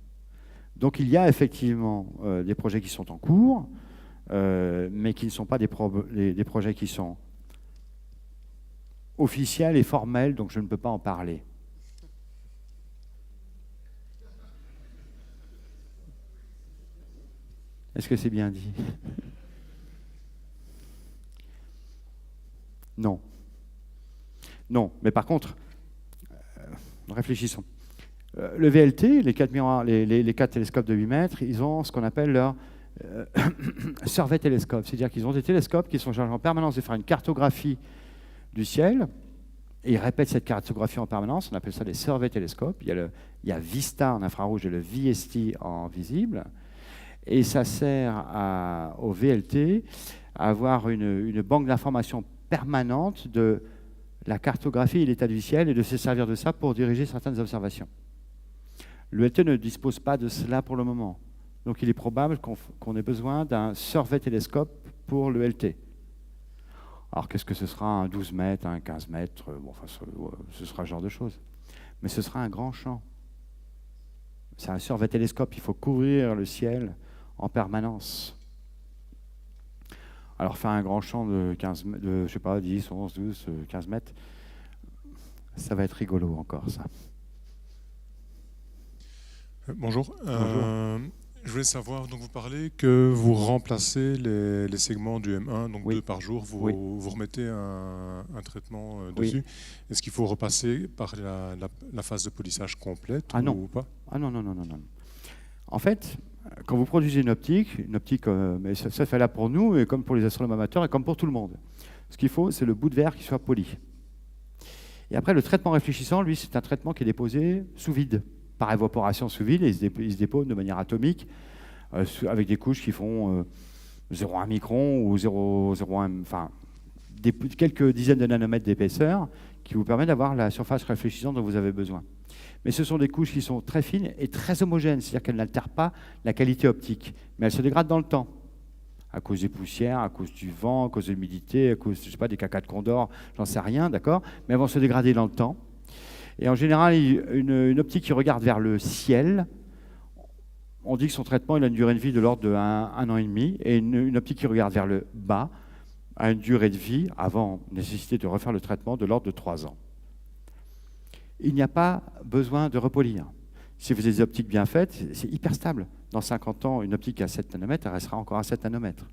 Donc il y a effectivement des projets qui sont en cours, mais qui ne sont pas des projets qui sont officiels et formels, donc je ne peux pas en parler. Est-ce que c'est bien dit? Non. Non, mais par contre, réfléchissons. Le VLT, les 4 télescopes de 8 mètres, ils ont ce qu'on appelle leur survey télescope. C'est-à-dire qu'ils ont des télescopes qui sont chargés en permanence de faire une cartographie du ciel, et ils répètent cette cartographie en permanence. On appelle ça des survey télescopes. Il y a VISTA en infrarouge et le VST en visible. Et ça sert au VLT à avoir une banque d'informations permanente de la cartographie et l'état du ciel et de se servir de ça pour diriger certaines observations. Le VLT ne dispose pas de cela pour le moment. Donc il est probable qu'on ait besoin d'un survey télescope pour le VLT. Alors qu'est-ce que ce sera, un 12 mètres, un 15 mètres, ce sera ce genre de choses. Mais ce sera un grand champ. C'est un survey télescope, il faut couvrir le ciel en permanence. Alors faire un grand champ de 10, 11, 12, 15 mètres, ça va être rigolo encore, ça. Bonjour. Bonjour. Je voulais savoir, donc vous parlez que vous remplacez les segments du M1, donc Oui. 2 par jour, vous remettez un traitement Oui. dessus. Est-ce qu'il faut repasser par la phase de polissage complète ou pas? Ah non. En fait, quand vous produisez une optique, mais ça fait là pour nous, et comme pour les astronomes amateurs, et comme pour tout le monde. Ce qu'il faut, c'est le bout de verre qui soit poli. Et après, le traitement réfléchissant, lui, c'est un traitement qui est déposé sous vide, par évaporation sous vide, et il se dépose de manière atomique, avec des couches qui font 0,1 micron ou 0,01, enfin, quelques dizaines de nanomètres d'épaisseur, qui vous permet d'avoir la surface réfléchissante dont vous avez besoin. Mais ce sont des couches qui sont très fines et très homogènes, c'est-à-dire qu'elles n'altèrent pas la qualité optique, mais elles se dégradent dans le temps, à cause des poussières, à cause du vent, à cause de l'humidité, à cause, je sais pas, des cacas de condor, j'en sais rien, d'accord, mais elles vont se dégrader dans le temps. Et en général, une optique qui regarde vers le ciel, on dit que son traitement il a une durée de vie de l'ordre de 1 an et demi, et une optique qui regarde vers le bas a une durée de vie, avant nécessité de refaire le traitement, de l'ordre de 3 ans. Il n'y a pas besoin de repolir. Si vous avez des optiques bien faites, c'est hyper stable. Dans 50 ans, une optique à 7 nanomètres, elle restera encore à 7 nanomètres.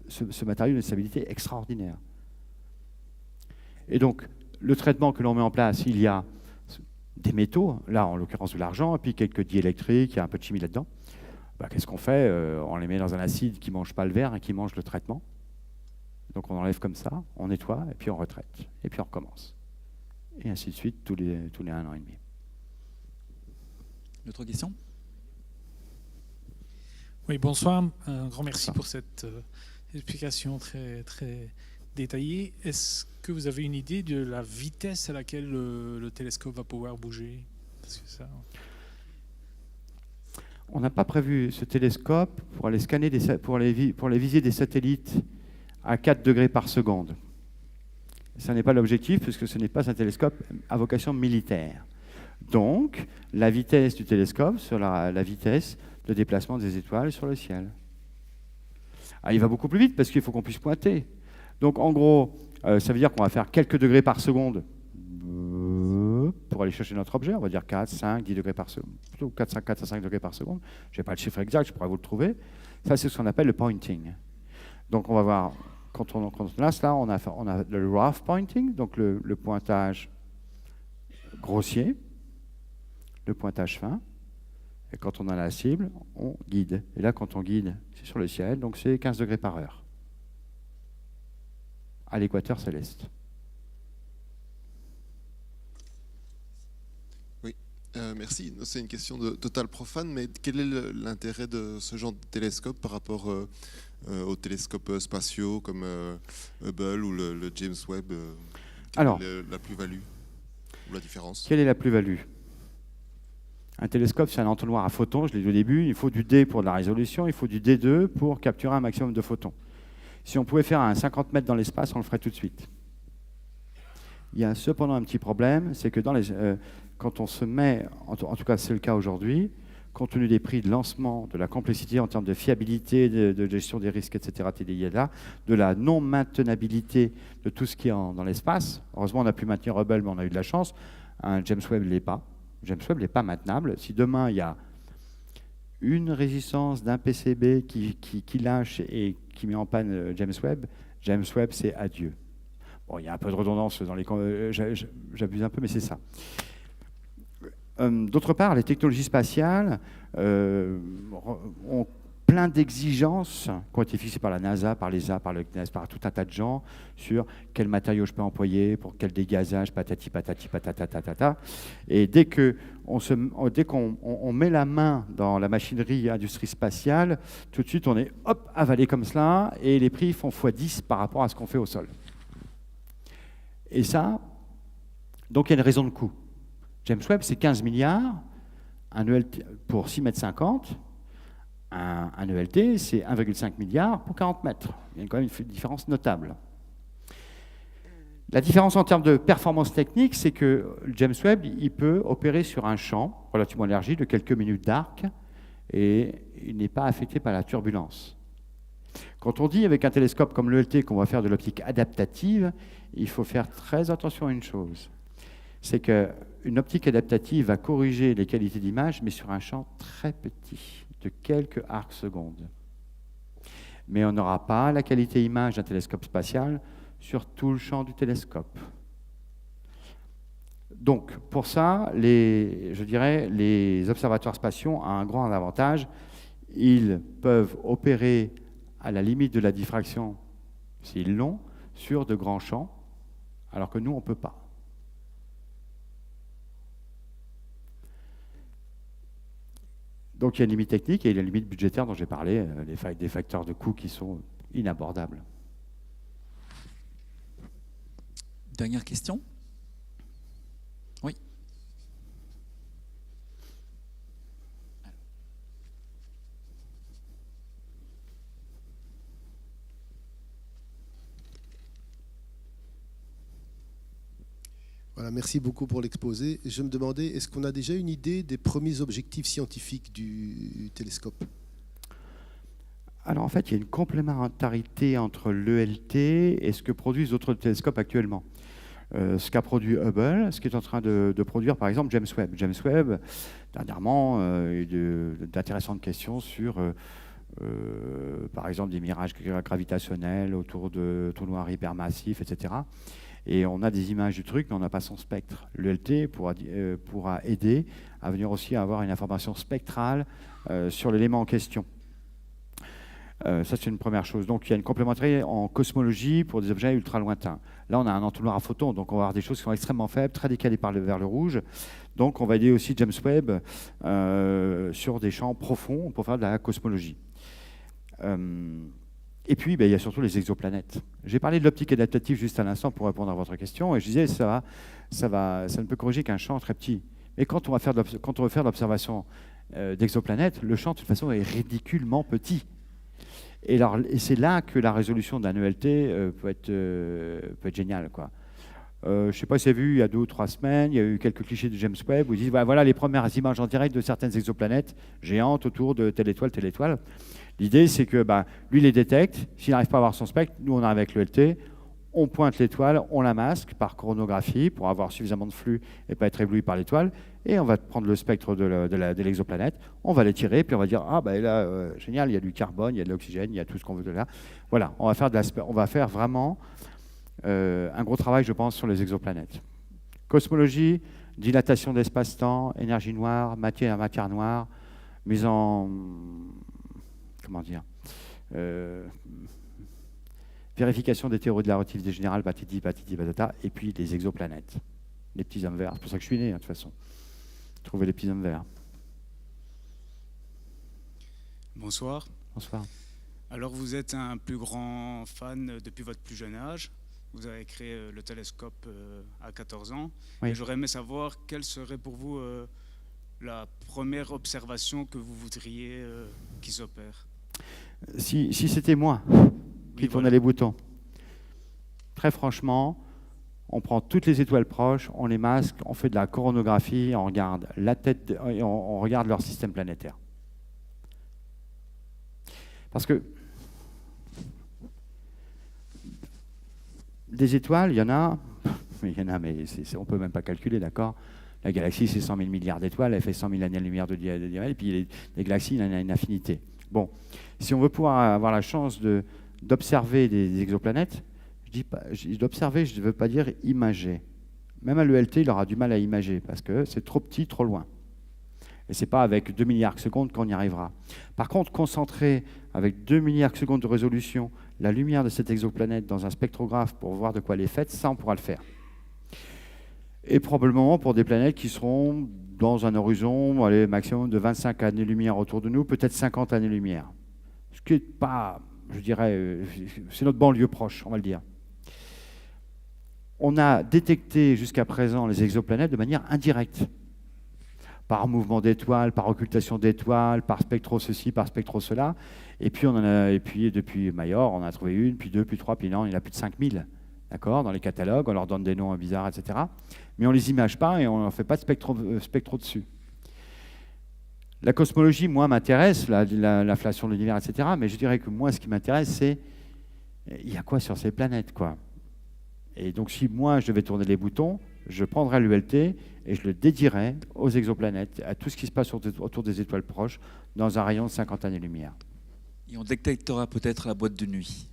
Ce matériau a une stabilité extraordinaire. Et donc, le traitement que l'on met en place, il y a des métaux, là en l'occurrence de l'argent, et puis quelques diélectriques, il y a un peu de chimie là-dedans. Qu'est-ce qu'on fait? On les met dans un acide qui ne mange pas le verre et qui mange le traitement. Donc on enlève comme ça, on nettoie, et puis on retraite, et puis on recommence. Et ainsi de suite, tous les 1 an et demi. D'autres questions? Oui, bonsoir. Un grand merci pour cette explication très, très détaillée. Est-ce que vous avez une idée de la vitesse à laquelle le télescope va pouvoir bouger? Parce que ça... On n'a pas prévu ce télescope pour aller scanner, pour les viser des satellites à 4 degrés par seconde. Ce n'est pas l'objectif, puisque ce n'est pas un télescope à vocation militaire. Donc, la vitesse du télescope sera la vitesse de déplacement des étoiles sur le ciel. Il va beaucoup plus vite, parce qu'il faut qu'on puisse pointer. Donc, en gros, ça veut dire qu'on va faire quelques degrés par seconde pour aller chercher notre objet. On va dire 4, 5, 10 degrés par seconde. Plutôt 4 à 5 degrés par seconde. Je n'ai pas le chiffre exact, je pourrais vous le trouver. Ça, c'est ce qu'on appelle le pointing. Donc, on va voir... Quand on lance là, on a le rough pointing, donc le pointage grossier, le pointage fin. Et quand on a la cible, on guide. Et là, quand on guide, c'est sur le ciel, donc c'est 15 degrés par heure. À l'équateur céleste. Oui, merci. C'est une question de total profane, mais quel est l'intérêt de ce genre de télescope par rapport aux télescopes spatiaux comme Hubble ou le James Webb? Quelle est la plus-value ou la différence? Quelle est la plus-value? Un télescope, c'est un entonnoir à photons, je l'ai dit au début. Il faut du D pour de la résolution, il faut du D2 pour capturer un maximum de photons. Si on pouvait faire un 50 mètres dans l'espace, on le ferait tout de suite. Il y a cependant un petit problème, c'est que quand on se met, en tout cas c'est le cas aujourd'hui, compte tenu des prix de lancement, de la complexité en termes de fiabilité, de gestion des risques, etc., de la non-maintenabilité de tout ce qui est dans l'espace. Heureusement, on a pu maintenir Hubble, mais on a eu de la chance. Un James Webb ne l'est pas. James Webb n'est pas maintenable. Si demain, il y a une résistance d'un PCB qui lâche et qui met en panne James Webb, c'est adieu. Bon, il y a un peu de redondance dans les... J'abuse un peu, mais c'est ça. D'autre part, les technologies spatiales ont plein d'exigences qui ont été fixées par la NASA, par l'ESA, par le CNES, par tout un tas de gens sur quels matériaux je peux employer, pour quel dégazage, patati patati patata. Et dès qu'on met la main dans la machinerie industrie spatiale, tout de suite on est avalé comme cela et les prix font x10 par rapport à ce qu'on fait au sol. Et ça, donc il y a une raison de coût. James Webb, c'est 15 milliards, un ELT pour 6,50 m. Un ELT, c'est 1,5 milliard pour 40 mètres. Il y a quand même une différence notable. La différence en termes de performance technique, c'est que James Webb, il peut opérer sur un champ relativement élargi de quelques minutes d'arc et il n'est pas affecté par la turbulence. Quand on dit avec un télescope comme l'ELT qu'on va faire de l'optique adaptative, il faut faire très attention à une chose. C'est qu'une optique adaptative va corriger les qualités d'image, mais sur un champ très petit, de quelques arcs secondes. Mais on n'aura pas la qualité image d'un télescope spatial sur tout le champ du télescope. Donc, pour ça, je dirais, les observatoires spatiaux ont un grand avantage. Ils peuvent opérer à la limite de la diffraction, s'ils l'ont, sur de grands champs, alors que nous, on ne peut pas. Donc il y a une limite technique et il y a une limite budgétaire dont j'ai parlé, des facteurs de coût qui sont inabordables. Dernière question ? Oui. Voilà, merci beaucoup pour l'exposé. Je me demandais, est-ce qu'on a déjà une idée des premiers objectifs scientifiques du télescope ? Alors en fait, il y a une complémentarité entre l'ELT et ce que produisent d'autres télescopes actuellement. Ce qu'a produit Hubble, ce qui est en train de produire par exemple James Webb. James Webb, dernièrement, il y a eu d'intéressantes questions sur, par exemple, des mirages gravitationnels autour de trous noirs hypermassifs, etc. Et on a des images du truc, mais on n'a pas son spectre. L'ELT pourra aider à venir aussi avoir une information spectrale sur l'élément en question. Ça, c'est une première chose. Donc, il y a une complémentarité en cosmologie pour des objets ultra lointains. Là, on a un entonnoir à photons, donc on va avoir des choses qui sont extrêmement faibles, très décalées vers le rouge. Donc, on va aider aussi James Webb sur des champs profonds pour faire de la cosmologie. Et puis, il y a surtout les exoplanètes. J'ai parlé de l'optique adaptative juste à l'instant pour répondre à votre question, et je disais ça ne peut corriger qu'un champ très petit. Mais quand on veut faire de l'observation d'exoplanètes, le champ, de toute façon, est ridiculement petit. Et c'est là que la résolution d'un ELT peut être géniale, quoi. Je ne sais pas si vous avez vu, il y a 2 ou 3 semaines, il y a eu quelques clichés de James Webb où ils disent voilà les premières images en direct de certaines exoplanètes géantes autour de telle étoile, telle étoile. L'idée, c'est que lui, il les détecte. S'il n'arrive pas à avoir son spectre, nous, on arrive avec l'ELT, on pointe l'étoile, on la masque par chronographie pour avoir suffisamment de flux et pas être ébloui par l'étoile. Et on va prendre le spectre de l'exoplanète, on va l'étirer, puis on va dire là, génial, il y a du carbone, il y a de l'oxygène, il y a tout ce qu'on veut de là. Voilà, on va faire vraiment un gros travail, je pense, sur les exoplanètes. Cosmologie, dilatation d'espace-temps, énergie noire, matière noire, mise en... comment dire, vérification des théories de la relativité générale, patati, patata, et puis les exoplanètes, les petits hommes verts. C'est pour ça que je suis né, de toute façon. Trouver les petits hommes verts. Bonsoir. Bonsoir. Alors, vous êtes un plus grand fan depuis votre plus jeune âge. Vous avez créé le télescope à 14 ans. Oui. Et j'aurais aimé savoir quelle serait pour vous la première observation que vous voudriez qu'ils opèrent. Si c'était moi, puis tourner les boutons. Très franchement, on prend toutes les étoiles proches, on les masque, on fait de la coronographie, on regarde la tête, on regarde leur système planétaire. Parce que des étoiles, il y en a, mais on ne peut même pas calculer, d'accord? La galaxie, c'est 100 000 milliards d'étoiles, elle fait 100 000 années-lumière de diamètre, et puis les galaxies, il y en a une infinité. Bon, si on veut pouvoir avoir la chance d'observer des exoplanètes, d'observer, je ne veux pas dire imager. Même à l'ELT, il aura du mal à imager, parce que c'est trop petit, trop loin. Et ce n'est pas avec 2 milliards de secondes qu'on y arrivera. Par contre, concentrer avec 2 milliards de secondes de résolution la lumière de cette exoplanète dans un spectrographe pour voir de quoi elle est faite, ça, on pourra le faire. Et probablement pour des planètes qui seront dans un horizon maximum de 25 années-lumière autour de nous, peut-être 50 années-lumière. Ce qui n'est pas, je dirais, c'est notre banlieue proche, on va le dire. On a détecté jusqu'à présent les exoplanètes de manière indirecte. Par mouvement d'étoiles, par occultation d'étoiles, par spectro ceci, par spectro cela. Et puis, depuis Mayor, on a trouvé une, puis deux, puis trois, puis non, il y en a plus de 5000. D'accord, dans les catalogues, on leur donne des noms bizarres, etc. Mais on ne les image pas et on ne fait pas de spectro dessus. La cosmologie, moi, m'intéresse, l'inflation de l'univers, etc. Mais je dirais que moi, ce qui m'intéresse, c'est il y a quoi sur ces planètes, quoi. Et donc, si moi, je devais tourner les boutons, je prendrais l'ULT et je le dédierais aux exoplanètes, à tout ce qui se passe autour des étoiles proches, dans un rayon de 50 années-lumière. Et on détectera peut-être la boîte de nuit.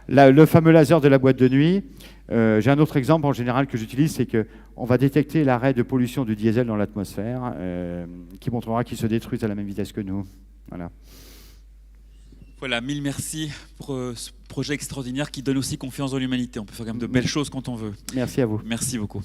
Le fameux laser de la boîte de nuit, j'ai un autre exemple en général que j'utilise, c'est qu'on va détecter l'arrêt de pollution du diesel dans l'atmosphère, qui montrera qu'il se détruit à la même vitesse que nous. Voilà. Voilà, mille merci pour ce projet extraordinaire qui donne aussi confiance dans l'humanité. On peut faire quand même de belles choses quand on veut. Merci à vous. Merci beaucoup.